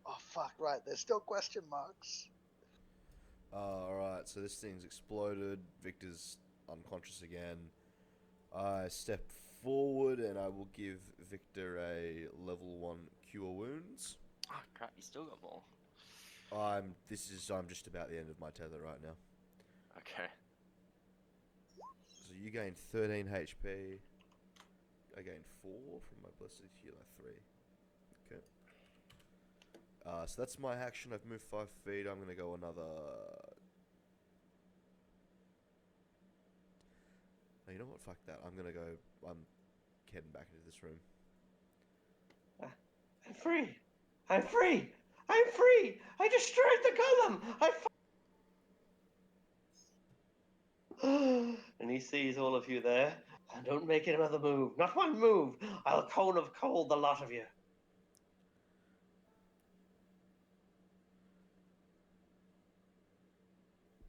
oh fuck, right, there's still question marks. Alright, so this thing's exploded. Victor's unconscious again. I step forward and I will give Victor a level 1 cure wounds. Oh crap! You still got more. I'm just about the end of my tether right now. Okay. So you gain 13 HP. I gain 4 from my blessed healer 3. Okay. So that's my action. I've moved 5 feet. I'm gonna go another. Oh, you know what? Fuck that. I'm heading back into this room. I'm free! I'm free! I'm free! I destroyed the golem! And he sees all of you there. And don't make another move. Not one move! I'll cone of cold the lot of you.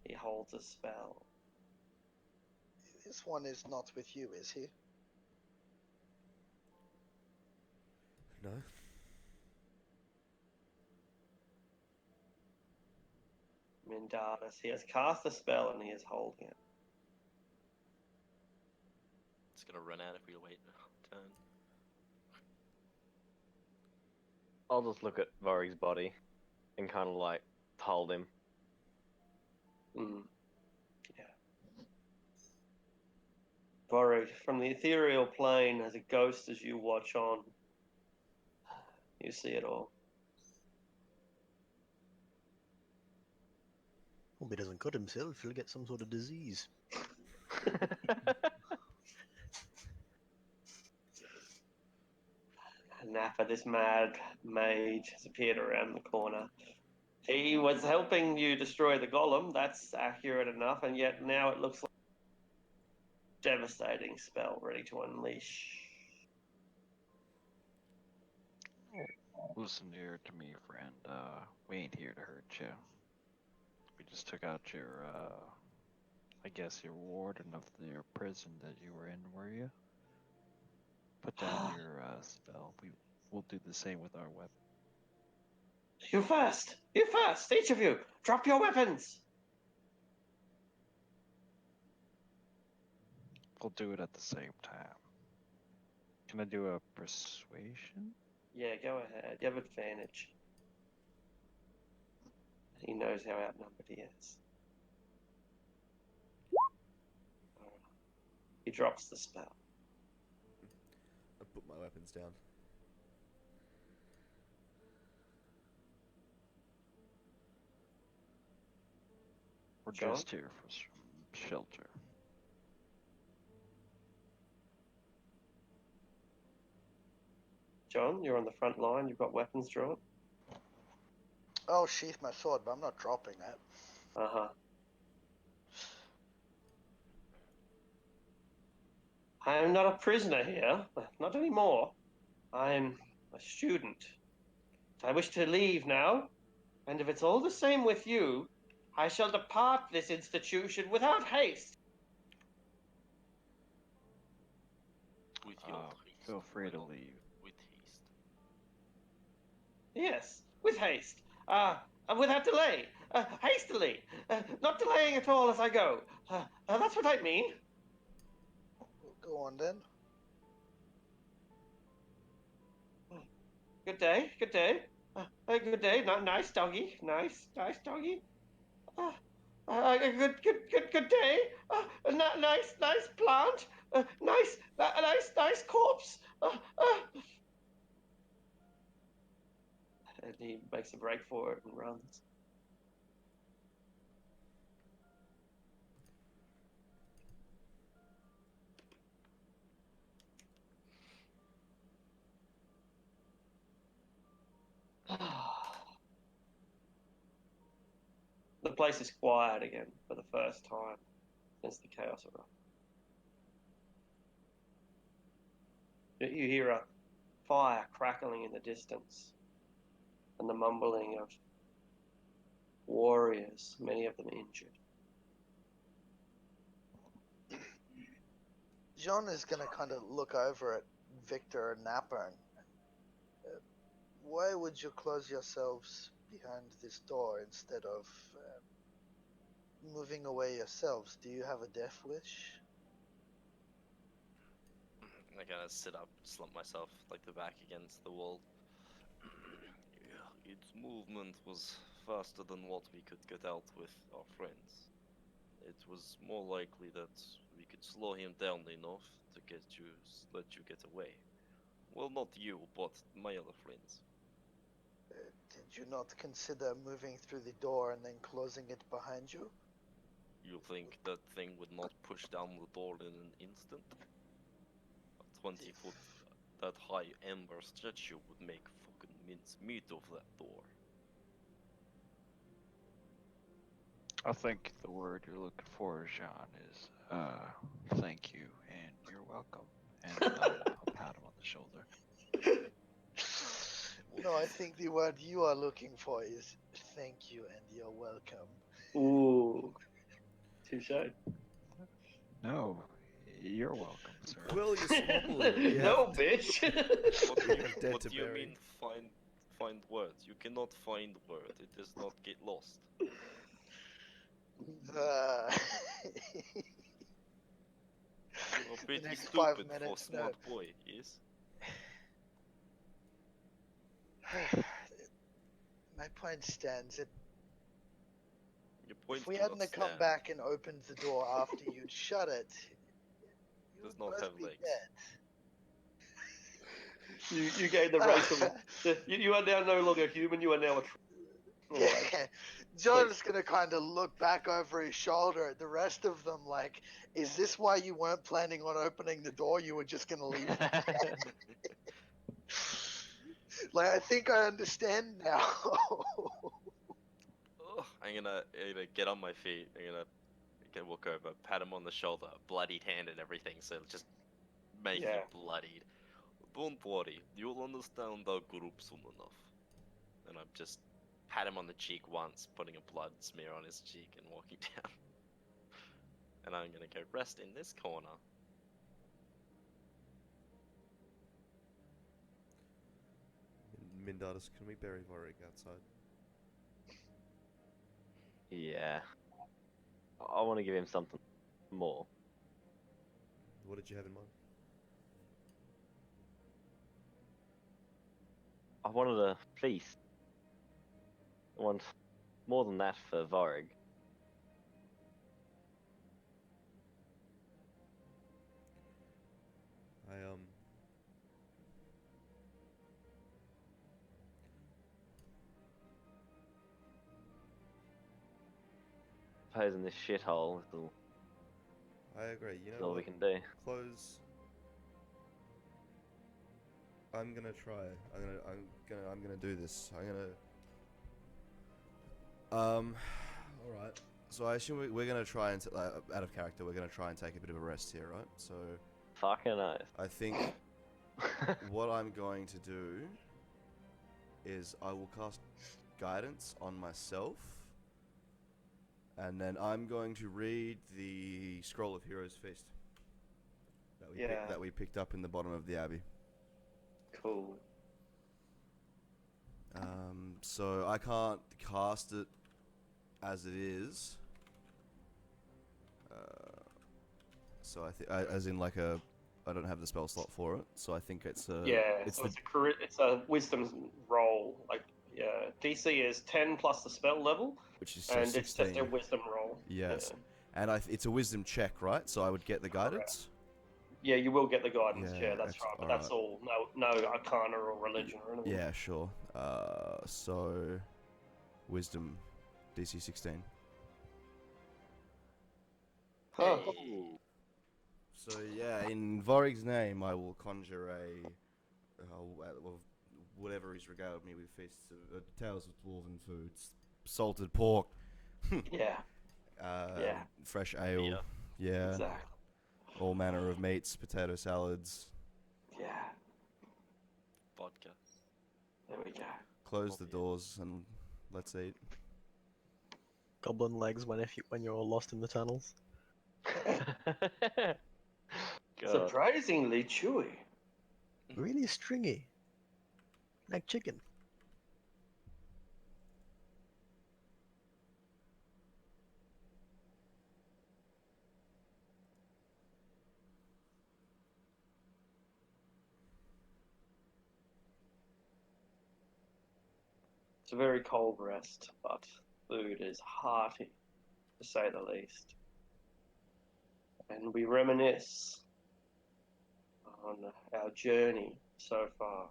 He holds a spell. This one is not with you, is he? No. Mindaris. He has cast a spell and he is holding it. It's gonna run out if we wait a turn. I'll just look at Vorig's body and kind of like hold him. Yeah. Vorig, from the ethereal plane, as a ghost as you watch on, you see it all. Hope he doesn't cut himself. He'll get some sort of disease. Nappa, this mad mage, has appeared around the corner. He was helping you destroy the golem, that's accurate enough, and yet now it looks like a devastating spell ready to unleash. Listen here to me, friend. We ain't here to hurt you. We just took out your, I guess your warden of your prison that you were in, were you? Put down your spell. We'll do the same with our weapon. You first! You first! Each of you! Drop your weapons! We'll do it at the same time. Can I do a persuasion? Yeah, go ahead. You have advantage. He knows how outnumbered he is. He drops the spell. I put my weapons down. We're John? just here for some shelter. John, you're on the front line. You've got weapons drawn. I'll sheath my sword, but I'm not dropping that. Uh-huh. I am not a prisoner here. Not anymore. I'm a student. I wish to leave now. And if it's all the same with you, I shall depart this institution without haste. With your Feel free to leave. With haste. Yes, with haste. Without delay. Hastily. Not delaying at all as I go. That's what I mean. Go on then. Good day, good day. Good day. Nice doggy. Nice doggy. Good day. Nice plant. Nice corpse. And he makes a break for it and runs. The place is quiet again for the first time since the chaos erupted. You hear a fire crackling in the distance and the mumbling of warriors, many of them injured. John is going to kind of look over at Victor and Nappa and why would you close yourselves behind this door instead of moving away yourselves, do you have a death wish? I kind of sit up, slump myself like the back against the wall. Yeah, its movement was faster than what we could get out with our friends. It was more likely that we could slow him down enough to let you get away. Well, not you, but my other friends. Did you not consider moving through the door and then closing it behind you? You think that thing would not push down the door in an instant? A 20-foot, that high ember statue would make fucking mincemeat of that door. I think the word you're looking for, Jean, is thank you and you're welcome. And I'll pat him on the shoulder. No, I think the word you are looking for is thank you and you're welcome. Ooh. Touche. No, you're welcome, sir. Will, you swabble. No, bitch. What do you mean find words? You cannot find words. It does not get lost. You're a bit next 5 stupid for a minutes, no. smart boy, yes? My point stands. Your point If we cannot hadn't have come stand. back and opened the door after you'd shut it, you Does would not both have be legs. dead. You gave the racial. You are now no longer human. You are now a. Yeah, John's gonna kind of look back over his shoulder at the rest of them like, is this why you weren't planning on opening the door? You were just gonna leave? Like, I think I understand now. I'm gonna get on my feet. I'm gonna walk over, pat him on the shoulder, bloodied hand and everything, so just making Yeah. it bloodied. Don't worry, you'll understand our group soon enough. And I'm just pat him on the cheek once, putting a blood smear on his cheek and walking down. And I'm gonna go rest in this corner. Mindatus, can we bury Vorik outside? Yeah. I want to give him something more. What did you have in mind? I wanted a feast. I want more than that for Vorig. Suppose in this shithole, I agree. You that's know all what? we can do. Close. I'm gonna try. I'm gonna do this. All right. So I assume we're gonna try and out of character. We're gonna try and take a bit of a rest here, right? So. Fucking nice. I think what I'm going to do is I will cast guidance on myself, and then I'm going to read the Scroll of Heroes Feast that we picked up in the bottom of the Abbey. Cool. So I can't cast it as it is. So I think, as in like I don't have the spell slot for it. So I think it's a It's a wisdom roll. Like DC is 10 plus the spell level, which is and 16. it's just a wisdom roll. Yes, and it's a wisdom check, right? So I would get the guidance. Yeah, you will get the guidance. Yeah, Yeah, that's right. But alright. that's all. No arcana or religion or anything. Yeah, sure. So wisdom, DC 16. Huh. So yeah, in Vorig's name, I will conjure whatever he's regaled me with feasts of tales of dwarven foods, salted pork. Yeah. Fresh ale. Yeah. Exactly. All manner of meats, potato salads. Yeah. Vodka. There we go. Close the doors and let's eat. Goblin legs when you're lost in the tunnels. Surprisingly chewy. Really stringy. Like chicken. It's a very cold rest, but food is hearty, to say the least. And we reminisce on our journey so far.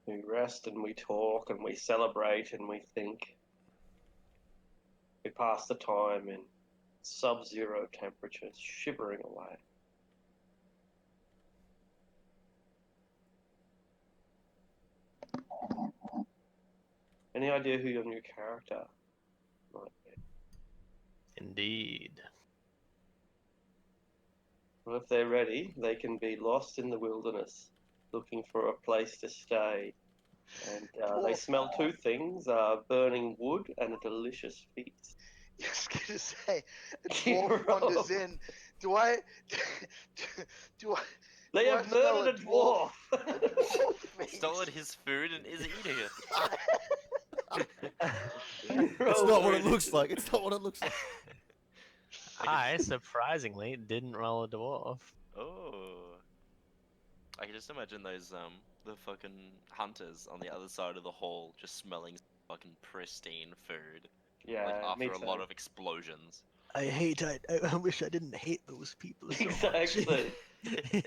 We rest and we talk and we celebrate and we think. We pass the time in sub-zero temperatures, shivering away. Any idea who your new character might be? Indeed. Well, if they're ready, they can be lost in the wilderness, looking for a place to stay. And they smell two things, burning wood and a delicious feast. I was gonna say, a dwarf wanders in. Do I? They do have I smell murdered a dwarf! A dwarf feast? Stolen his food and is eating it. It's not what it looks like. It's not what it looks like. I surprisingly didn't roll a dwarf. Oh. I can just imagine those the fucking hunters on the other side of the hall just smelling fucking pristine food. Yeah, like after me a too. lot of explosions. I wish I didn't hate those people so Exactly. much.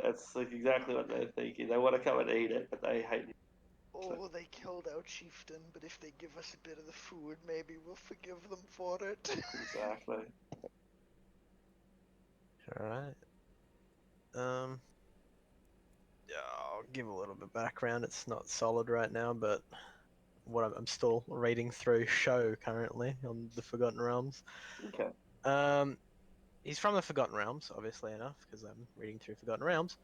That's like exactly what they're thinking. They want to come and eat it, but they hate it. Oh, they killed our chieftain, but if they give us a bit of the food, maybe we'll forgive them for it. Exactly. Alright. Yeah, I'll give a little bit of background. It's not solid right now, but I'm still reading through show currently on the Forgotten Realms. Okay. He's from the Forgotten Realms, obviously enough, because I'm reading through Forgotten Realms.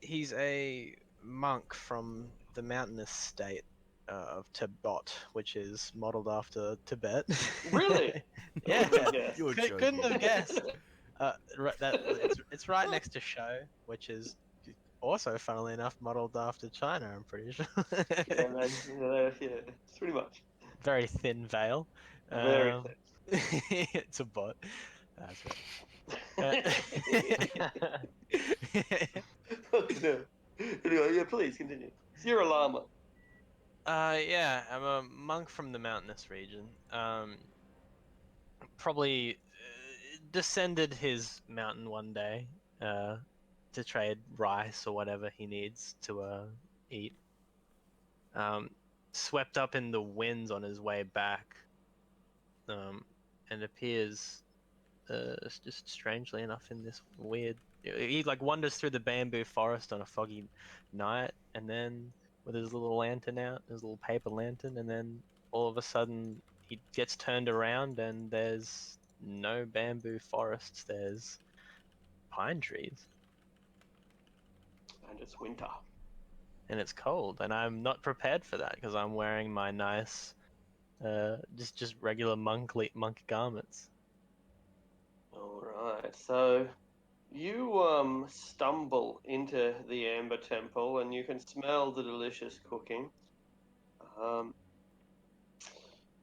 He's a monk from the mountainous state of Tibet, which is modeled after Tibet. Really? Yeah. You're Couldn't joking. have guessed. It's right next to Show, which is also, funnily enough, modeled after China. I'm pretty sure. Yeah, it's pretty much. Very thin veil. Very It's a bot. That's right. No. Anyway, yeah, please continue. You're a llama. Yeah, I'm a monk from the mountainous region. Probably descended his mountain one day to trade rice or whatever he needs to eat. Swept up in the winds on his way back, and appears just strangely enough in this weird. He like wanders through the bamboo forest on a foggy night, and then with his little lantern out, his little paper lantern, and then all of a sudden he gets turned around and there's no bamboo forests, there's pine trees. And it's winter. And it's cold, and I'm not prepared for that because I'm wearing my nice, just regular monk garments. All right. So you stumble into the Amber Temple, and you can smell the delicious cooking. You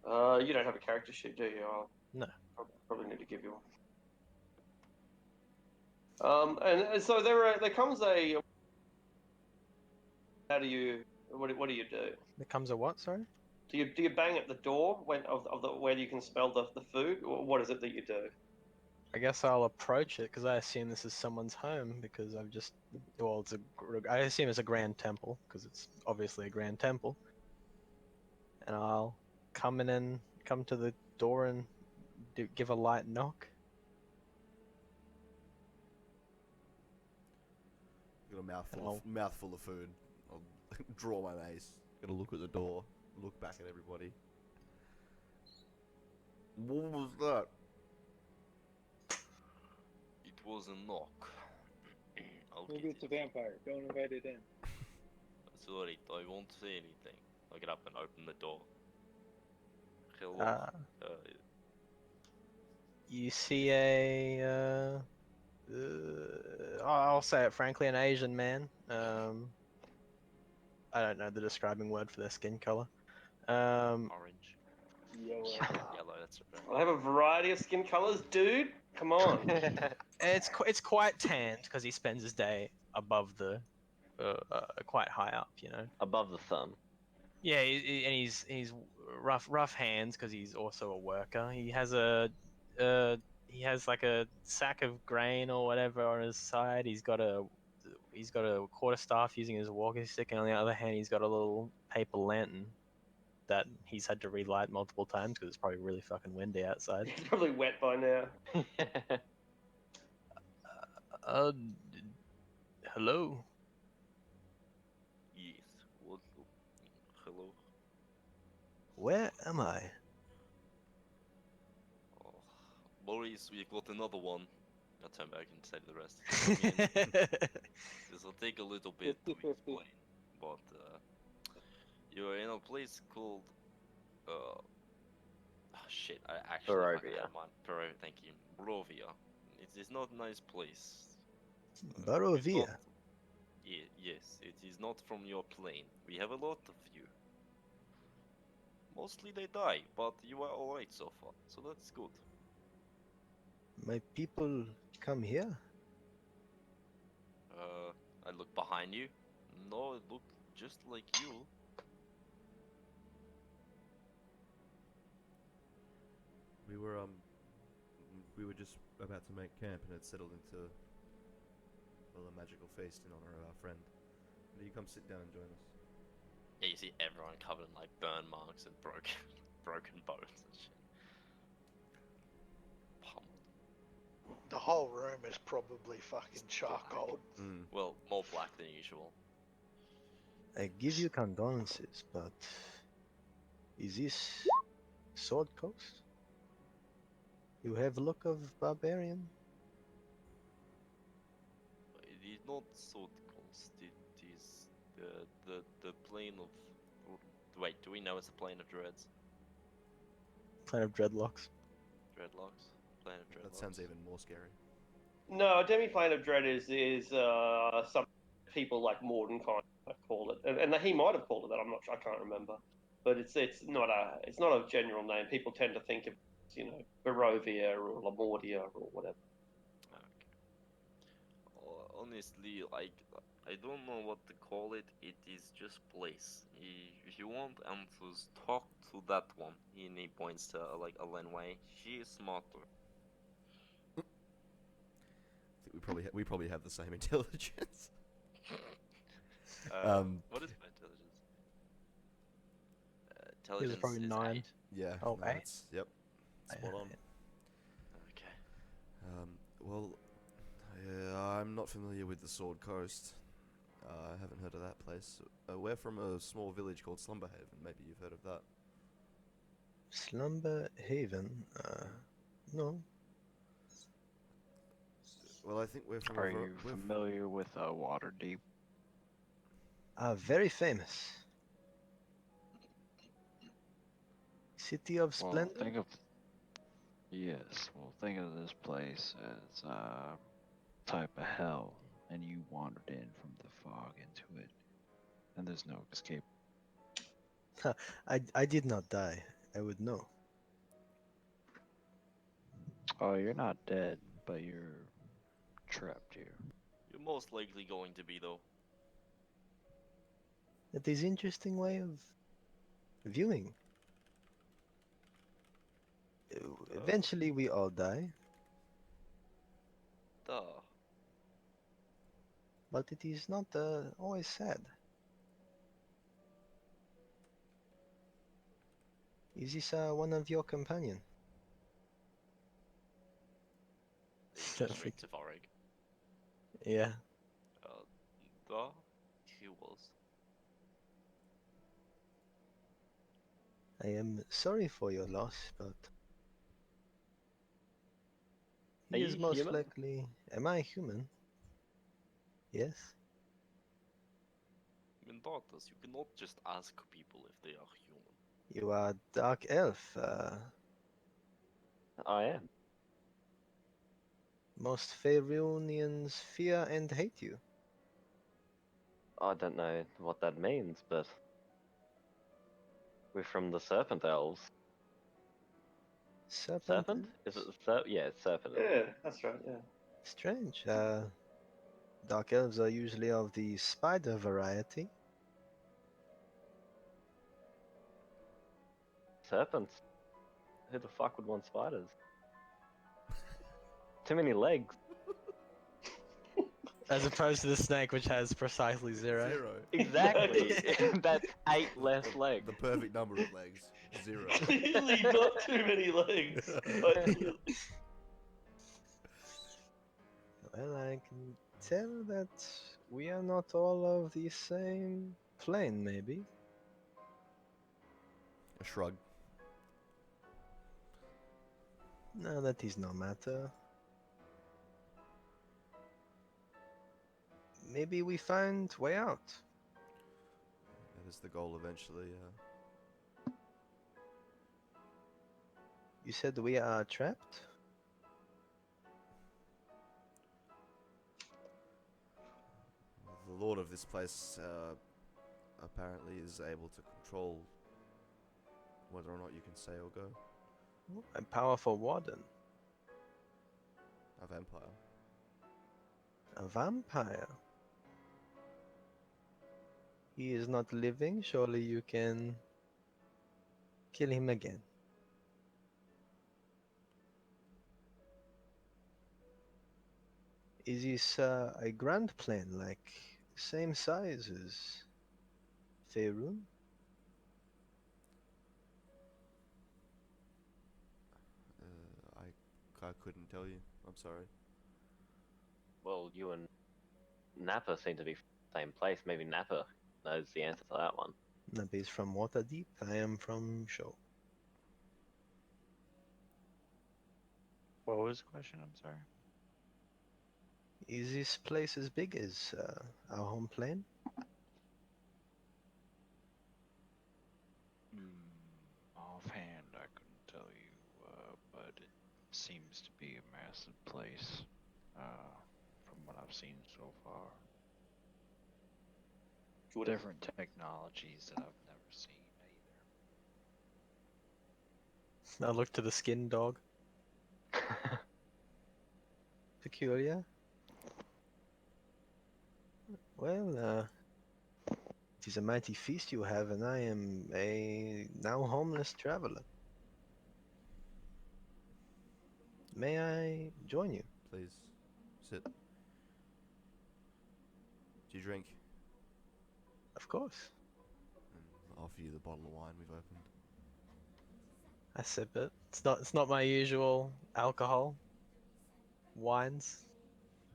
don't have a character sheet, do you? No. Probably need to give you one. And so there comes a. How do you? What do you do? There comes a what? Sorry. Do you bang at the door where you can smell the food, or what is it that you do? I guess I'll approach it because I assume this is someone's home because I assume it's a grand temple because it's obviously a grand temple. And I'll come to the door and give a light knock. Got a mouthful of food. I'll draw my mace. Gonna look at the door. Look back at everybody. What was that? It was a knock. Maybe it's a vampire. Don't invite it in. Sorry, I won't say anything. I'll get up and open the door. Hello. You see I'll say it frankly, an Asian man. I don't know the describing word for their skin color. Orange. Yellow. Yellow, that's right. I have a variety of skin colors, dude. Come on. It's quite tanned because he spends his day above the, quite high up, you know. Above the sun. Yeah, and he's rough hands because he's also a worker. He has like a sack of grain or whatever on his side. He's got a quarterstaff using his walking stick, and on the other hand, he's got a little paper lantern that he's had to relight multiple times because it's probably really fucking windy outside. It's probably wet by now. Uh, hello. Yes. What's up? Hello. Where am I? Oh, Boris, we got another one. I'll turn back and say the rest. This will take a little bit to 50-50. explain, but you're in a place called shit. I actually fucking Barovia. had mine. Thank you. Barovia. It is not a nice place. It's Barovia. not- yes, it is not from your plane. We have a lot of you. Mostly they die, but you are alright so far, so that's good. My people come here? I look behind you. No, it look just like you. We were just about to make camp and had settled into, well, a magical feast in honor of our friend. Will you come sit down and join us? Yeah, you see everyone covered in like burn marks and broken bones and shit. Pummeled. The whole room is probably fucking charcoal. Well, more black than usual. I give you condolences, but is this Sword Coast? You have look of barbarian? It is not so constant. It is the plane of. Wait, do we know it's a plane of dreads? Kind of dreadlocks. Dreadlocks? Plane of dreadlocks. That sounds even more scary. No, a demi-plane of dread is some people like Morden kind of call it, and he might have called it that. I can't remember, but it's not a general name. People tend to think of, you know, Barovia or Lamordia or whatever. Okay. Honestly, like, I don't know what to call it. It is just place. If you want answers, talk to that one. And he points to like a Lenway. She is smarter. I think we probably have the same intelligence. What is my intelligence? His is Intelligence probably is 9. 8. Yeah. Oh, no, 8? it's, yep. Spot on. Okay. Well, I'm not familiar with the Sword Coast. I haven't heard of that place. We're from a small village called Slumberhaven. Maybe you've heard of that. Slumber Haven? No. Well, I think we're from. Are you familiar with Waterdeep? Very famous. City of Well, Splendor? think of this place as type of hell, and you wandered in from the fog into it, and there's no escape. I did not die. I would know. Oh, you're not dead, but you're trapped here. You're most likely going to be, though. It is interesting way of viewing. Eventually we all die, Duh. but it is not always sad. Is this one of your companion? Just straight to Vareg. Yeah. Duh. He was. I am sorry for your loss, but Are he is you most human? likely. Am I human? Yes. Mendatas, you cannot just ask people if they are human. You are dark elf. I am. Most Faerunians fear and hate you. I don't know what that means, but we're from the Serpent Elves. Serpent? Serpent? Is it the Serpent? Yeah, it's Serpent. Yeah, that's right. Yeah. Strange. Dark elves are usually of the spider variety. Serpents. Who the fuck would want spiders? Too many legs. As opposed to the snake, which has precisely 0. 0. Exactly. That's 8 less legs. The perfect number of legs. 0. Clearly not too many legs. Quite clearly. Well, I can tell that we are not all of the same plane, maybe. A shrug. No, that is no matter. Maybe we find way out. That is the goal eventually, You said we are trapped? The lord of this place apparently is able to control whether or not you can stay or go. A powerful warden. A vampire. A vampire. He is not living, surely you can kill him again. Is this a grand plane, like same size as Faerun? I couldn't tell you. I'm sorry. Well, you and Nappa seem to be from the same place. Maybe Nappa knows the answer to that one. Nabi is from Waterdeep. I am from Show. What was the question? I'm sorry. Is this place as big as our home plane? Offhand, I couldn't tell you, but it seems to be a massive place, from what I've seen so far. Different technologies that I've never seen either. I look to the skin dog. Peculiar. Well, it is a mighty feast you have, and I am a now homeless traveler. May I join you? Please, sit. Do you drink? Of course. And I'll offer you the bottle of wine we've opened. I sip it. It's not my usual alcohol. Wines.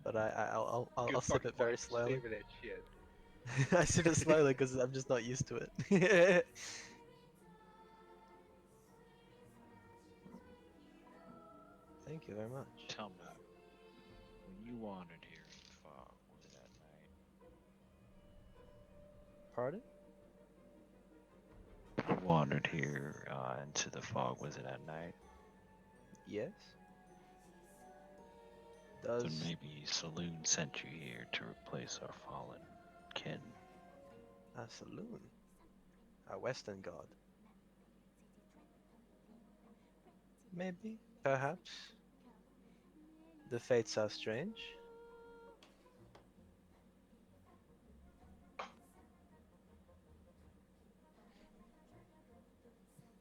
But I'll sip it very slowly. Savor that shit. I sip it slowly because I'm just not used to it. Thank you very much. Tell me, when you wandered here in the fog, was it at night? Pardon? You wandered here into the fog, was it at night? Yes. Then Does maybe Saloon sent you here to replace our fallen kin. a saloon, a Western god? Maybe, perhaps. The fates are strange.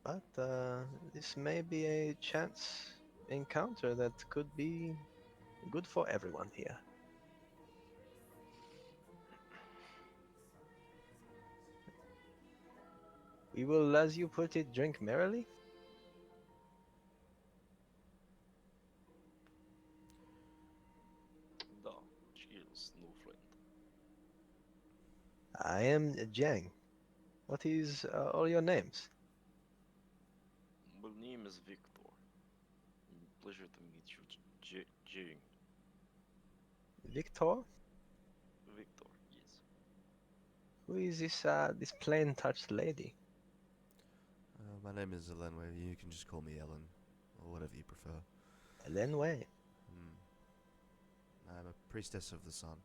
But this may be a chance encounter that could be good for everyone here. We will, as you put it, drink merrily. Da, cheers, no friend. I am Jiang. What is all your names? My name is Victor. Pleasure to meet you, Jane. Victor? Victor, yes. Who is this plain-touched lady? My name is Elenway. You can just call me Ellen, or whatever you prefer. Elenway. I'm a priestess of the sun.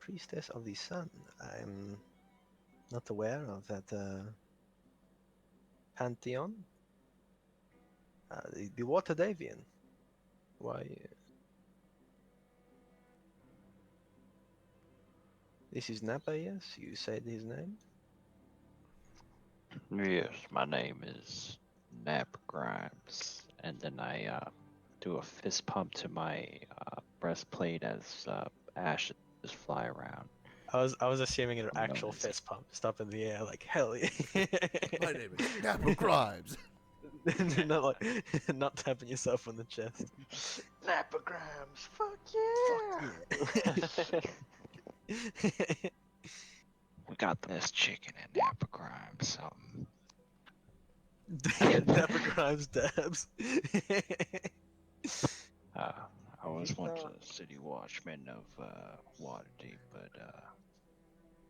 Priestess of the Sun. I'm not aware of that pantheon. The Waterdavian. Why? This is Napa, yes? You said his name? Yes, my name is Nap Grimes, and then I do a fist pump to my breastplate as ashes fly around. I was assuming an I'm known actual as- fist pump, stop in the air, like hell yeah. My name is Napa Grimes. Not like not tapping yourself on the chest. Napagrams, fuck yeah! We got the best chicken in Napa Grimes. Napa Grimes dabs. I was once a city watchman of Waterdeep, but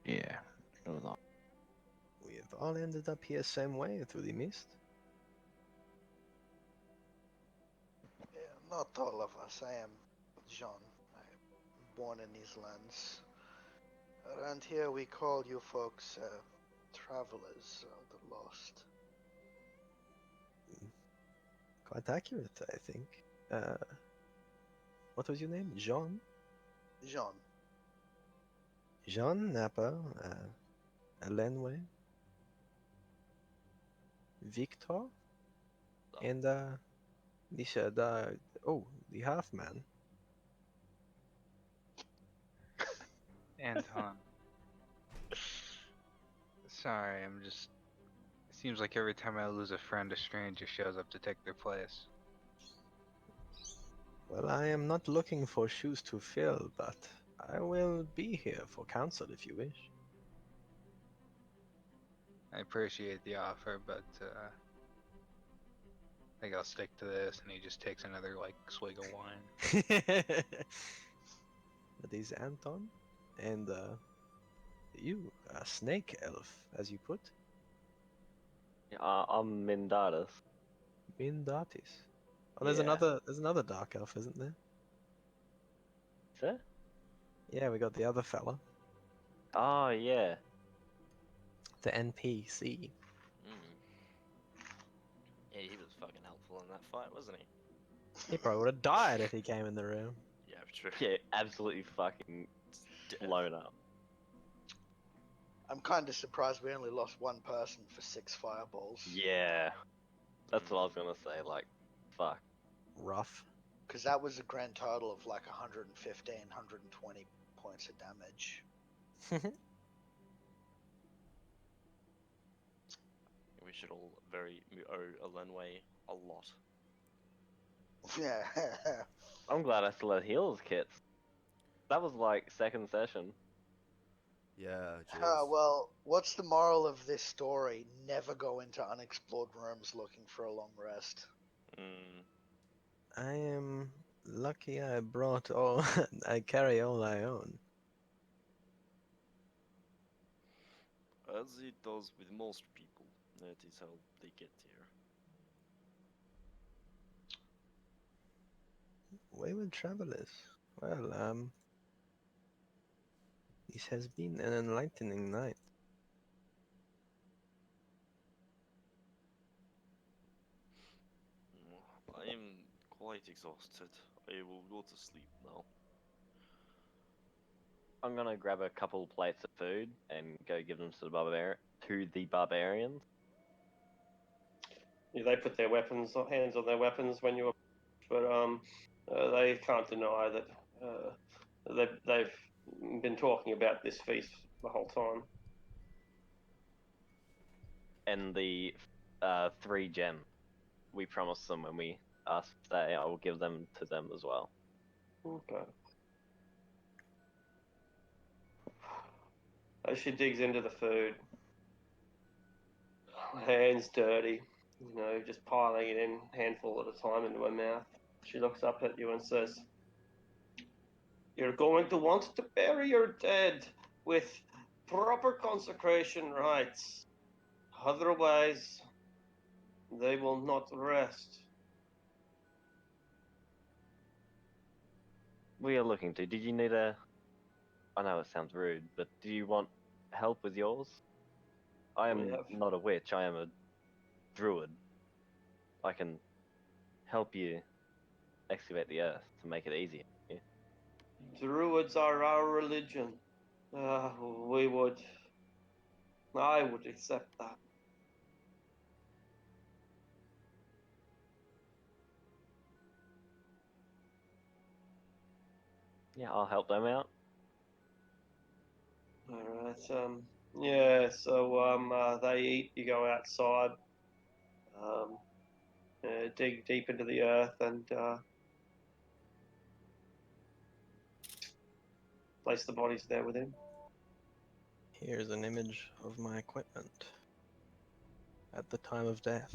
yeah, no longer. We have all ended up here same way through the mist. Yeah, not all of us. I am Jean. I'm born in these lands. Around here we call you folks travelers or the lost. Quite accurate, I think. What was your name? Jean? Jean. Jean Napa, Lenway, Victor, and this the half man. Anton. Sorry, I'm just. It seems like every time I lose a friend, a stranger shows up to take their place. Well, I am not looking for shoes to fill, but I will be here for counsel if you wish. I appreciate the offer, but I think I'll stick to this. And he just takes another like swig of wine. That is Anton, and you, a snake elf, as you put, I'm Mindatus. Mindatis. Oh, there's Yeah. another dark elf, isn't there? Is it? Yeah, we got the other fella, Oh yeah. the NPC. Yeah, he was fucking helpful in that fight, wasn't he? He probably would have died if he came in the room. Yeah, true. Yeah, absolutely fucking blown up. I'm kind of surprised we only lost one person for 6 fireballs. Yeah. That's what I was gonna say. Like, fuck. Rough. Because that was a grand total of like 115, 120 points of damage. We should all owe Elenway a lot. Yeah. I'm glad I still had healers kits. That was like second session. Yeah, cheers. Well, what's the moral of this story? Never go into unexplored rooms looking for a long rest. I am lucky I brought all. I carry all I own. As it does with most people, that is how they get here. Wayward travelers. Well, this has been an enlightening night. I am quite exhausted. I will go to sleep now. I'm gonna grab a couple plates of food and go give them to the barbarians. Yeah, they put their hands on their weapons when you were, but they can't deny that they've been talking about this feast the whole time. And the 3 gems we promised them when we asked to stay, I will give them to them as well. Okay. As she digs into the food, hands dirty, just piling it in handful at a time into her mouth. She looks up at you and says, "You're going to want to bury your dead with proper consecration rites. Otherwise, they will not rest." We are looking to. Did you need a? I know it sounds rude, but do you want help with yours? I am not a witch. I am a druid. I can help you excavate the earth to make it easier. Druids are our religion. We would. I would accept that. Yeah, I'll help them out. Alright, yeah, so, they eat, you go outside, dig deep into the earth and, place the bodies there with him. Here's an image of my equipment at the time of death.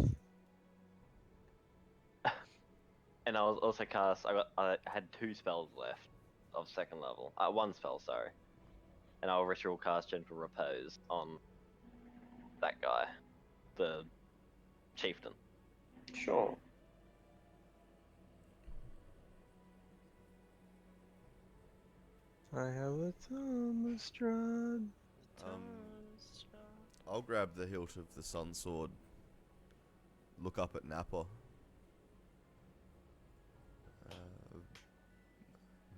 And I was also cast. I had 2 spells left of 2nd level. 1 spell, sorry. And I'll ritual cast Gentle Repose on that guy, the chieftain. Sure. I have a Thomas Strahd. I'll grab the hilt of the sun sword. Look up at Nappa.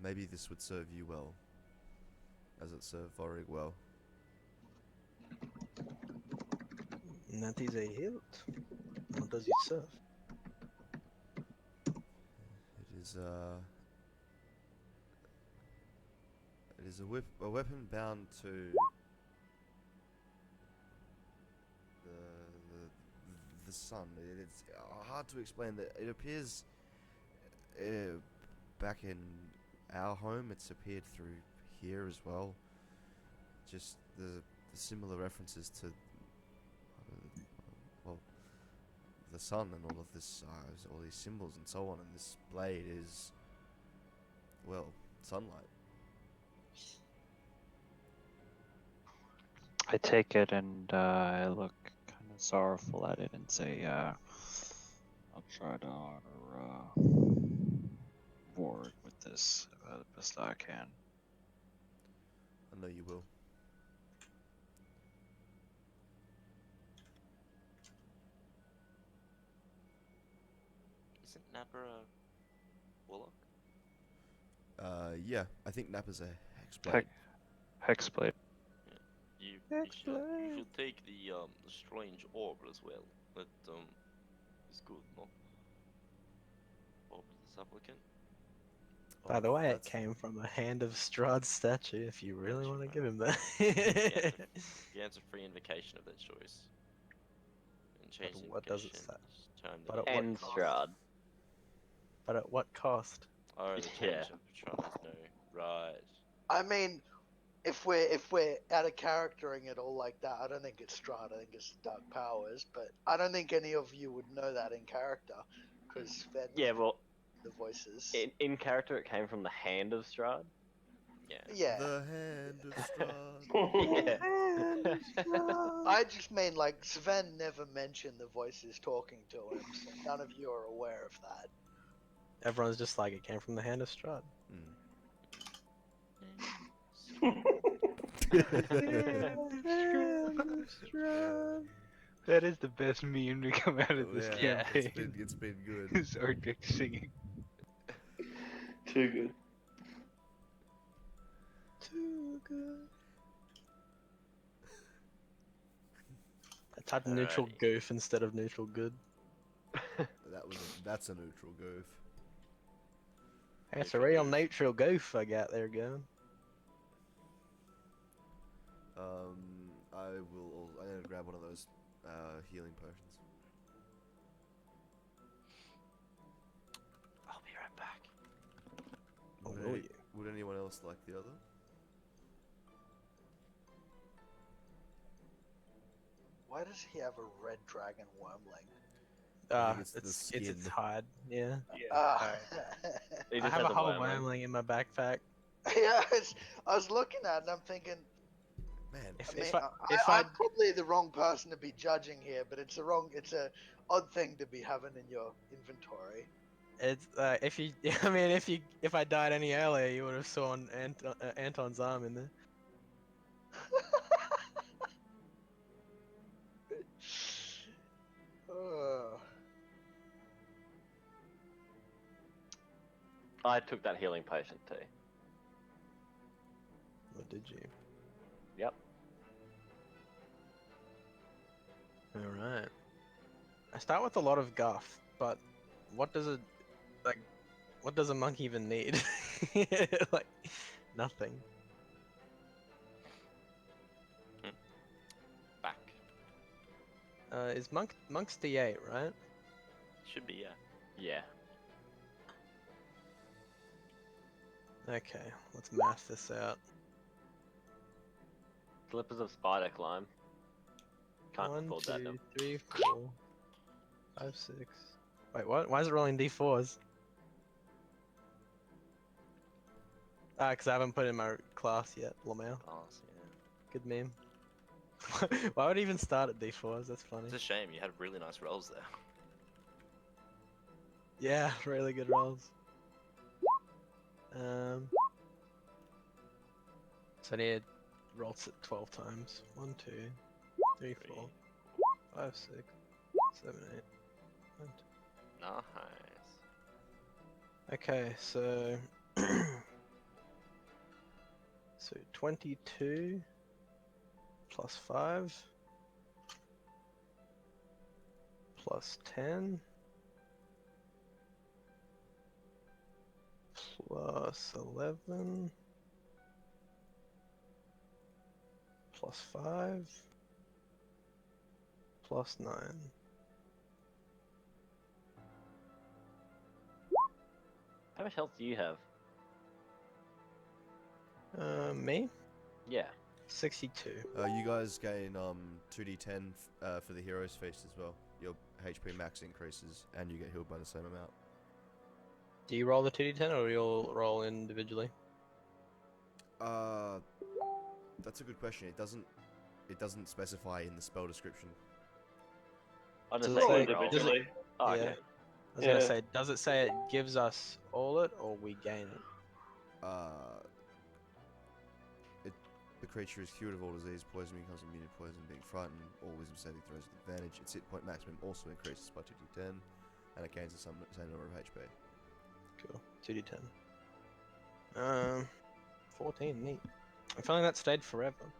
Maybe this would serve you well, as it served Vorig well. That is a hilt. What does it serve? It is a weapon bound to the sun. It's hard to explain. That it appears back in our home. It's appeared through here as well. Just the similar references to the sun and all of this, all these symbols and so on. And this blade is, well, sunlight. I take it and I look kind of sorrowful at it and say, I'll try to honor Vorg with this the best I can. I know you will. Isn't Nappa a warlock? Yeah, I think Nappa's a hexblade. Hexblade. You should take the strange orb as well. That is good, no? Orb of the supplicant. By the way, it That's- came from a hand of Strahd's statue, if you really Gotcha, want to man. give him that. Grants a free invocation of that choice. And change the what does it invocation, say? time But the at what And cost? Strahd. But at what cost? Oh, the change Yeah. of patrons, no. Right. I mean, if we're out of charactering it all like that, I don't think it's Strahd. I think it's Dark Powers. But I don't think any of you would know that in character, because Yeah, well, the voices. in character, it came from the hand of Strahd. Yeah. Yeah, The hand of Strahd. Yeah. I just mean like Sven never mentioned the voices talking to him, so none of you are aware of that. Everyone's just like, it came from the hand of Strahd. That is the best meme to come out of this Yeah, campaign. it's been good. Is Arctic singing. Too good. Too good. I typed neutral Alrighty. goof instead of neutral good. That's a neutral goof. That's a Neutral real goof. neutral goof I got there going. I'm gonna grab one of those healing potions. I'll be right back. Oh, Would, will any- you? would anyone else like the other? Why does he have a red dragon wormling? it's the It's skin. its hide, yeah. Ah. He I just have has a whole wormling. wormling in my backpack. Yeah, I was looking at it and I'm thinking, Man, If, I mean, if I, if I, I'm probably the wrong person to be judging here, but it's a odd thing to be having in your inventory. it's if you, I mean, if I died any earlier, you would have saw Anton's arm in there. Oh. I took that healing potion too. Or did you? I start with a lot of guff, but what does a like? What does a monk even need? Like nothing. Back. Is monk's D8, right? Should be, yeah. Yeah. Okay, let's math this out. Slippers of spider climb. Can't 1, afford that. 2, 3, 4, 5, 6. Wait, what? Why is it rolling D4s? Ah, because I haven't put in my class yet, Lamau. Class, yeah. Good meme. Why would it even start at D4s? That's funny. It's a shame, you had really nice rolls there. Yeah, really good rolls. So I need to roll it 12 times. 1, 2, 3, 4, 5, 6, 7, 8, 9, 10. Nice. Okay, so so 22 plus 5 plus 10 plus 11 plus 5 plus 9. How much health do you have? Me? Yeah. 62. You guys gain 2d10 for the hero's feast as well. Your HP max increases, and you get healed by the same amount. Do you roll the 2d10 or you'll roll individually? That's a good question. It doesn't specify in the spell description. I'll just Does say it say- roll. individually. Oh, Yeah. okay. I was gonna say, does it say it gives us all it or we gain it? The creature is cured of all disease, poison becomes immune to poison, being frightened, all wisdom saving throws with advantage. Its hit point maximum also increases by 2d10, and it gains the same number of HP. Cool. 2d10. 14, neat. I'm feeling that stayed forever.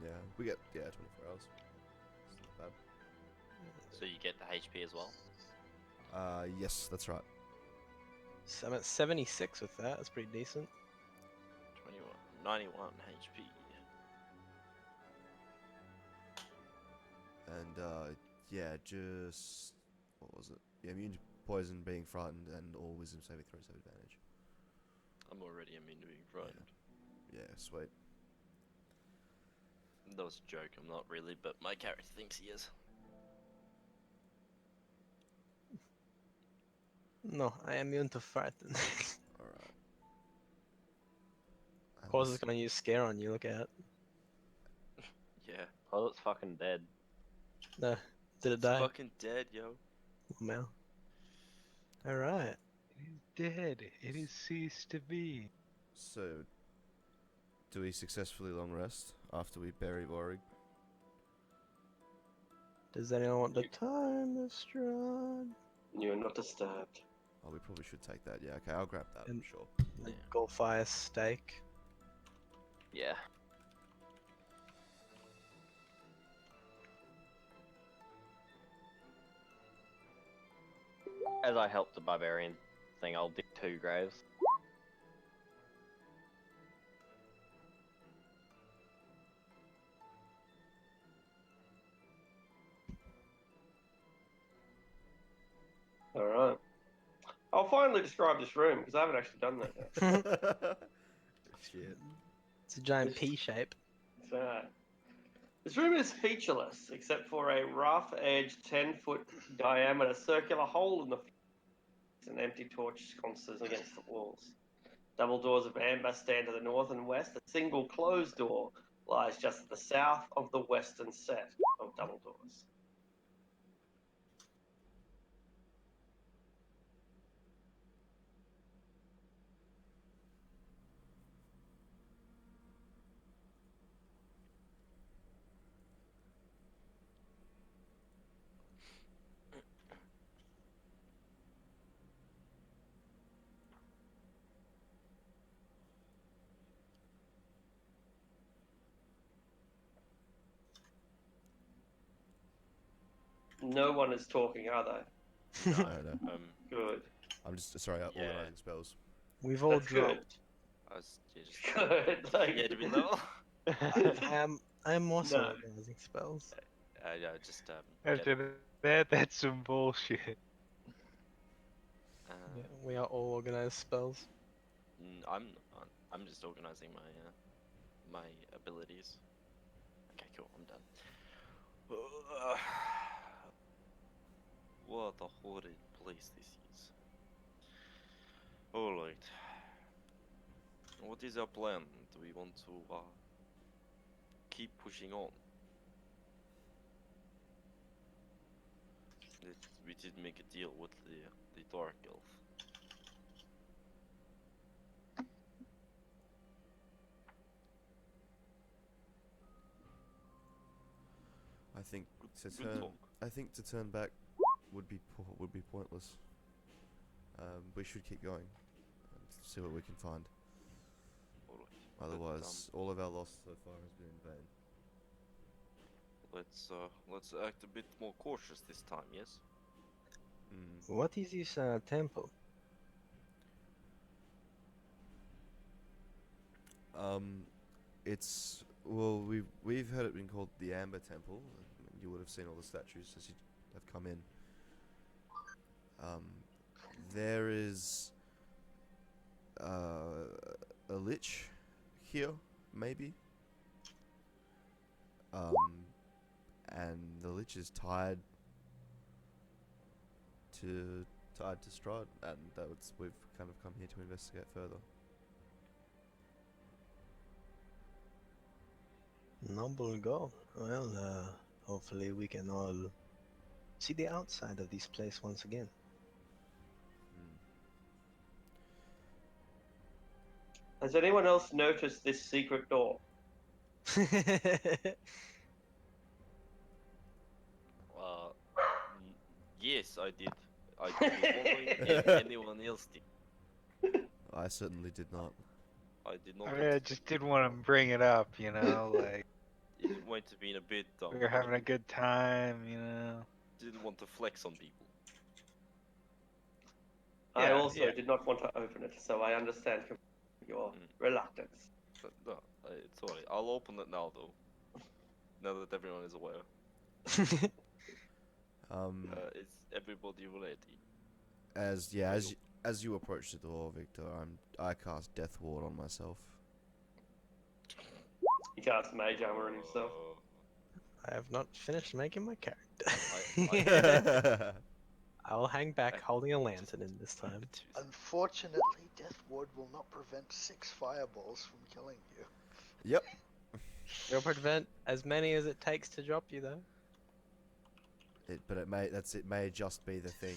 Yeah, we get 24 hours. It's not bad. So you get the HP as well? Yes, that's right. So I'm at 76 with that. That's pretty decent. 91 HP. And yeah, just what was it? Yeah, immune to poison, being frightened, and all wisdom saving throws have advantage. I'm already immune to being frightened. Yeah, sweet. That was a joke, I'm not really, but my character thinks he is. No, I am immune to frighten. Alright. Cause is gonna use scare on you, look at it. Yeah. Oh, it's fucking dead. No. Did it It's die? fucking dead, yo. Meow. Alright. It is dead. It has ceased to be. So, do we successfully long rest after we bury Vorig? Does anyone want the time of Strahd? You're not disturbed. Oh, we probably should take that. Yeah, okay, I'll grab that, And- sure. The Goldfire steak. Yeah. As I help the barbarian thing, I'll dig 2 graves. Alright. I'll finally describe this room, because I haven't actually done that yet. Shit. It's a giant P shape. So, this room is featureless, except for a rough-edged 10-foot diameter circular hole in the floor and empty torch sconces against the walls. Double doors of amber stand to the north and west. A single closed door lies just at the south of the western set of double doors. No one is talking, are they? No. No. Good. I'm just sorry. Yeah. Organizing spells. We've all That's dropped. good. I was just Good. Thank yeah, you. do we level? I am also No. organizing spells. Yeah, just get, After that, that's some bullshit. Yeah, we are all organized spells. I'm just organizing my abilities. Okay, cool. I'm done. What a horrid place this is. Alright. What is our plan? Do we want to keep pushing on? We did make a deal with the Dark Elf. I think to Good turn. talk. I think to turn back would be pointless. We should keep going and see what we can find. Alright. Otherwise, all of our loss so far has been in vain. Let's act a bit more cautious this time, yes? What is this temple? It's well, we've heard it been called the Amber Temple. You would have seen all the statues as you have come in. There is a lich here, maybe. And the lich is tied to Strahd, and we've kind of come here to investigate further. Noble goal. Well, hopefully we can all see the outside of this place once again. Has anyone else noticed this secret door? Yes, I did. I was wondering if anyone else did. I certainly did not. I did not. I mean, I just didn't want to bring it up, you know, like It might have been a bit. we were having a good time, you know. Didn't want to flex on people. I also did not want to open it, so I understand your reluctance. But no, it's alright. I'll open it now, though. Now that everyone is aware. Is everybody ready? As you approach the door, Victor, I cast Death Ward on myself. He casts Mage Armor on himself. I have not finished making my character. I I will hang back holding a lantern in this time. Unfortunately, Death Ward will not prevent 6 fireballs from killing you. Yep. It'll prevent as many as it takes to drop you, though. It may just be the thing.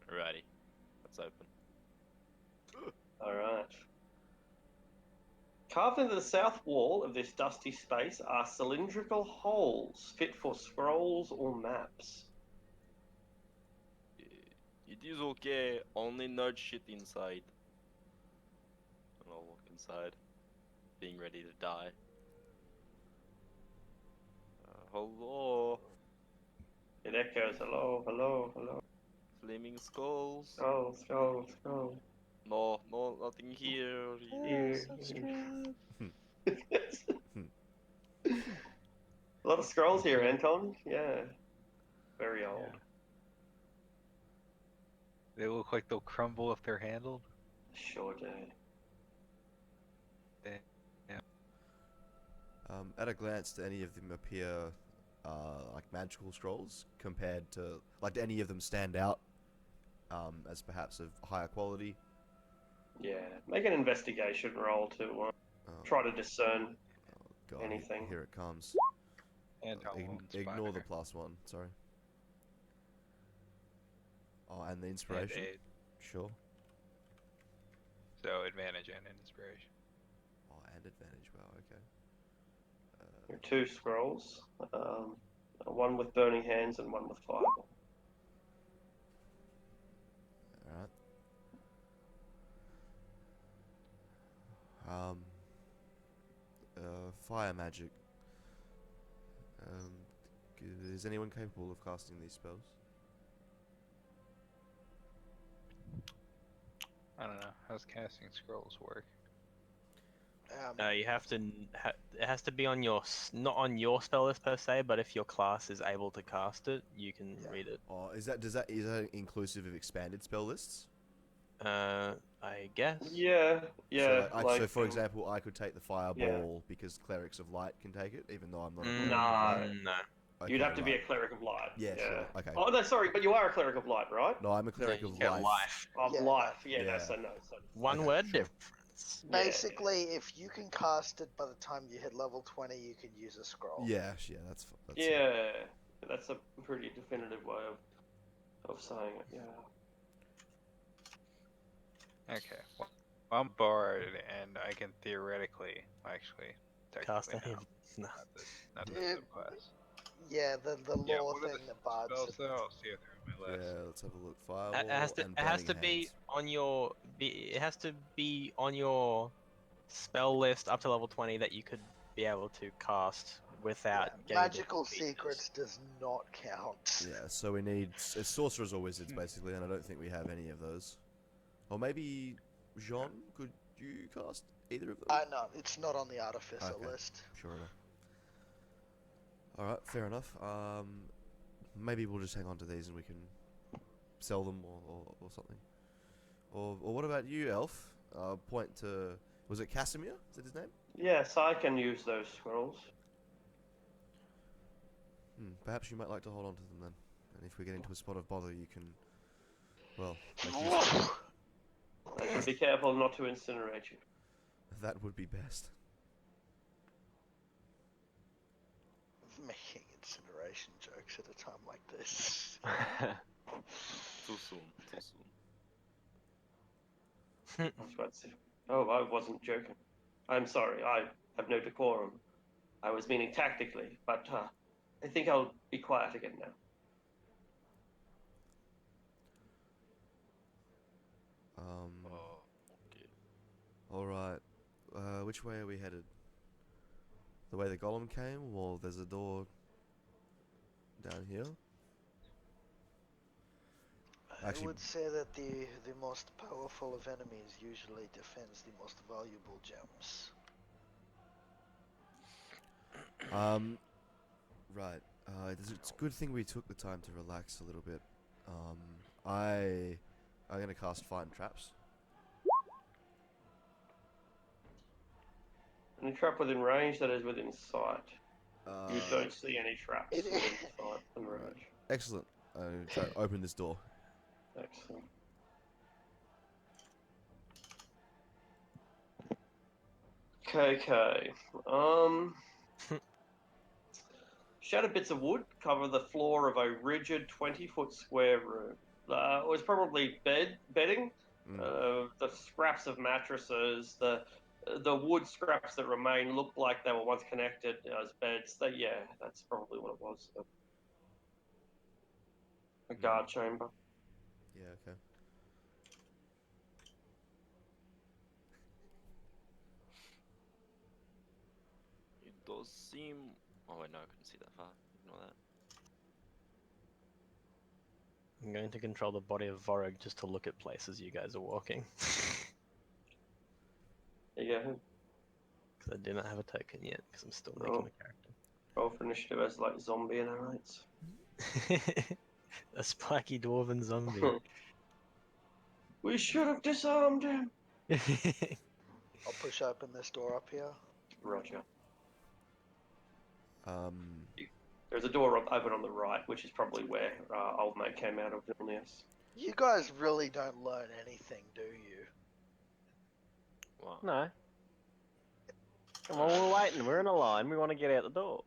Alrighty. Let's open. Alright. Carved into the south wall of this dusty space are cylindrical holes fit for scrolls or maps. It is okay. Only nerd shit inside. And I'll walk inside, being ready to die. Hello. It echoes, hello, hello, hello. Flaming skulls. Skull, skull, skull. No, nothing here. A lot of scrolls here, Anton. Yeah. Very old. They look like they'll crumble if they're handled. Sure do. Yeah. At a glance, do any of them appear like magical scrolls compared to, like, do any of them stand out as perhaps of higher quality? Yeah. Make an investigation roll to try to discern God, anything. Here it comes. And Ignore the +1. Sorry. Oh, and the inspiration. And 8. Sure. So advantage and inspiration. Oh, and advantage. Wow. Okay. There are 2 scrolls. One with burning hands and one with fireball. Alright. Fire magic. Is anyone capable of casting these spells? I don't know. How's casting scrolls work? You have to. It has to be on your not on your spell list per se, but if your class is able to cast it, you can read it. Oh, is that inclusive of expanded spell lists? I guess. Yeah, yeah. So for example, I could take the fireball because clerics of light can take it, even though I'm not a cleric of light. No. You'd Okay, have to be right. a cleric of light. Yeah, sure. Okay. Oh, no, sorry, but you are a cleric of light, right? No, I'm a cleric of Yeah, life. Of Yeah. life, yeah, Yeah. no, so no. So, One Okay, word sure. difference. Basically, if you can cast it by the time you hit level 20, you can use a scroll. Yeah, that's yeah, that's a pretty definitive way of saying it, yeah. Okay. Well, I'm bard, and I can theoretically, actually, Cast technically any now. of no. Not the It- subclass. Yeah, the Yeah, lore what are thing the that bards. spells though? I'll see if they're on my list. Yeah, let's have a look. Fireball It has to. and It has to burning be hands. on your. It has to be on your spell list up to level 20 that you could be able to cast without getting Magical additional features. secrets does not count. Yeah, so we need sorcerers or wizards basically, and I don't think we have any of those. Or maybe Jean, could you cast either of those? No, it's not on the artificer Okay. list. Sure enough. Alright, fair enough. Maybe we'll just hang on to these and we can sell them or something. Or what about you, Elf? Point to... Was it Casimir? Is that his name? Yes, I can use those scrolls. Perhaps you might like to hold on to them then. And if we get into a spot of bother, you can... Well, make use of them. I should be careful not to incinerate you. That would be best. Making incineration jokes at a time like this. Too soon. I was about to say, oh, I wasn't joking. I'm sorry, I have no decorum. I was meaning tactically, but I think I'll be quiet again now. Okay. Alright. Which way are we headed? The way the golem came? Well, there's a door down here. Actually, I would say that the most powerful of enemies usually defends the most valuable gems. right. It's a good thing we took the time to relax a little bit. I'm gonna cast Find Traps. Any trap within range that is within sight. You don't see any traps It- within sight and range. Right. Excellent. I'm gonna try to open this door. Excellent. Okay. Shattered bits of wood cover the floor of a rigid 20-foot square room. It was probably bedding. The scraps of mattresses, the wood scraps that remain look like they were once connected as beds. Yeah, that's probably what it was. A guard chamber. Yeah, okay. It does seem. Oh wait, no, I couldn't see that far. Ignore that. I'm going to control the body of Vorog just to look at places you guys are walking. There you go. Because I do not have a token yet, because I'm still making a character. Roll for initiative as like zombie and alrights. A spiky dwarven zombie. We should have disarmed him. I'll push open this door up here. Roger. Um, There's a door open on the right, which is probably where old mate came out of Vilnius. You guys really don't learn anything, do you? What? No. Come on, we're waiting. We're in a line. We want to get out the door.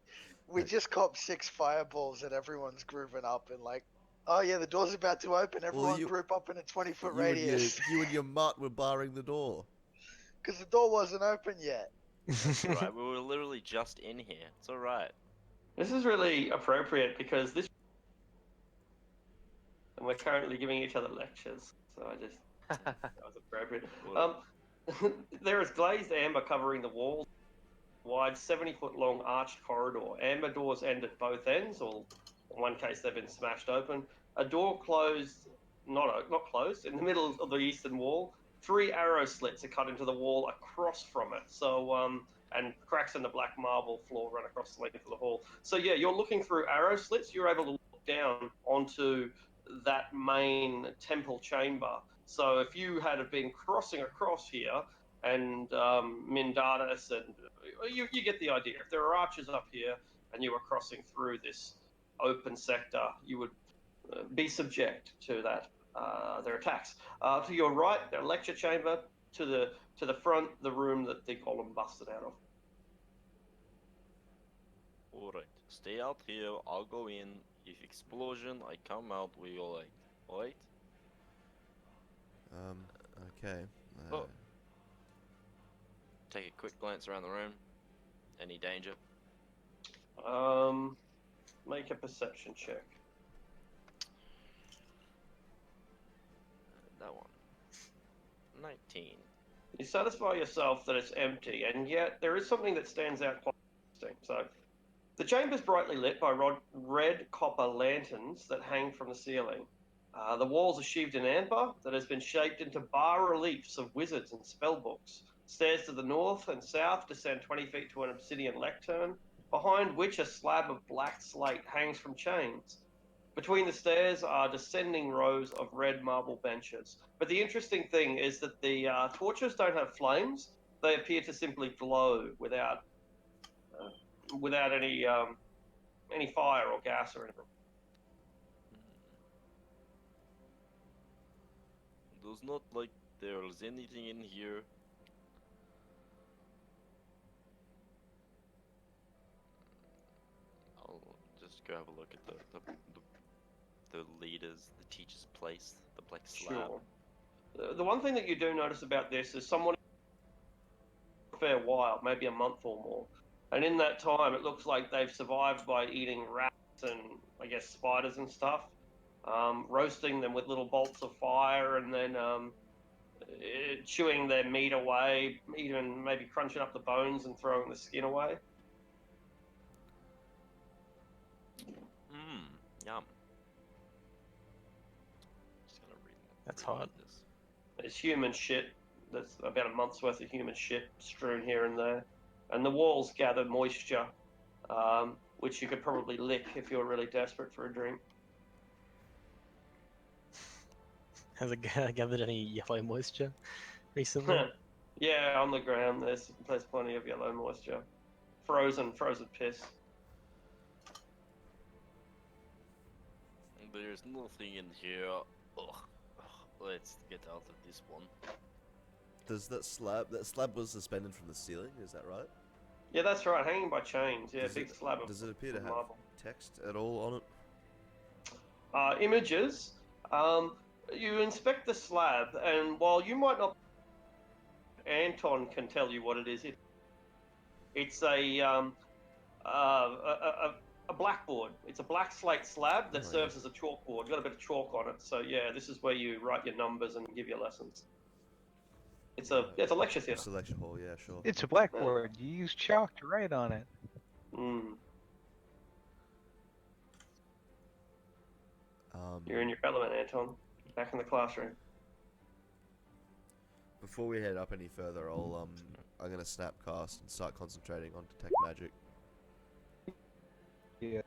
We just copped 6 fireballs and everyone's grooving up and like, oh yeah, the door's about to open. Everyone you- group up in a 20-foot you and radius. you and your mutt were barring the door. Because the door wasn't open yet. Right, we were literally just in here. It's alright. This is really appropriate because this. And we're currently giving each other lectures, so I just. That was appropriate. There is glazed amber covering the walls wide, 70-foot long arched corridor. Amber doors end at both ends, or in one case they've been smashed open. A door closed, not closed, in the middle of the eastern wall. 3 arrow slits are cut into the wall across from it. So, and cracks in the black marble floor run across the length of the hall. So yeah, you're looking through arrow slits. You're able to look down onto that main temple chamber. So if you had been crossing across here, and Mindatus, and you get the idea. If there are archers up here and you were crossing through this open sector, you would be subject to that their attacks. To your right, the lecture chamber. To the front, the room that the golem busted out of. Alright, stay out here, I'll go in. If explosion, I come out, we all like, alright? Okay. Oh. Take a quick glance around the room. Any danger? Make a perception check. That one. 19. You satisfy yourself that it's empty, and yet there is something that stands out quite interesting. So, the chamber is brightly lit by red copper lanterns that hang from the ceiling. The walls are sheathed in amber that has been shaped into bas-reliefs of wizards and spellbooks. Stairs to the north and south descend 20 feet to an obsidian lectern, behind which a slab of black slate hangs from chains. Between the stairs are descending rows of red marble benches. But the interesting thing is that the torches don't have flames. They appear to simply glow without any fire or gas or anything. Does not like there's anything in here. I'll just go have a look at the leaders, the teacher's place, the black slab. Sure. The one thing that you do notice about this is someone for a fair while, maybe a month or more, and in that time it looks like they've survived by eating rats and I guess spiders and stuff, roasting them with little bolts of fire, and then chewing their meat away, even maybe crunching up the bones and throwing the skin away. Yum. That's hot. There's human shit. There's about a month's worth of human shit strewn here and there. And the walls gather moisture, which you could probably lick if you were really desperate for a drink. Has it gathered any yellow moisture recently? Yeah, on the ground there's plenty of yellow moisture. Frozen piss. There's nothing in here. Ugh. Let's get out of this one. Does that slab was suspended from the ceiling, is that right? Yeah, that's right, hanging by chains. Yeah, big slab of Does it appear to have marble. text at all on it? Images. You inspect the slab, and while you might not, Anton can tell you what it is. It's a blackboard. It's a black slate slab that serves as a chalkboard. Got a bit of chalk on it. So yeah, this is where you write your numbers and give your lessons. It's a lecture theatre. It's a lecture hall, yeah, sure. It's a blackboard. You use chalk to write on it. You're in your element, Anton. Back in the classroom. Before we head up any further, I'm gonna snapcast and start concentrating on detect magic. Yeah.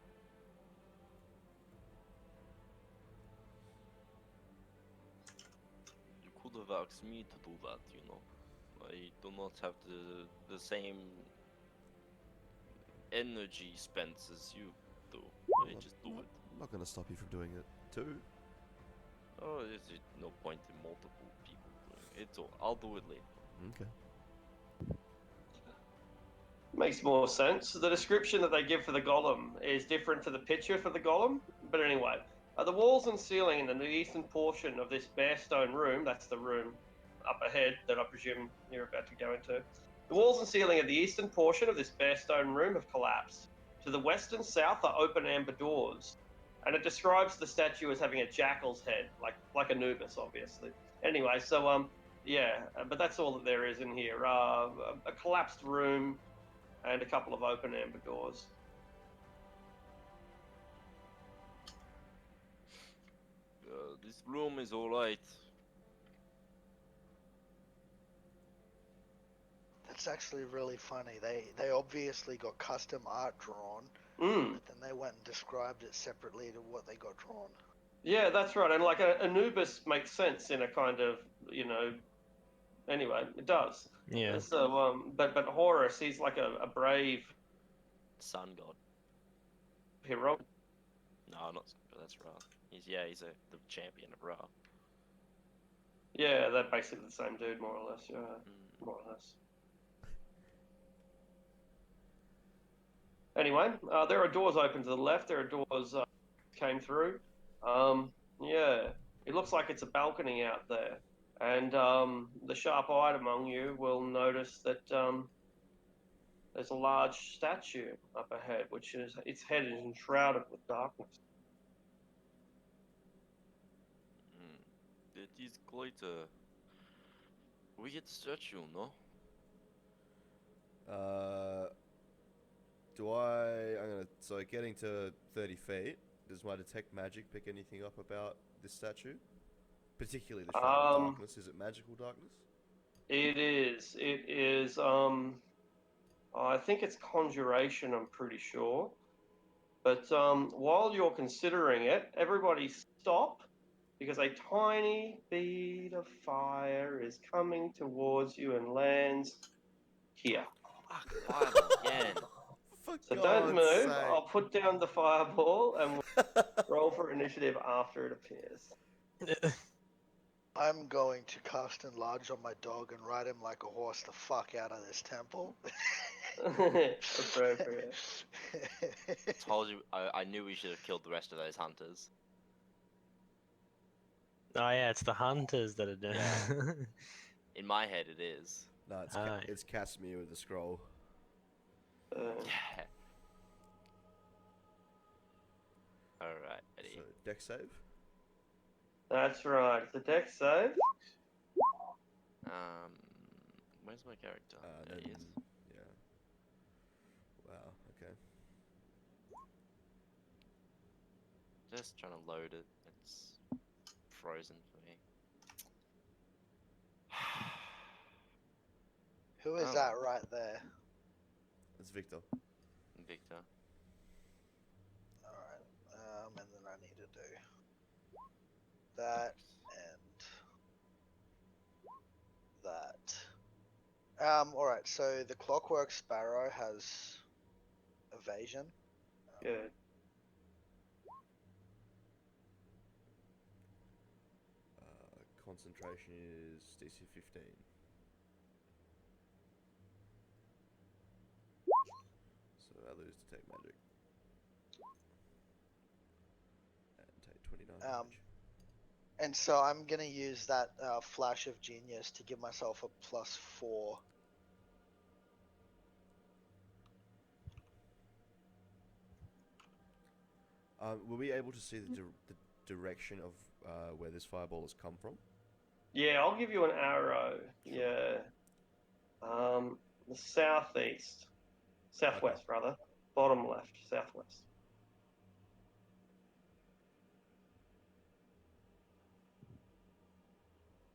You could have asked me to do that, you know. I do not have the same energy spends as you do. I just do it. I'm not gonna stop you from doing it too. Oh, there's no point in multiple people doing it. I'll do it later. Okay. Makes more sense. The description that they give for the golem is different to the picture for the golem. But anyway, the walls and ceiling in the eastern portion of this bare stone room, that's the room up ahead that I presume you're about to go into. The walls and ceiling of the eastern portion of this bare stone room have collapsed. To the west and south are open amber doors. And it describes the statue as having a jackal's head, like Anubis, obviously. Anyway, so, yeah, but that's all that there is in here. A collapsed room, and a couple of open amber doors. This room is alright. That's actually really funny. They obviously got custom art drawn, Mm. but then they went and described it separately to what they got drawn. Yeah, that's right. And like Anubis makes sense in a kind of, anyway, it does. Yeah. So, but Horus, he's like a brave Sun god. hero. No, not Sun god, that's Ra. He's the champion of Ra. Yeah, they're basically the same dude, more or less. Yeah, more or less. Anyway, there are doors open to the left. There are doors came through. Yeah, it looks like it's a balcony out there. And the sharp-eyed among you will notice that there's a large statue up ahead, which is its head is enshrouded with darkness. It is quite a weird statue, no? So getting to 30 feet, does my detect magic pick anything up about this statue? Particularly the shroud of darkness. Is it magical darkness? It is. It is. I think it's conjuration. I'm pretty sure. But while you're considering it, everybody stop, because a tiny bead of fire is coming towards you and lands here. Fuck, fireball again. So don't move. I'll put down the fireball and we'll roll for initiative after it appears. I'm going to cast Enlarge on my dog and ride him like a horse the fuck out of this temple. Appropriate. Told you, I knew we should have killed the rest of those hunters. Oh yeah, it's the hunters that are doing. Yeah. In my head, it is. No, it's Casimir with the scroll. Yeah. Alright, ready. So, dex save? That's right. It's a dex save. Where's my character? There Then, he is. Yeah. Wow, okay. Just trying to load it. It's frozen for me. Who is that right there? It's Victor. Victor. Alright, and then I need to do that and that. Alright, so the Clockwork Sparrow has evasion. Good. Concentration is DC 15. So I lose detect magic. And take 29 damage. And so I'm gonna use that Flash of Genius to give myself a +4. Were we able to see the direction of where this fireball has come from? Yeah, I'll give you an arrow. Yeah. The southeast. Southwest, rather. Bottom left, southwest.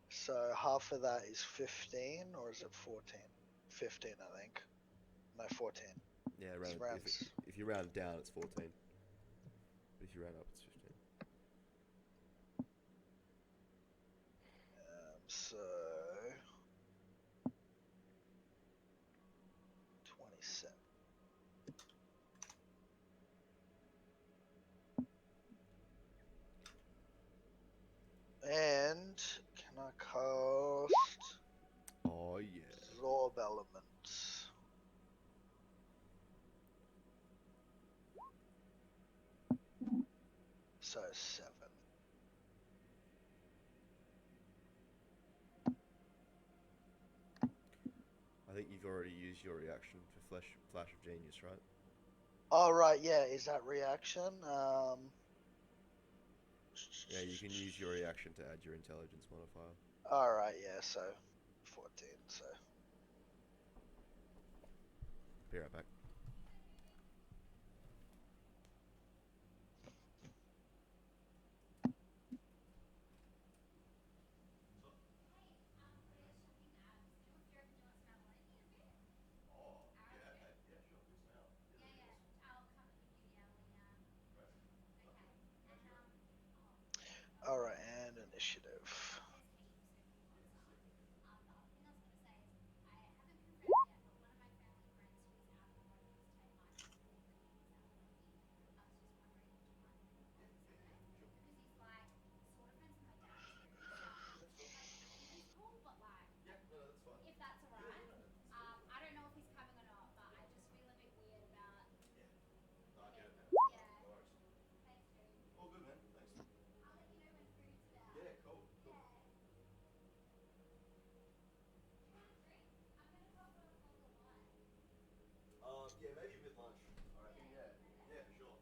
So half of that is 15, or is it 14? 15, I think. No, 14. Yeah, if you round it down, it's 14. But if you round up, it's 15. So 27. And can I cast? Oh yeah. Absorb elements. So 7. I think you've already used your reaction for Flash of Genius, right? Oh right, yeah. Is that reaction? Yeah, you can use your reaction to add your intelligence modifier. All right, yeah. So 14. So Be right back. Alright, and initiative. All good, man. Thanks. Yeah, cool. Yeah, maybe a bit lunch. I reckon. Yeah, for sure.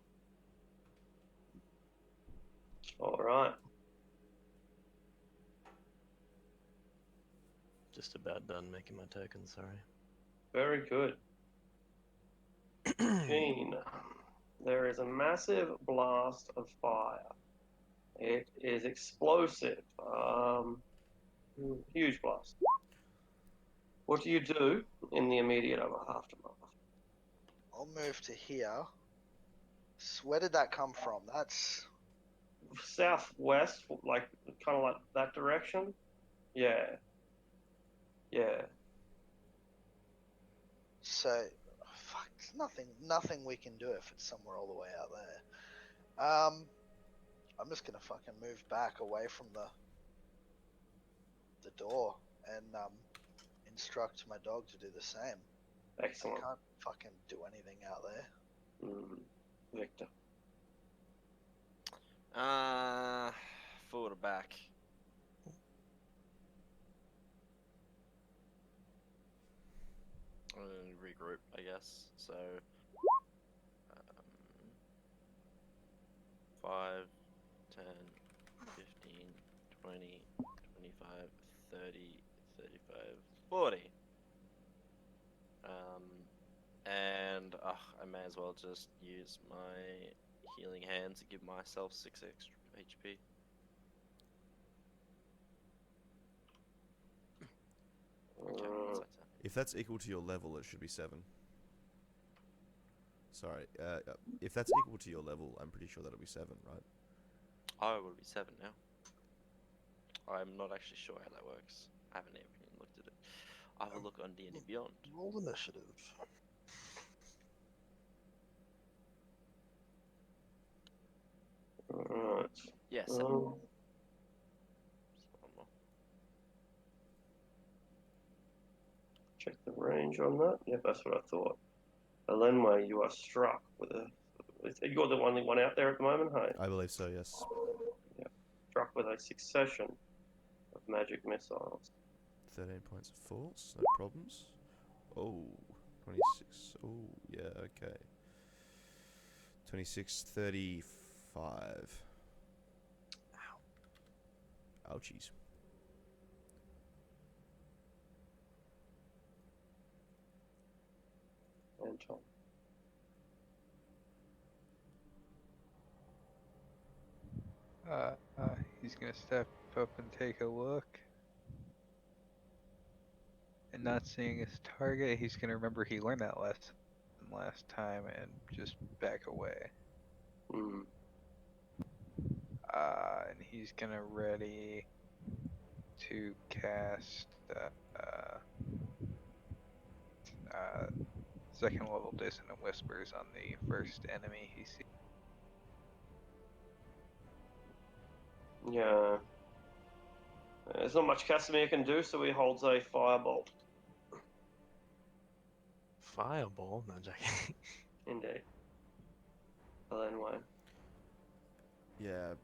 All right. Just about done making my token, sorry. Very good. Gene, there is a massive blast of fire. It is explosive. Huge blast. What do you do in the immediate aftermath? I'll move to here. Where did that come from? That's Southwest, like kind of like that direction. Yeah. Yeah. so. Fuck. There's nothing we can do if it's somewhere all the way out there. I'm just gonna fucking move back away from the door and instruct my dog to do the same. Excellent. I can't fucking do anything out there. Victor. Forward or back? Regroup, I guess. So, 5, 10, 15, 20, 25, 30, 35, 40. And I may as well just use my healing hand to give myself 6 extra HP. Okay, what's that? If that's equal to your level, it should be 7. Sorry, if that's equal to your level, I'm pretty sure that'll be 7, right? Oh, it will be 7 now. I'm not actually sure how that works. I haven't even looked at it. I'll have a look on D&D Beyond. Roll initiative. Alright. Yeah, 7. Um, One more. check the range on that. Yep, that's what I thought. Elenway, you are struck with a. You're the only one out there at the moment, hey? I believe so, yes. Yeah. Struck with a succession of magic missiles. 13 points of force, no problems. Oh, 26. Oh, yeah, okay. 26, 35. Ow. Ouchies. Anton. He's gonna step up and take a look. And not seeing his target, he's gonna remember he learned that lesson last time and just back away. Mm. And he's gonna ready to cast second level Dissonant Whispers on the first enemy he sees. Yeah. There's not much Casimir can do, so he holds a firebolt. Fireball? No, joking. Indeed. Elenway. Yeah,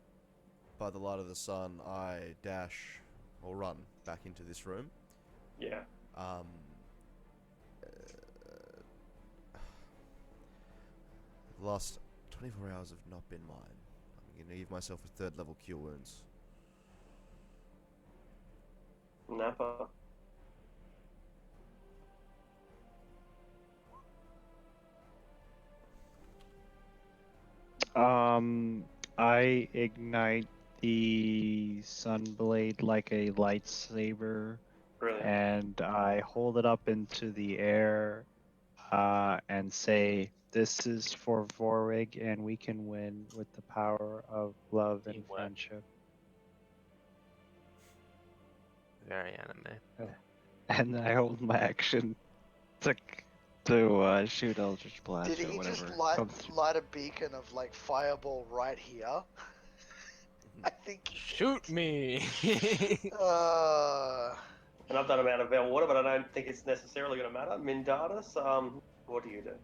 by the light of the sun, I dash or run back into this room. Yeah. The last 24 hours have not been mine. I'm going to give myself a 3rd level cure wounds. Napa. I ignite the Sunblade like a lightsaber, Brilliant. and I hold it up into the air, and say, "This is for Vorig, and we can win with the power of love and Teamwork. friendship." Very anime. And I hold my action to shoot Eldritch Blast Did or he whatever. just comes through. light a beacon of like fireball right here? I think. Shoot me! And I've done a amount of Veil Water, but I don't think it's necessarily going to matter. Mindatus, what do you do?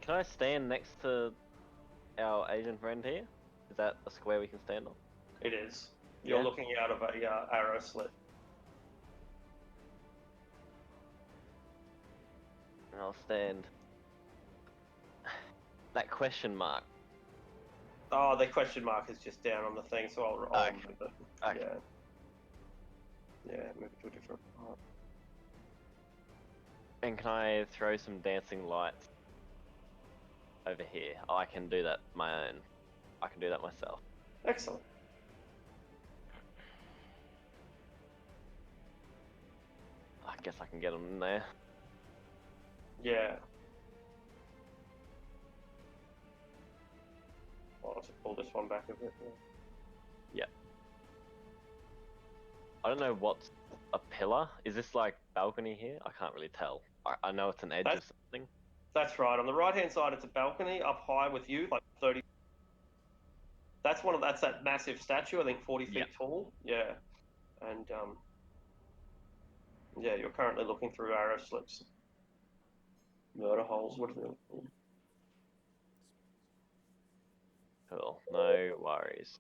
Can I stand next to our Asian friend here? Is that a square we can stand on? It is. You're Yeah. looking out of a arrow slit. And I'll stand. That question mark. Oh, the question mark is just down on the thing, so I'll Okay. move it. Okay. Yeah, move it to a different part. And can I throw some dancing lights over here? Oh, I can do that my own. I can do that myself. Excellent. I guess I can get them in there. Yeah. I'll just pull this one back a bit. Yeah. I don't know what's a pillar. Is this like balcony here? I can't really tell. I know it's an edge of something. That's right. On the right-hand side, it's a balcony up high with you, like 30. That's that massive statue. I think 40 feet tall. Yeah, and yeah, you're currently looking through arrow slits, murder holes. What are they called? Cool. No worries.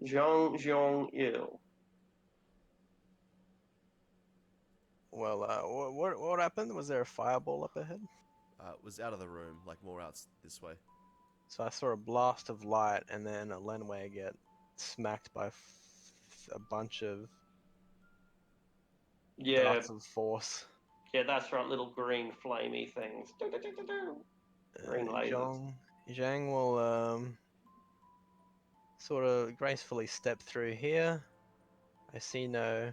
Zhong Il. Well, what happened? Was there a fireball up ahead? It was out of the room, like more out this way. So I saw a blast of light, and then a Lenway get smacked by a bunch of darts of force. Yeah, that's right. Little green flamey things. Green lasers. Zhang will sort of gracefully step through here. I see no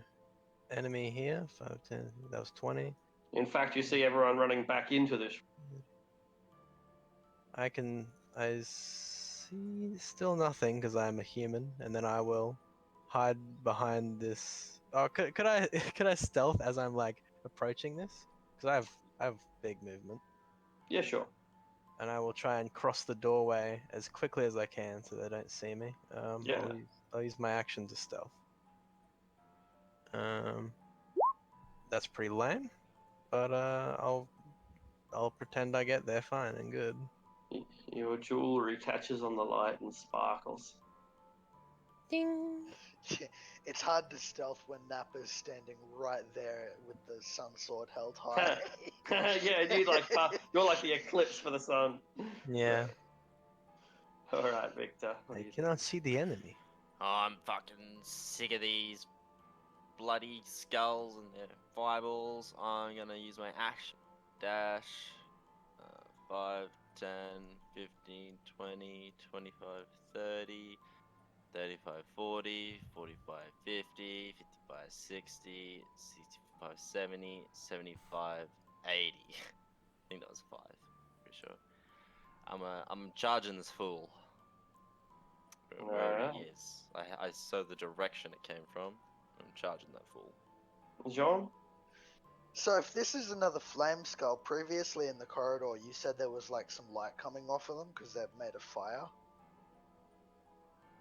enemy here. 5, 10, that was 20. In fact, you see everyone running back into this. I see still nothing because I'm a human, and then I will hide behind this. Oh, could I stealth as I'm like approaching this? Because I have big movement. Yeah, sure. And I will try and cross the doorway as quickly as I can so they don't see me. Yeah. I'll use my action to stealth. That's pretty lame, but I'll pretend I get there fine and good. Your jewelry catches on the light and sparkles. Ding. It's hard to stealth when Nappa's standing right there with the sun sword held high. Yeah, you're like the eclipse for the sun. Yeah. All right, Victor. I cannot see the enemy. Oh, I'm fucking sick of these bloody skulls and their fireballs. I'm gonna use my action dash. 5, 10, 15, 20, 25, 30, 35, 40, 45, 50, 55, 60, 65, 70, 75, 80. I think that was 5, pretty sure. I'm charging this fool. Wherever he is. I saw the direction it came from. I'm charging that fool. Jean? So if this is another flame skull, previously in the corridor you said there was like some light coming off of them because they're made of fire.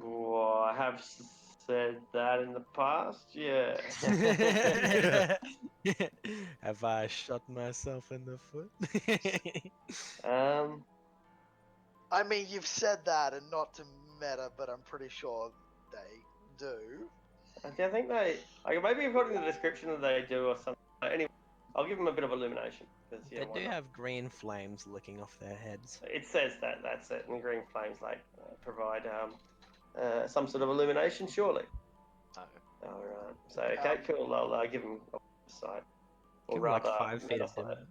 Oh, I have said that in the past, yeah. Have I shot myself in the foot? I mean, you've said that and not to meta, but I'm pretty sure they do. I think they... maybe according to the description that they do or something. Anyway, I'll give them a bit of illumination. They do have green flames licking off their heads. It says that's it. And green flames provide some sort of illumination, surely. All right. So okay, cool. I'll give him a sight, or Give him like rather, 5 feet of metasight. dim.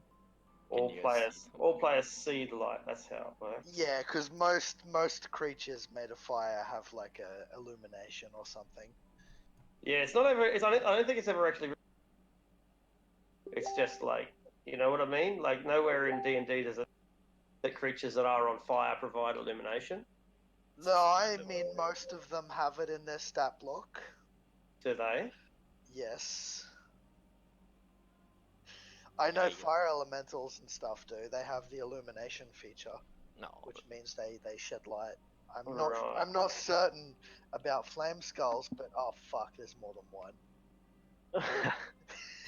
All Can you players, all players see the light. That's how it works. Yeah, because most creatures made of fire have like a illumination or something. Yeah, it's not ever. I don't think it's ever actually. It's just like, you know what I mean. Like nowhere in D&D does it that creatures that are on fire provide illumination. No, I mean most of them have it in their stat block. Do they? Yes. I know Yeah, you- fire elementals and stuff do. They have the illumination feature, No. which means they shed light. Right. I'm not certain about flame skulls, but oh fuck, there's more than one.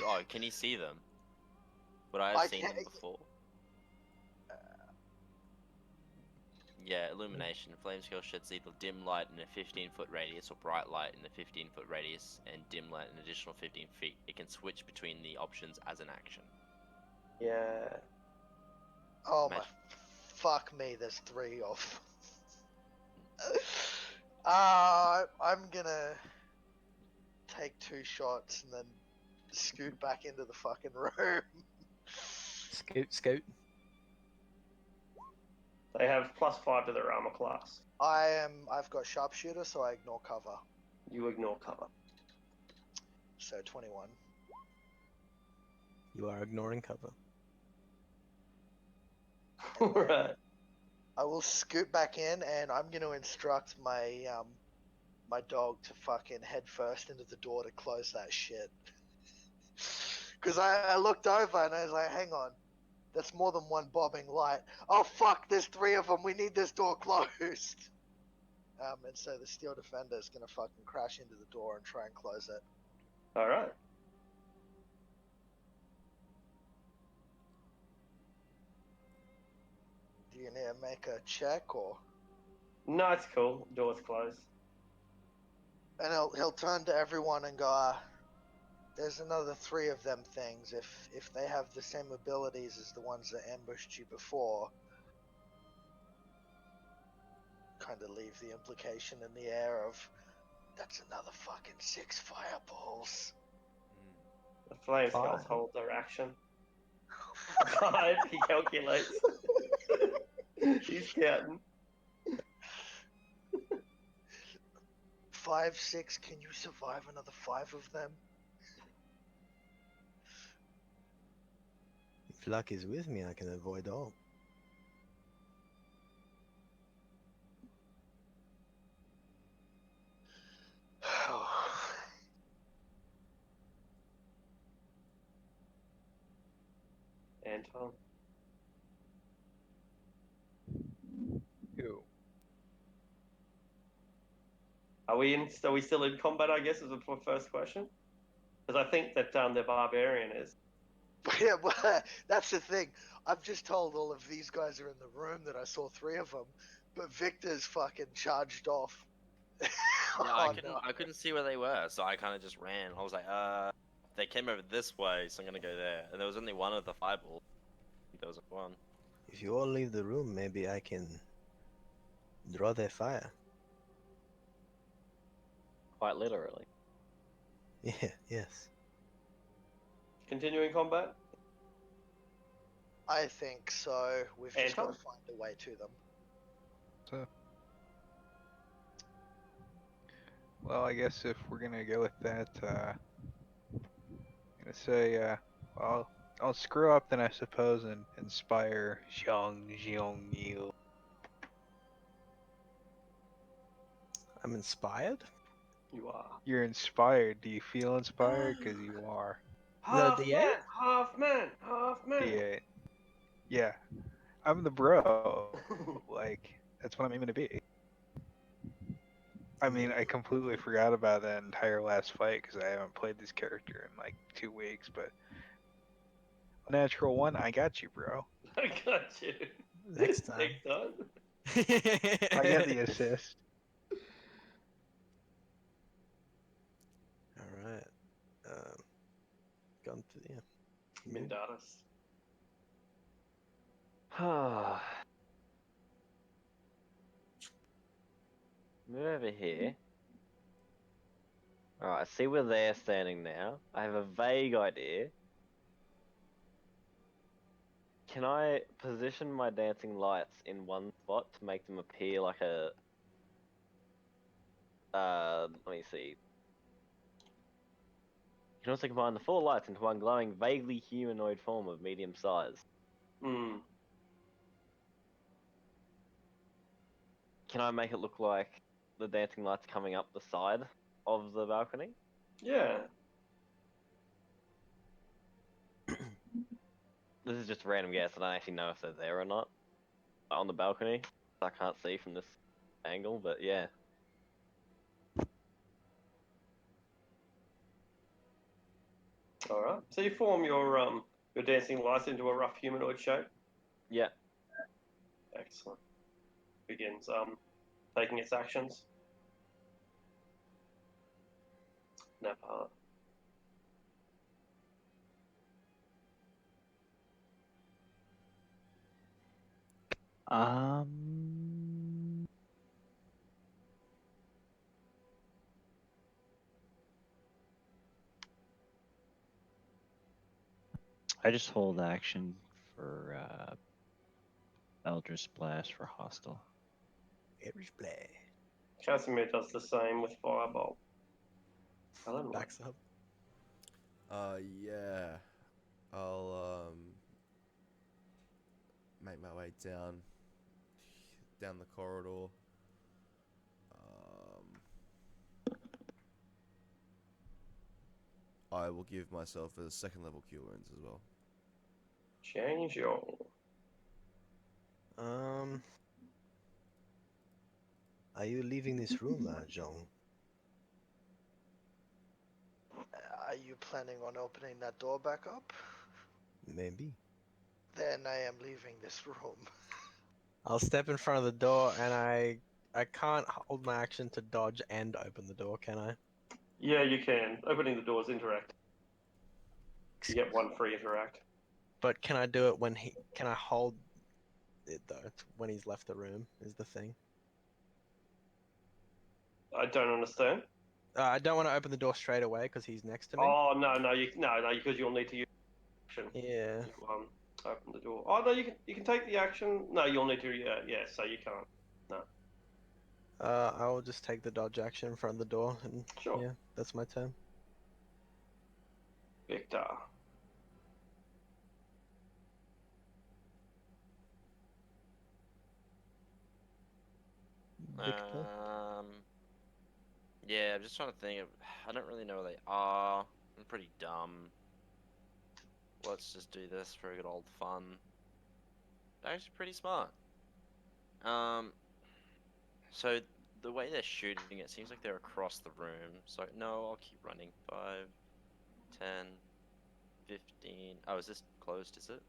Oh, can you see them? Would I have I seen can't- them before? Yeah, illumination. Flame scale sheds either dim light in a 15-foot radius or bright light in a 15-foot radius and dim light an additional 15 feet. It can switch between the options as an action. Yeah. Oh my, Imagine- fuck me, there's 3 of. I'm gonna take 2 shots and then scoot back into the fucking room. Scoot. They have +5 to their armor class. I've got sharpshooter, so I ignore cover. You ignore cover. So 21. You are ignoring cover. Right. I will scoot back in, and I'm gonna instruct my my dog to fucking head first into the door to close that shit. Cause I looked over and I was like, hang on, that's more than one bobbing light. Oh fuck, there's 3 of them. We need this door closed. And so the steel defender is gonna fucking crash into the door and try and close it. All right. Do you need to make a check or? No, it's cool. Door's closed. And he'll turn to everyone and go, there's another 3 of them things. If they have the same abilities as the ones that ambushed you before, kind of leave the implication in the air of, that's another fucking 6 fireballs. The flame Fine. skulls hold their action. 5, he calculates. He's counting. 5, 6, can you survive another 5 of them? If luck is with me, I can avoid all. Anton. Ew. Are we still in combat, I guess, is the first question? Because I think that the barbarian is. Yeah, well, that's the thing. I've just told all of these guys are in the room that I saw 3 of them, but Victor's fucking charged off. Yeah, Oh, I couldn't see where they were, so I kind of just ran. I was like, they came over this way, so I'm gonna go there. And there was only one of the fireballs. I think there was one. If you all leave the room, maybe I can draw their fire. Quite literally. Yeah, yes. Continuing combat? I think so. We've just got Anton? to find a way to them. So, well, I guess if we're gonna go with that, I'm gonna say, I'll screw up then I suppose and inspire Xiang Yu. I'm inspired. You are. You're inspired. Do you feel inspired? Because you are. Half D8? man, half man, half man. D8. Yeah. I'm the bro. Like, that's what I'm aiming to be. I mean, I completely forgot about that entire last fight because I haven't played this character in like 2 weeks, but natural 1, I got you, bro. I got you. Next time. Next time. I get the assist. All right. Gone to yeah. Mindaris. Move over here. Alright, I see where they're standing now. I have a vague idea. Can I position my dancing lights in one spot to make them appear like a... let me see. You can also combine the 4 lights into one glowing, vaguely humanoid form of medium size. Hmm. Can I make it look like the dancing lights coming up the side of the balcony? Yeah. This is just a random guess. I don't actually know if they're there or not. On the balcony. I can't see from this angle, but yeah. All right. So you form your dancing lights into a rough humanoid shape. Yeah. Excellent. Begins taking its actions. Napa. I just hold action for Eldritch Blast for hostile. Eldritch Blast. Casimir does the same with Firebolt. Alan, Backs up. Yeah. I'll make my way down the corridor. I will give myself a 2nd level cure wounds as well. Change your. Are you leaving this room, John? Are you planning on opening that door back up? Maybe. Then I am leaving this room. I'll step in front of the door, and I can't hold my action to dodge and open the door, can I? Yeah, you can. Opening the doors interact. You get 1 free interact. But can I do it when can I hold it though when he's left the room? Is the thing. I don't understand. I don't want to open the door straight away because he's next to me. Oh no, because you'll need to use action. Yeah. To, open the door. Oh no, you can take the action. No, you'll need to. Yeah, so you can't. No. I will just take the dodge action in front of the door, and Sure. yeah, that's my turn. Victor. Victor. Yeah, I'm just trying to think of. I don't really know where they are. I'm pretty dumb. Let's just do this for a good old fun. They're actually pretty smart. So the way they're shooting, it seems like they're across the room. So no, I'll keep running. 5, 10, 15. Oh, is this closed? Is it?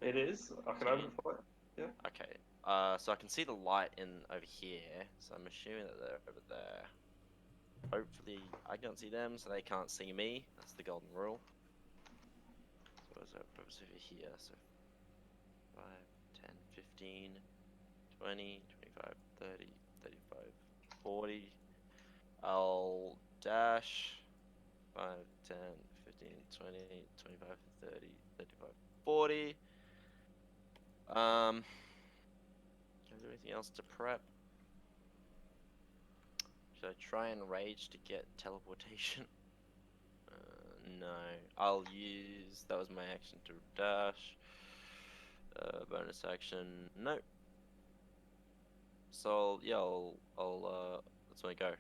It is. I can open for it. Yeah. Okay. So I can see the light in over here. So I'm assuming that they're over there. Hopefully, I can't see them, so they can't see me. That's the golden rule. So what's that over here? So 5, 10, 15, 20, 25, 30, 35, 40. I'll dash 5, 10, 15, 20, 25, 30, 35, 40. Can I do anything else to prep? Should I try and rage to get teleportation? No. I'll use... That was my action to dash. Bonus action... No. So, yeah, I'll that's my go.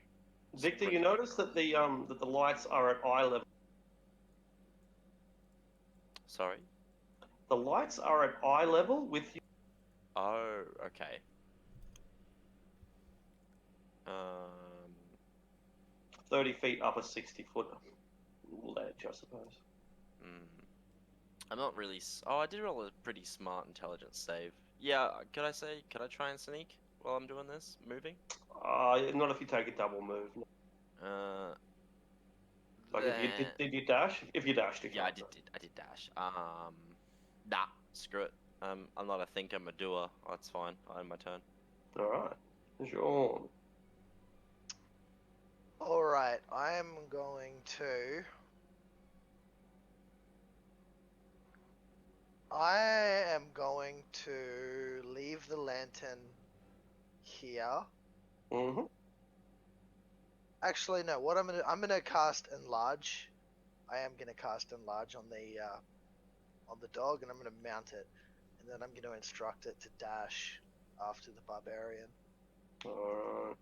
Victor, you notice that the lights are at eye level. Sorry? The lights are at eye level with you. Oh, okay. 30 feet up a 60-foot ledge, I suppose. I'm not really... Oh, I did roll a pretty smart intelligence save. Yeah, could I try and sneak while I'm doing this? Moving? Not if you take a double move. Like then... if you did you dash? If you dashed, you Yeah, can't. I did dash. Nah, screw it. I'm not a thinker, I'm a doer. That's fine. I own my turn. Alright. Jean. Alright, I am going to. I am going to leave the lantern here. Mm-hmm. Actually, no. What I'm gonna cast enlarge. I am gonna cast enlarge on the dog, and I'm gonna mount it, and then I'm gonna instruct it to dash after the barbarian. Alright.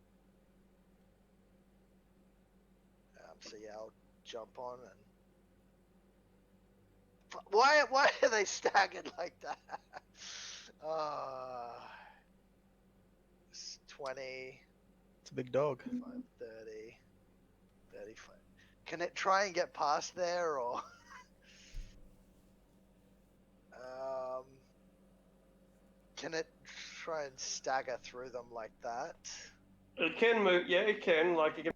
So yeah, I'll jump on and. Why are they staggered like that? It's 20. It's a big dog. 5, 30, 35. Can it try and get past there, or can it try and stagger through them like that? It can move. Yeah, it can. Like it can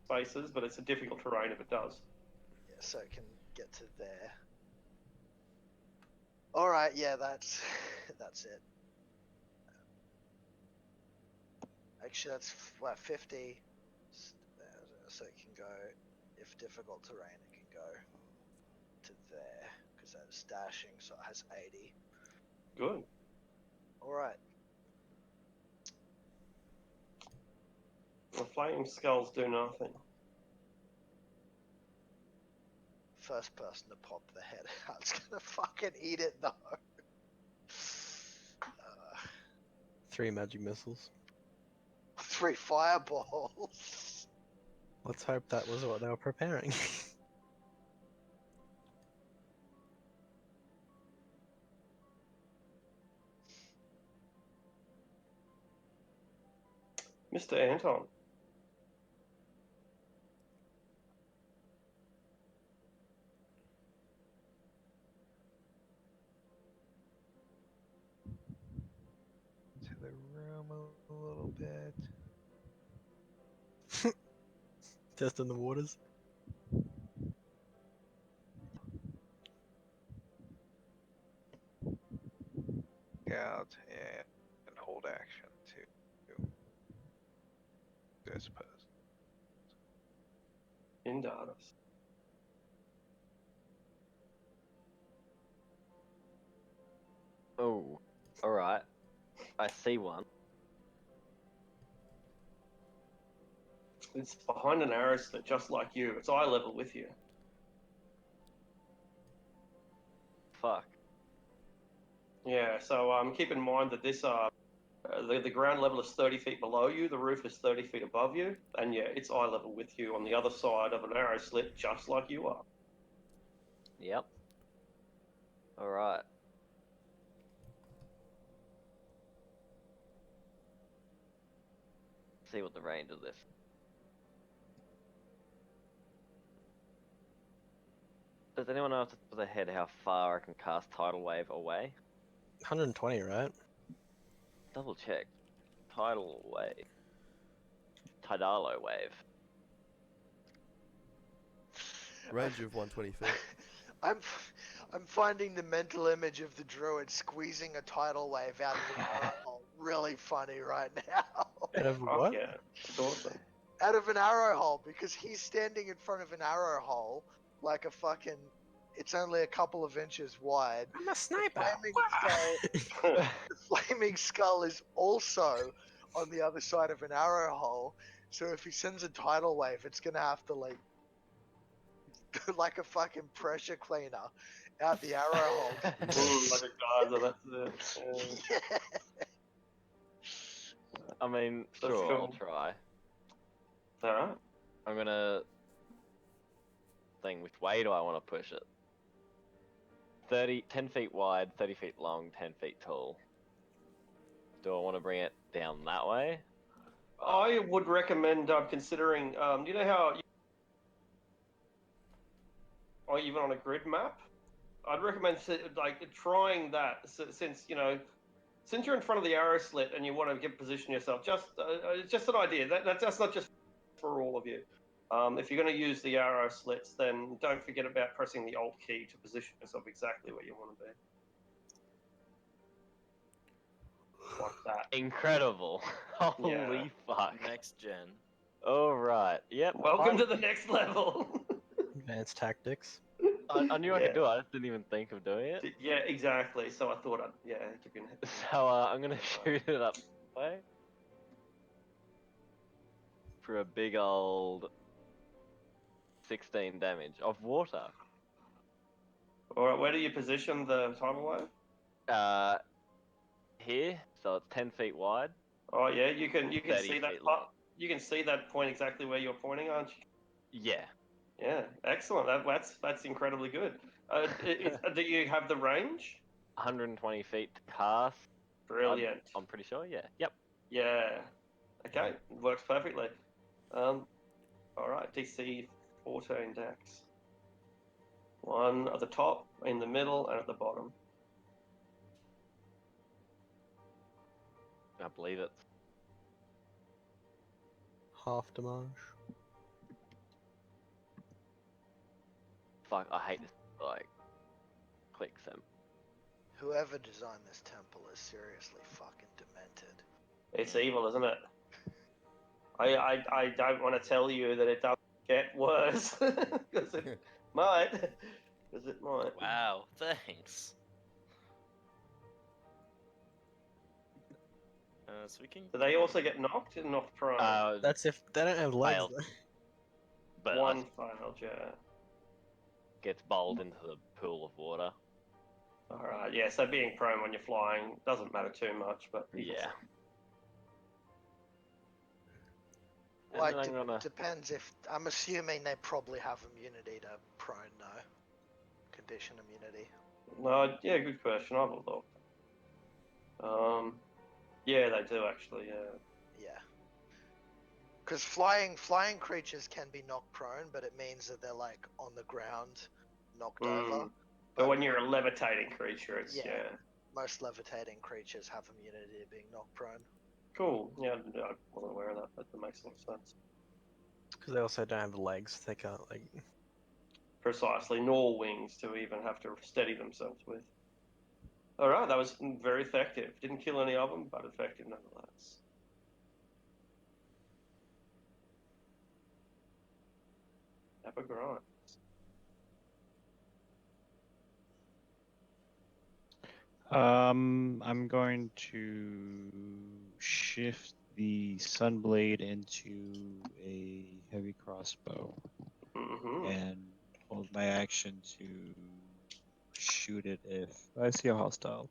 spaces, but it's a difficult terrain if it does. Yeah, so it can get to there. All right, yeah, that's it. Actually, that's 50. So it can go, if difficult terrain, it can go to there because that's dashing. So it has 80. Good. All right. The flaming skulls do nothing. First person to pop the head out. It's gonna fucking eat it though. 3 magic missiles. 3 fireballs. Let's hope that was what they were preparing. Mr. Anton. To the room a little bit. Testing the waters. Out and hold action too. I suppose. Indatus. Oh, alright. I see one. It's behind an arrow slit, just like you. It's eye level with you. Fuck. Yeah, so keep in mind that this the ground level is 30 feet below you, the roof is 30 feet above you, and yeah, it's eye level with you on the other side of an arrow slit, just like you are. Yep. Alright. See what the range of this. Does anyone know off the top of their head how far I can cast Tidal Wave away? 120, right? Double check. Tidal Wave. Tidalo Wave. Range of 120 feet. I'm finding the mental image of the druid squeezing a tidal wave out of an arrow hole really funny right now. Out of what? Yeah, it's awesome. Out of an arrow hole, because he's standing in front of an arrow hole like a fucking. It's only a couple of inches wide. I'm a sniper. The flaming skull is also on the other side of an arrow hole. So if he sends a tidal wave, it's gonna have to like a fucking pressure cleaner out the arrow hole. Like a geyser, that's it. Yeah. I mean, That's sure, cool. I'll try. Alright. I'm gonna think which way do I want to push it? 10 feet wide, 30 feet long, 10 feet tall. Do I want to bring it down that way? I would recommend considering, you know how, or even on a grid map, I'd recommend like trying that since, you know, since you're in front of the arrow slit and you want to position yourself, just an idea. That's not just for all of you. If you're going to use the arrow slits, then don't forget about pressing the Alt key to position yourself exactly where you want to be. Like that. Incredible. Holy Yeah. fuck. Next gen. Alright, yep. Welcome to the next level. Advanced tactics. I knew I could do it, I just didn't even think of doing it. Yeah, exactly. So I thought I'd give you an So I'm gonna shoot it up way for a big old 16 damage of water. Alright, where do you position the tidal wave? Here, so it's 10 feet wide. Oh yeah, you can 30 see that feet long. you can see that point exactly where you're pointing, aren't you? Yeah. Yeah, excellent. That's incredibly good. Do you have the range? 120 feet to cast. Brilliant. I'm pretty sure, yeah. Yep. Yeah. Okay, works perfectly. All right, DC 14 dex. One at the top, in the middle, and at the bottom. I believe it. Half damage. Fuck, I hate this, like, clicks them. Whoever designed this temple is seriously fucking demented. It's evil, isn't it? I don't want to tell you that it doesn't get worse, because it might. Because it might. Wow, thanks. So we can. Do they also get knocked and knocked prone? That's if they don't have legs. Failed. though. But One failed, yeah. gets bowled into the pool of water. Alright, yeah, so being prone when you're flying doesn't matter too much, but... Yeah. Well, And then I'm gonna... depends if... I'm assuming they probably have immunity to prone, no. Condition immunity. No, yeah, good question. I'll have a look. Yeah, they do actually, yeah. Yeah. Because flying creatures can be knocked prone, but it means that they're like on the ground, knocked over. But when you're a levitating creature, it's, yeah. Most levitating creatures have immunity to being knocked prone. Cool. Yeah, I wasn't aware of that, but that makes a lot of sense. Because they also don't have legs. They can't, like... Precisely, nor wings to even have to steady themselves with. Alright, that was very effective. Didn't kill any of them, but effective nonetheless. Have a grind. I'm going to shift the Sunblade into a heavy crossbow and hold my action to shoot it if I see a hostile.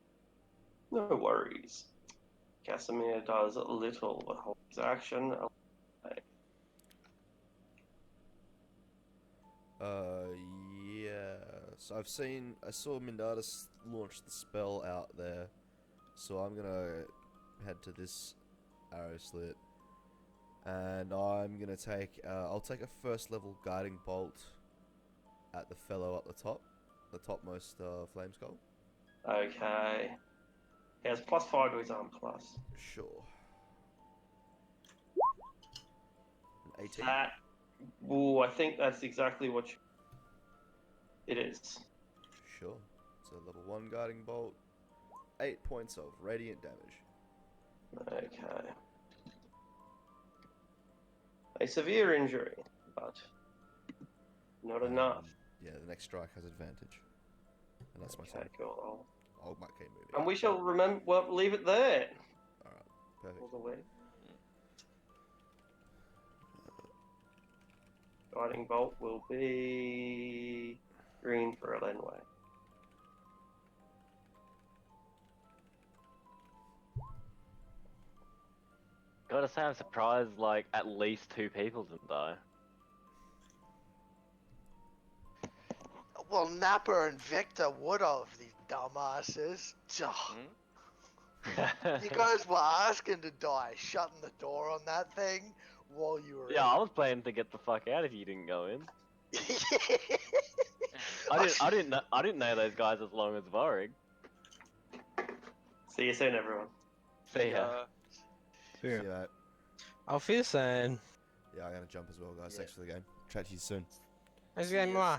No worries. Casimir does little but holds his action. Yeah. So I saw Mindatus launch the spell out there, so I'm gonna head to this arrow slit, and I'm gonna take. I'll take a first level guiding bolt at the fellow up the top, the topmost flame skull. Okay. He has +5 to his arm class. Sure. 18. Ooh, I think that's exactly what it is. Sure. So level 1 guiding bolt, 8 points of radiant damage. Okay. A severe injury, but not enough. Yeah, the next strike has advantage. And that's my turn. Okay, cool. I'll keep moving. And we shall remember. Well, leave it there. Alright, perfect. All the way. Guiding bolt will be green for a Lenway. Gotta say, I'm surprised, like, at least 2 people didn't die. Well, Napper and Victor would have, these dumbasses. You guys were asking to die, shutting the door on that thing while you were Yeah, I was planning to get the fuck out if you didn't go in. I didn't know those guys as long as Vorig. See you soon, everyone. See ya. See you, mate. Auf Wiedersehen. Yeah, I'm gonna jump as well, guys. Thanks for the game. Chat to you soon. Thanks again, moi.